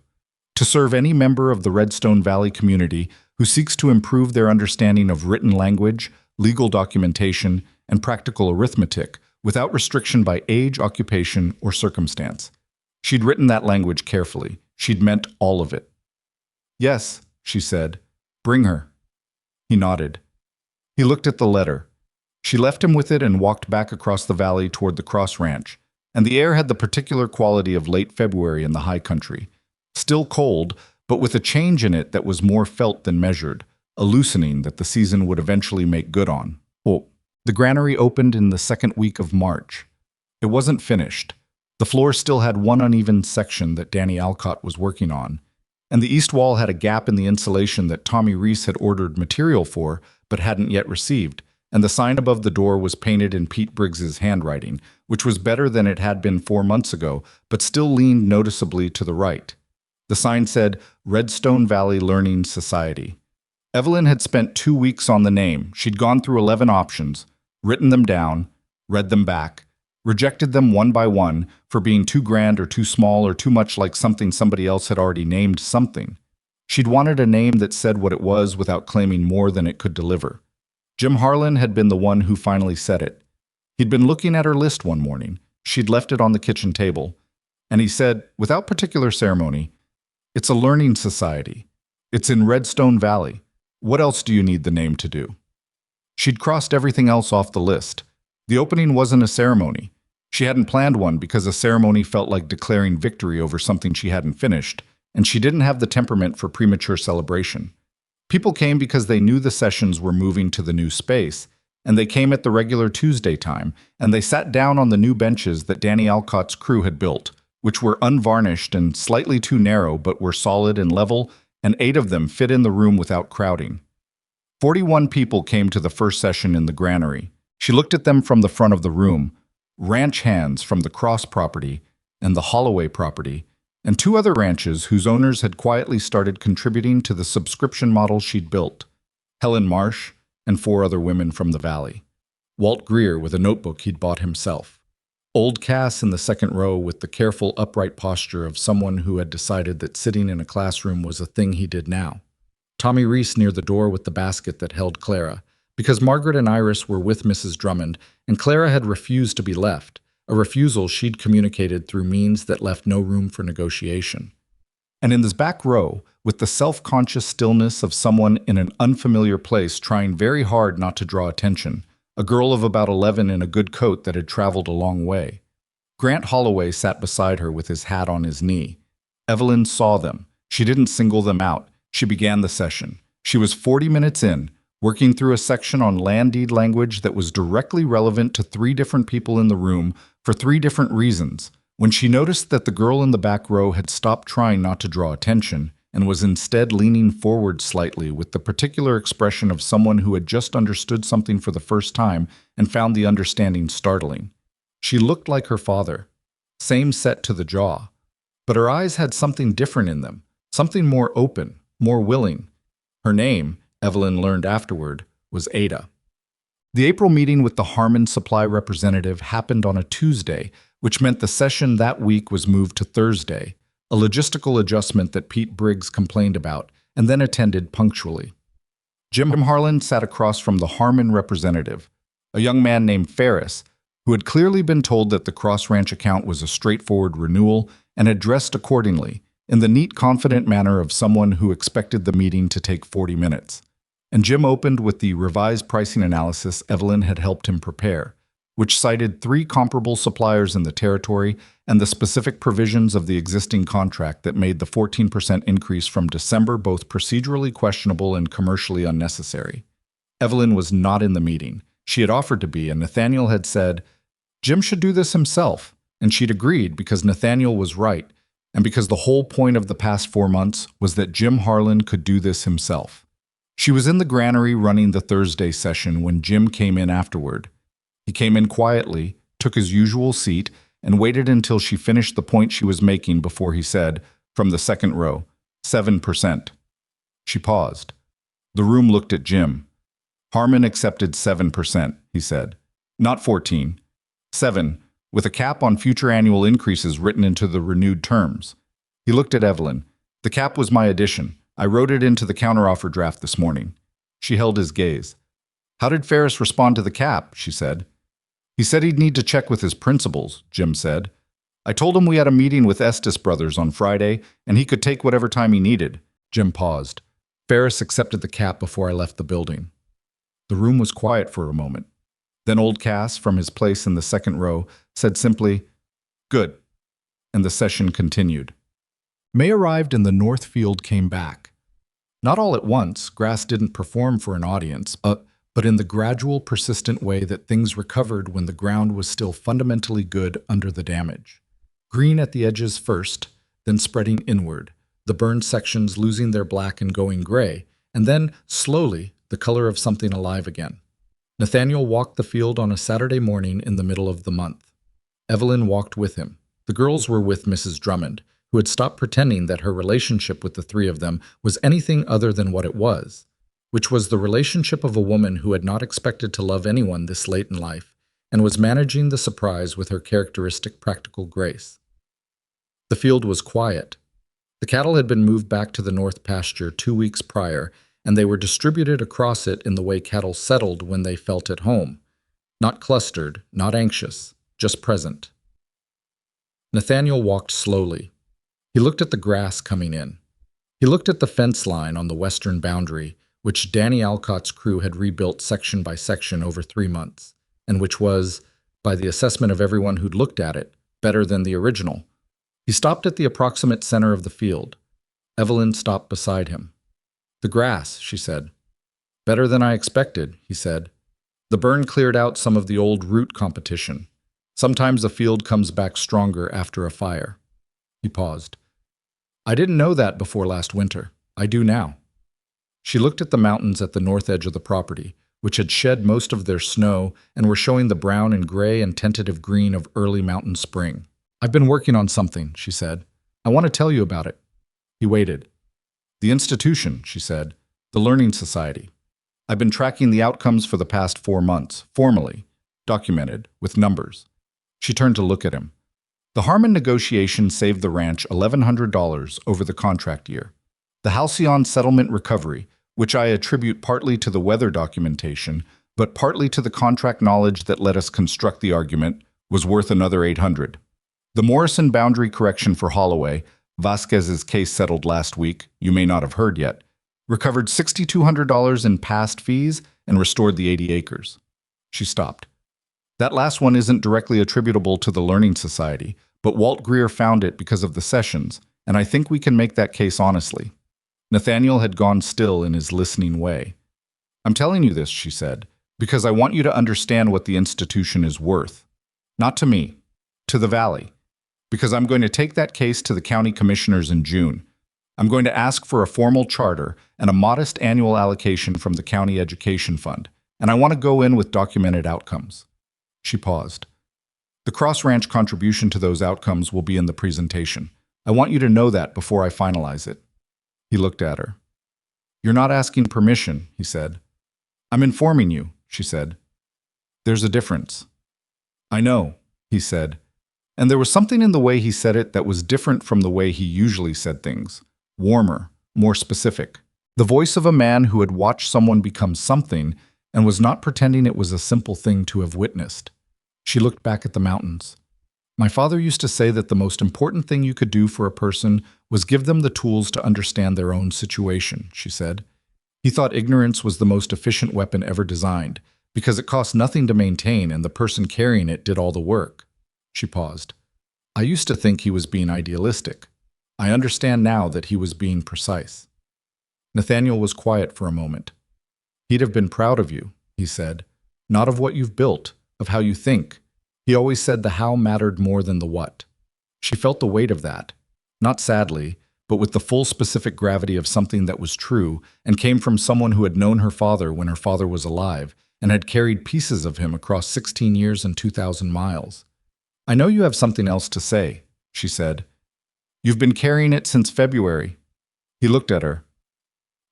Speaker 1: to serve any member of the Redstone Valley community who seeks to improve their understanding of written language, legal documentation, and practical arithmetic without restriction by age, occupation, or circumstance. She'd written that language carefully. She'd meant all of it. Yes, she said. Bring her. He nodded. He looked at the letter. She left him with it and walked back across the valley toward the Cross Ranch, and the air had the particular quality of late February in the high country. Still cold, but with a change in it that was more felt than measured, a loosening that the season would eventually make good on. The granary opened in the second week of March. It wasn't finished. The floor still had one uneven section that Danny Alcott was working on, and the east wall had a gap in the insulation that Tommy Reese had ordered material for but hadn't yet received, and the sign above the door was painted in Pete Briggs's handwriting, which was better than it had been 4 months ago, but still leaned noticeably to the right. The sign said, Redstone Valley Learning Society. Evelyn had spent 2 weeks on the name. She'd gone through 11 options, written them down, read them back, rejected them one by one for being too grand or too small or too much like something somebody else had already named something. She'd wanted a name that said what it was without claiming more than it could deliver. Jim Harlan had been the one who finally said it. He'd been looking at her list one morning. She'd left it on the kitchen table. And he said, without particular ceremony, it's a learning society. It's in Redstone Valley. What else do you need the name to do? She'd crossed everything else off the list. The opening wasn't a ceremony. She hadn't planned one because a ceremony felt like declaring victory over something she hadn't finished, and she didn't have the temperament for premature celebration. People came because they knew the sessions were moving to the new space, and they came at the regular Tuesday time, and they sat down on the new benches that Danny Alcott's crew had built, which were unvarnished and slightly too narrow but were solid and level, and 8 of them fit in the room without crowding. 41 people came to the first session in the granary. She looked at them from the front of the room, ranch hands from the Cross property and the Holloway property, and 2 other ranches whose owners had quietly started contributing to the subscription model she'd built. Helen Marsh and 4 other women from the valley. Walt Greer with a notebook he'd bought himself. Old Cass in the second row with the careful, upright posture of someone who had decided that sitting in a classroom was a thing he did now. Tommy Reese near the door with the basket that held Clara, because Margaret and Iris were with Mrs. Drummond, and Clara had refused to be left, a refusal she'd communicated through means that left no room for negotiation. And in this back row, with the self-conscious stillness of someone in an unfamiliar place trying very hard not to draw attention, a girl of about 11 in a good coat that had traveled a long way. Grant Holloway sat beside her with his hat on his knee. Evelyn saw them. She didn't single them out. She began the session. She was 40 minutes in, working through a section on land deed language that was directly relevant to 3 different people in the room for 3 different reasons, when she noticed that the girl in the back row had stopped trying not to draw attention and was instead leaning forward slightly with the particular expression of someone who had just understood something for the first time and found the understanding startling. She looked like her father, same set to the jaw, but her eyes had something different in them, something more open, more willing. Her name, Evelyn learned afterward, was Ada. The April meeting with the Harmon Supply representative happened on a Tuesday, which meant the session that week was moved to Thursday, a logistical adjustment that Pete Briggs complained about and then attended punctually. Jim Harlan sat across from the Harmon representative, a young man named Ferris, who had clearly been told that the Cross Ranch account was a straightforward renewal and had dressed accordingly, in the neat, confident manner of someone who expected the meeting to take 40 minutes. And Jim opened with the revised pricing analysis Evelyn had helped him prepare, which cited 3 comparable suppliers in the territory and the specific provisions of the existing contract that made the 14% increase from December both procedurally questionable and commercially unnecessary. Evelyn was not in the meeting. She had offered to be, and Nathaniel had said, Jim should do this himself, and she'd agreed because Nathaniel was right, and because the whole point of the past 4 months was that Jim Harlan could do this himself. She was in the granary running the Thursday session when Jim came in afterward. He came in quietly, took his usual seat, and waited until she finished the point she was making before he said, from the second row, 7%. She paused. The room looked at Jim. Harmon accepted 7%, he said. Not 14. 7, with a cap on future annual increases written into the renewed terms. He looked at Evelyn. The cap was my addition. I wrote it into the counteroffer draft this morning. She held his gaze. How did Ferris respond to the cap? She said. He said he'd need to check with his principals, Jim said. I told him we had a meeting with Estes Brothers on Friday, and he could take whatever time he needed. Jim paused. Ferris accepted the cap before I left the building. The room was quiet for a moment. Then old Cass, from his place in the second row, said simply, Good, and the session continued. May arrived and the North Field came back. Not all at once, grass didn't perform for an audience, but in the gradual, persistent way that things recovered when the ground was still fundamentally good under the damage. Green at the edges first, then spreading inward, the burned sections losing their black and going gray, and then, slowly, the color of something alive again. Nathaniel walked the field on a Saturday morning in the middle of the month. Evelyn walked with him. The girls were with Mrs. Drummond, who had stopped pretending that her relationship with the three of them was anything other than what it was, which was the relationship of a woman who had not expected to love anyone this late in life and was managing the surprise with her characteristic practical grace. The field was quiet. The cattle had been moved back to the north pasture 2 weeks prior, and they were distributed across it in the way cattle settled when they felt at home. Not clustered, not anxious, just present. Nathaniel walked slowly. He looked at the grass coming in. He looked at the fence line on the western boundary, which Danny Alcott's crew had rebuilt section by section over 3 months, and which was, by the assessment of everyone who'd looked at it, better than the original. He stopped at the approximate center of the field. Evelyn stopped beside him. The grass, she said. Better than I expected, he said. The burn cleared out some of the old root competition. Sometimes a field comes back stronger after a fire. He paused. I didn't know that before last winter. I do now. She looked at the mountains at the north edge of the property, which had shed most of their snow and were showing the brown and gray and tentative green of early mountain spring. I've been working on something, she said. I want to tell you about it. He waited. The institution, she said. The Learning Society. I've been tracking the outcomes for the past 4 months, formally, documented, with numbers. She turned to look at him. The Harmon negotiation saved the ranch $1,100 over the contract year. The Halcyon settlement recovery, which I attribute partly to the weather documentation, but partly to the contract knowledge that let us construct the argument, was worth another $800. The Morrison boundary correction for Holloway, Vasquez's case settled last week, you may not have heard yet, recovered $6,200 in past fees and restored the 80 acres. She stopped. That last one isn't directly attributable to the Learning Society, but Walt Greer found it because of the sessions, and I think we can make that case honestly. Nathaniel had gone still in his listening way. I'm telling you this, she said, because I want you to understand what the institution is worth. Not to me, to the Valley. Because I'm going to take that case to the county commissioners in June. I'm going to ask for a formal charter and a modest annual allocation from the county education fund, and I want to go in with documented outcomes. She paused. The cross-ranch contribution to those outcomes will be in the presentation. I want you to know that before I finalize it. He looked at her. You're not asking permission, he said. I'm informing you, she said. There's a difference. I know, he said. And there was something in the way he said it that was different from the way he usually said things. Warmer, more specific. The voice of a man who had watched someone become something and was not pretending it was a simple thing to have witnessed. She looked back at the mountains. My father used to say that the most important thing you could do for a person was give them the tools to understand their own situation, she said. He thought ignorance was the most efficient weapon ever designed, Because it cost nothing to maintain and the person carrying it did all the work. She paused. I used to think he was being idealistic. I understand now that he was being precise. Nathaniel was quiet for a moment. He'd have been proud of you, he said. Not of what you've built, of how you think. He always said the how mattered more than the what. She felt the weight of that, not sadly, but with the full specific gravity of something that was true and came from someone who had known her father when her father was alive and had carried pieces of him across 16 years and 2,000 miles. I know you have something else to say, she said. You've been carrying it since February. He looked at her.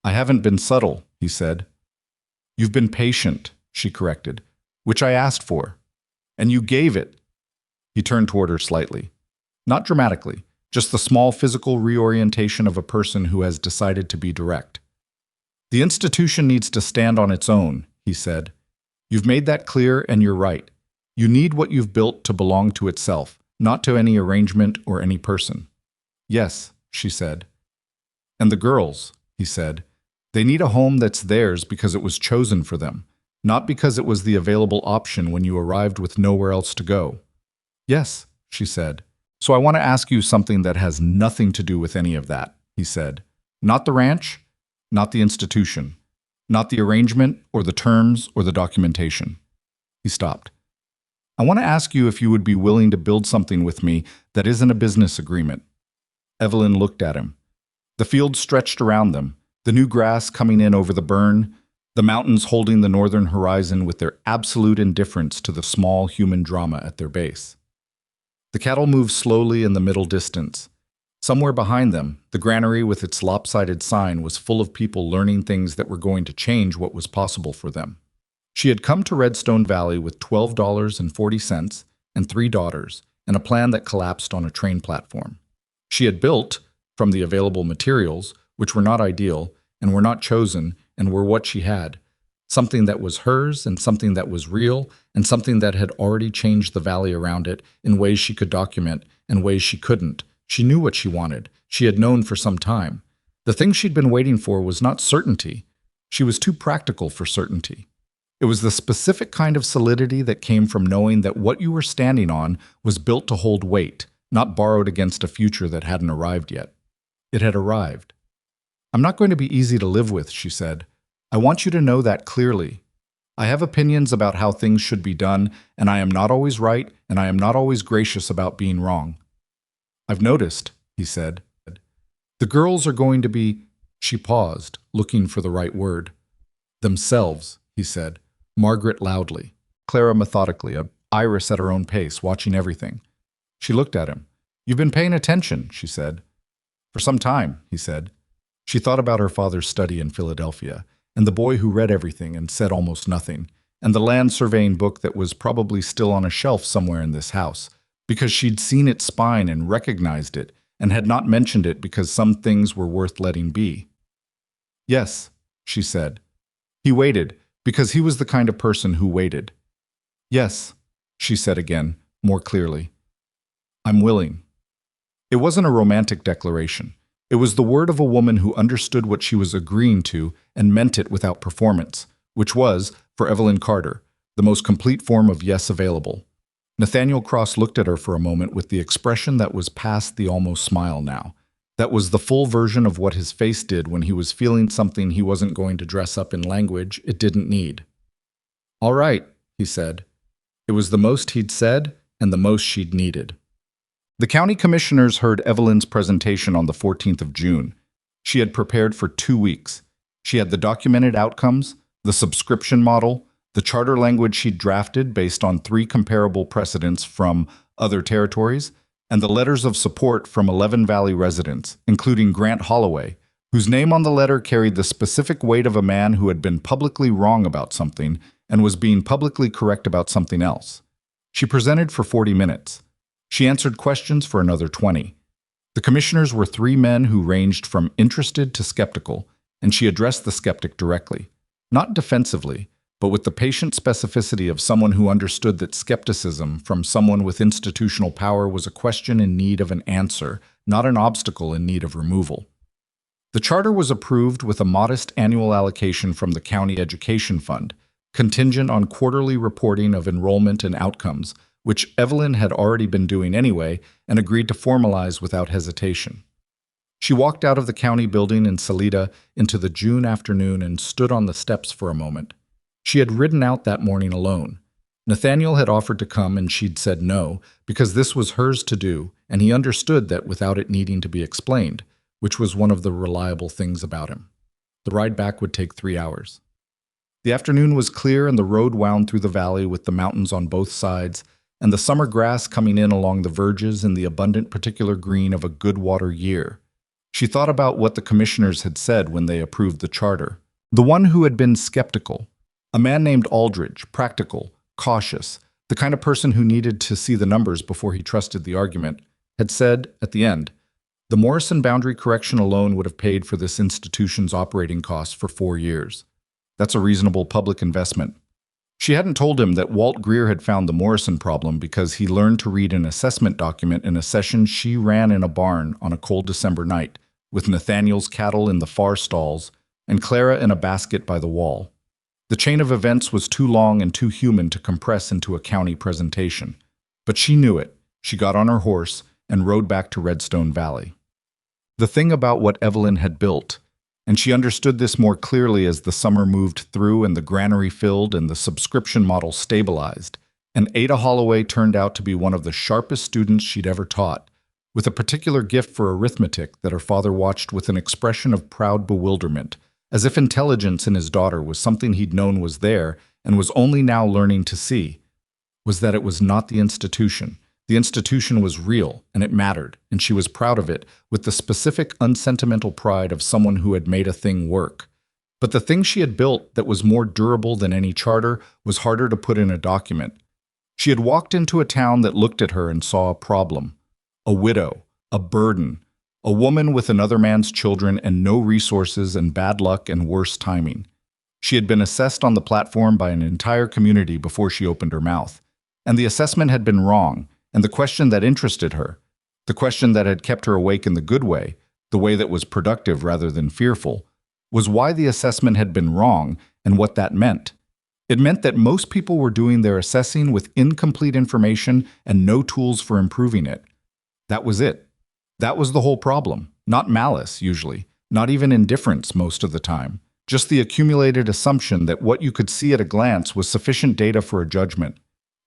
Speaker 1: I haven't been subtle, he said. You've been patient, she corrected, which I asked for. And you gave it. He turned toward her slightly. Not dramatically, just the small physical reorientation of a person who has decided to be direct. The institution needs to stand on its own, he said. You've made that clear and you're right. You need what you've built to belong to itself, not to any arrangement or any person. Yes, she said. And the girls, he said, they need a home that's theirs because it was chosen for them, not because it was the available option when you arrived with nowhere else to go. Yes, she said. So I want to ask you something that has nothing to do with any of that, he said. Not the ranch, not the institution, not the arrangement or the terms or the documentation. He stopped. I want to ask you if you would be willing to build something with me that isn't a business agreement. Evelyn looked at him. The field stretched around them, the new grass coming in over the burn, the mountains holding the northern horizon with their absolute indifference to the small human drama at their base. The cattle moved slowly in the middle distance. Somewhere behind them, the granary with its lopsided sign was full of people learning things that were going to change what was possible for them. She had come to Redstone Valley with $12.40 and 3 daughters and a plan that collapsed on a train platform. She had built, from the available materials, which were not ideal and were not chosen and were what she had, something that was hers and something that was real and something that had already changed the valley around it in ways she could document and ways she couldn't. She knew what she wanted. She had known for some time. The thing she'd been waiting for was not certainty. She was too practical for certainty. It was the specific kind of solidity that came from knowing that what you were standing on was built to hold weight, not borrowed against a future that hadn't arrived yet. It had arrived. I'm not going to be easy to live with, she said. I want you to know that clearly. I have opinions about how things should be done, and I am not always right, and I am not always gracious about being wrong. I've noticed, he said. The girls are going to be, she paused, looking for the right word. Themselves, he said. Margaret loudly, Clara methodically, Iris at her own pace, watching everything. She looked at him. You've been paying attention, she said. For some time, he said. She thought about her father's study in Philadelphia, and the boy who read everything and said almost nothing, and the land surveying book that was probably still on a shelf somewhere in this house, because she'd seen its spine and recognized it, and had not mentioned it because some things were worth letting be. Yes, she said. He waited, because he was the kind of person who waited. Yes, she said again, more clearly. I'm willing. It wasn't a romantic declaration. It was the word of a woman who understood what she was agreeing to and meant it without performance, which was, for Evelyn Carter, the most complete form of yes available. Nathaniel Cross looked at her for a moment with the expression that was past the almost smile now. That was the full version of what his face did when he was feeling something he wasn't going to dress up in language it didn't need. All right, he said. It was the most he'd said and the most she'd needed. The county commissioners heard Evelyn's presentation on the 14th of June. She had prepared for 2 weeks. She had the documented outcomes, the subscription model, the charter language she'd drafted based on 3 comparable precedents from other territories, and the letters of support from 11 Valley residents, including Grant Holloway, whose name on the letter carried the specific weight of a man who had been publicly wrong about something and was being publicly correct about something else. She presented for 40 minutes. She answered questions for another 20. The commissioners were 3 men who ranged from interested to skeptical, and she addressed the skeptic directly, not defensively, but with the patient specificity of someone who understood that skepticism from someone with institutional power was a question in need of an answer, not an obstacle in need of removal. The charter was approved with a modest annual allocation from the County Education Fund, contingent on quarterly reporting of enrollment and outcomes, which Evelyn had already been doing anyway and agreed to formalize without hesitation. She walked out of the county building in Salida into the June afternoon and stood on the steps for a moment. She had ridden out that morning alone. Nathaniel had offered to come and she'd said no, because this was hers to do, and he understood that without it needing to be explained, which was one of the reliable things about him. The ride back would take 3 hours. The afternoon was clear and the road wound through the valley with the mountains on both sides, and the summer grass coming in along the verges in the abundant particular green of a good water year. She thought about what the commissioners had said when they approved the charter. The one who had been skeptical, a man named Aldridge, practical, cautious, the kind of person who needed to see the numbers before he trusted the argument, had said, at the end, the Morrison boundary correction alone would have paid for this institution's operating costs for 4 years. That's a reasonable public investment. She hadn't told him that Walt Greer had found the Morrison problem because he learned to read an assessment document in a session she ran in a barn on a cold December night, with Nathaniel's cattle in the far stalls and Clara in a basket by the wall. The chain of events was too long and too human to compress into a county presentation. But she knew it. She got on her horse and rode back to Redstone Valley. The thing about what Evelyn had built, and she understood this more clearly as the summer moved through and the granary filled and the subscription model stabilized, and Ada Holloway turned out to be one of the sharpest students she'd ever taught, with a particular gift for arithmetic that her father watched with an expression of proud bewilderment, as if intelligence in his daughter was something he'd known was there and was only now learning to see, was that it was not the institution. The institution was real, and it mattered, and she was proud of it, with the specific, unsentimental pride of someone who had made a thing work. But the thing she had built that was more durable than any charter was harder to put in a document. She had walked into a town that looked at her and saw a problem. A widow, a burden, a woman with another man's children and no resources and bad luck and worse timing. She had been assessed on the platform by an entire community before she opened her mouth. And the assessment had been wrong, and the question that interested her, the question that had kept her awake in the good way, the way that was productive rather than fearful, was why the assessment had been wrong and what that meant. It meant that most people were doing their assessing with incomplete information and no tools for improving it. That was it. That was the whole problem. Not malice, usually. Not even indifference most of the time. Just the accumulated assumption that what you could see at a glance was sufficient data for a judgment.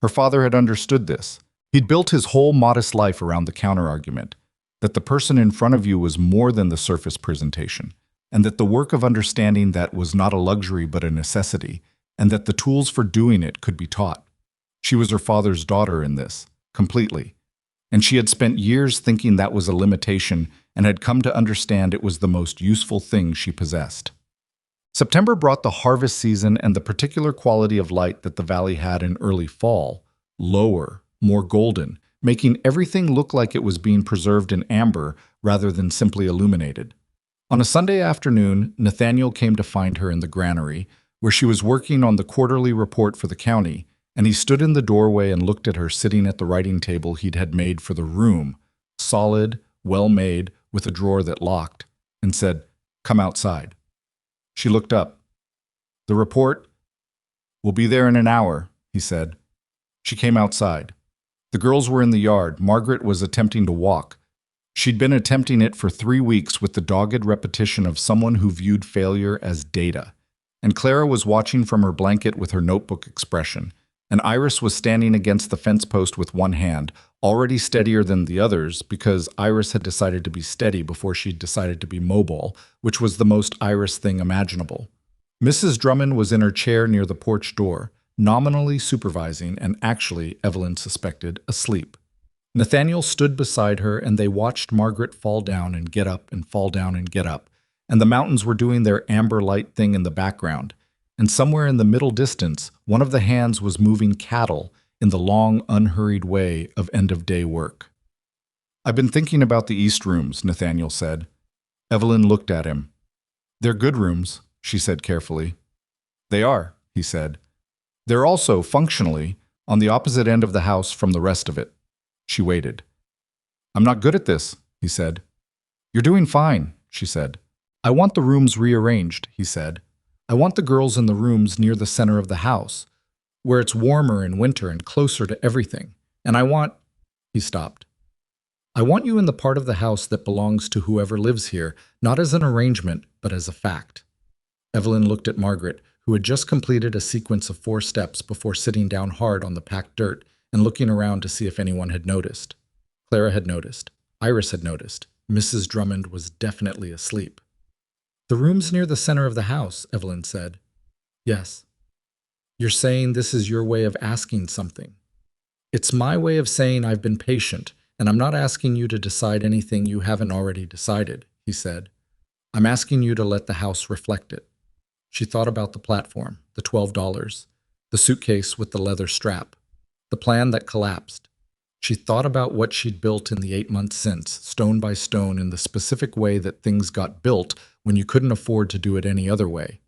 Speaker 1: Her father had understood this. He'd built his whole modest life around the counterargument, that the person in front of you was more than the surface presentation, and that the work of understanding that was not a luxury but a necessity, and that the tools for doing it could be taught. She was her father's daughter in this, completely. And she had spent years thinking that was a limitation and had come to understand it was the most useful thing she possessed. September brought the harvest season and the particular quality of light that the valley had in early fall, lower, more golden, making everything look like it was being preserved in amber rather than simply illuminated. On a Sunday afternoon, Nathaniel came to find her in the granary, where she was working on the quarterly report for the county, and he stood in the doorway and looked at her sitting at the writing table he'd had made for the room, solid, well-made, with a drawer that locked, and said, "Come outside." She looked up. "The report?" "We'll be there in an hour," he said. She came outside. The girls were in the yard. Margaret was attempting to walk. She'd been attempting it for 3 weeks with the dogged repetition of someone who viewed failure as data. And Clara was watching from her blanket with her notebook expression. And Iris was standing against the fence post with one hand, already steadier than the others because Iris had decided to be steady before she'd decided to be mobile, which was the most Iris thing imaginable. Mrs. Drummond was in her chair near the porch door, nominally supervising and actually, Evelyn suspected, asleep. Nathaniel stood beside her and they watched Margaret fall down and get up and fall down and get up, and the mountains were doing their amber light thing in the background. And somewhere in the middle distance, one of the hands was moving cattle in the long, unhurried way of end-of-day work. "I've been thinking about the East rooms," Nathaniel said. Evelyn looked at him. "They're good rooms," she said carefully. "They are," he said. "They're also, functionally, on the opposite end of the house from the rest of it." She waited. "I'm not good at this," he said. "You're doing fine," she said. "I want the rooms rearranged," he said. I want the girls in the rooms near the center of the house, where it's warmer in winter and closer to everything. And I want—" He stopped. "I want you in the part of the house that belongs to whoever lives here, not as an arrangement, but as a fact." Evelyn looked at Margaret, who had just completed a sequence of 4 steps before sitting down hard on the packed dirt and looking around to see if anyone had noticed. Clara had noticed. Iris had noticed. Mrs. Drummond was definitely asleep. "The room's near the center of the house," Evelyn said. "Yes." "You're saying this is your way of asking something." "It's my way of saying I've been patient, and I'm not asking you to decide anything you haven't already decided," he said. "I'm asking you to let the house reflect it." She thought about the platform, the $12, the suitcase with the leather strap, the plan that collapsed. She thought about what she'd built in the 8 months since, stone by stone, in the specific way that things got built when you couldn't afford to do it any other way,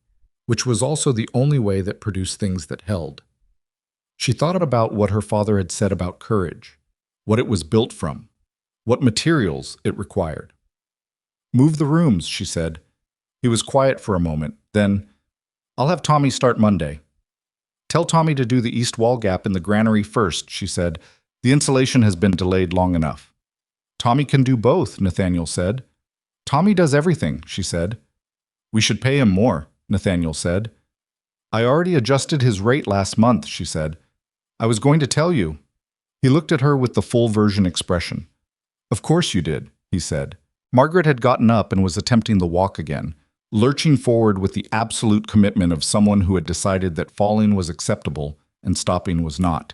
Speaker 1: which was also the only way that produced things that held. She thought about what her father had said about courage, what it was built from, what materials it required. "Move the rooms," she said. He was quiet for a moment. Then, "I'll have Tommy start Monday." "Tell Tommy to do the east wall gap in the granary first," she said. "The insulation has been delayed long enough." "Tommy can do both," Nathaniel said. "Tommy does everything," she said. "We should pay him more," Nathaniel said. "I already adjusted his rate last month," she said. "I was going to tell you." He looked at her with the full version expression. "Of course you did," he said. Margaret had gotten up and was attempting the walk again, lurching forward with the absolute commitment of someone who had decided that falling was acceptable and stopping was not.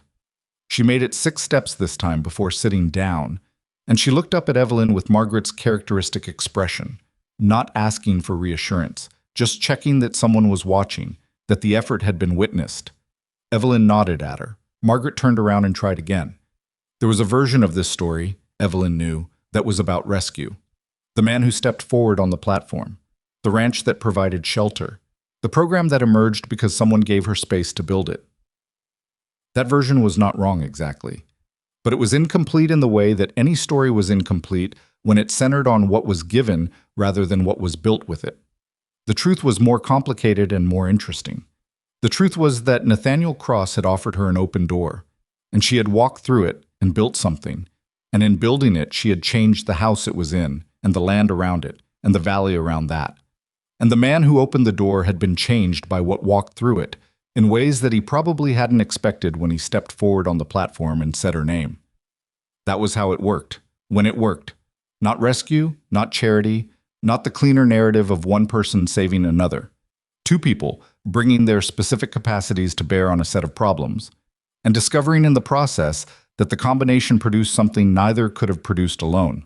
Speaker 1: She made it 6 steps this time before sitting down, and she looked up at Evelyn with Margaret's characteristic expression, not asking for reassurance, just checking that someone was watching, that the effort had been witnessed. Evelyn nodded at her. Margaret turned around and tried again. There was a version of this story, Evelyn knew, that was about rescue. The man who stepped forward on the platform, the ranch that provided shelter, the program that emerged because someone gave her space to build it. That version was not wrong exactly, but it was incomplete in the way that any story was incomplete when it centered on what was given rather than what was built with it. The truth was more complicated and more interesting. The truth was that Nathaniel Cross had offered her an open door, and she had walked through it and built something, and in building it she had changed the house it was in, and the land around it, and the valley around that. And the man who opened the door had been changed by what walked through it, in ways that he probably hadn't expected when he stepped forward on the platform and said her name. That was how it worked, when it worked. Not rescue, not charity, not the cleaner narrative of one person saving another. 2 people bringing their specific capacities to bear on a set of problems, and discovering in the process that the combination produced something neither could have produced alone.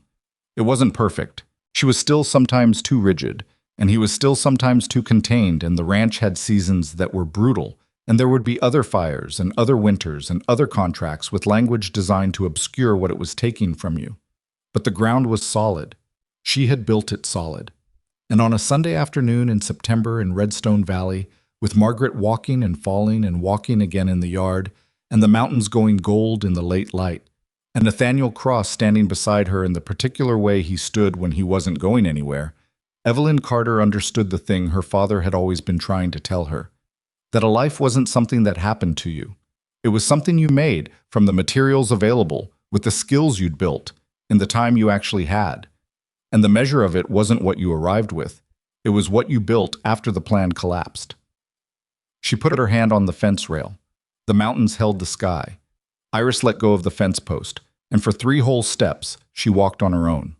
Speaker 1: It wasn't perfect. She was still sometimes too rigid, and he was still sometimes too contained, and the ranch had seasons that were brutal, and there would be other fires and other winters and other contracts with language designed to obscure what it was taking from you. But the ground was solid. She had built it solid. And on a Sunday afternoon in September in Redstone Valley, with Margaret walking and falling and walking again in the yard, and the mountains going gold in the late light, and Nathaniel Cross standing beside her in the particular way he stood when he wasn't going anywhere, Evelyn Carter understood the thing her father had always been trying to tell her, that a life wasn't something that happened to you. It was something you made from the materials available, with the skills you'd built, in the time you actually had. And the measure of it wasn't what you arrived with. It was what you built after the plan collapsed. She put her hand on the fence rail. The mountains held the sky. Iris let go of the fence post, and for 3 whole steps, she walked on her own.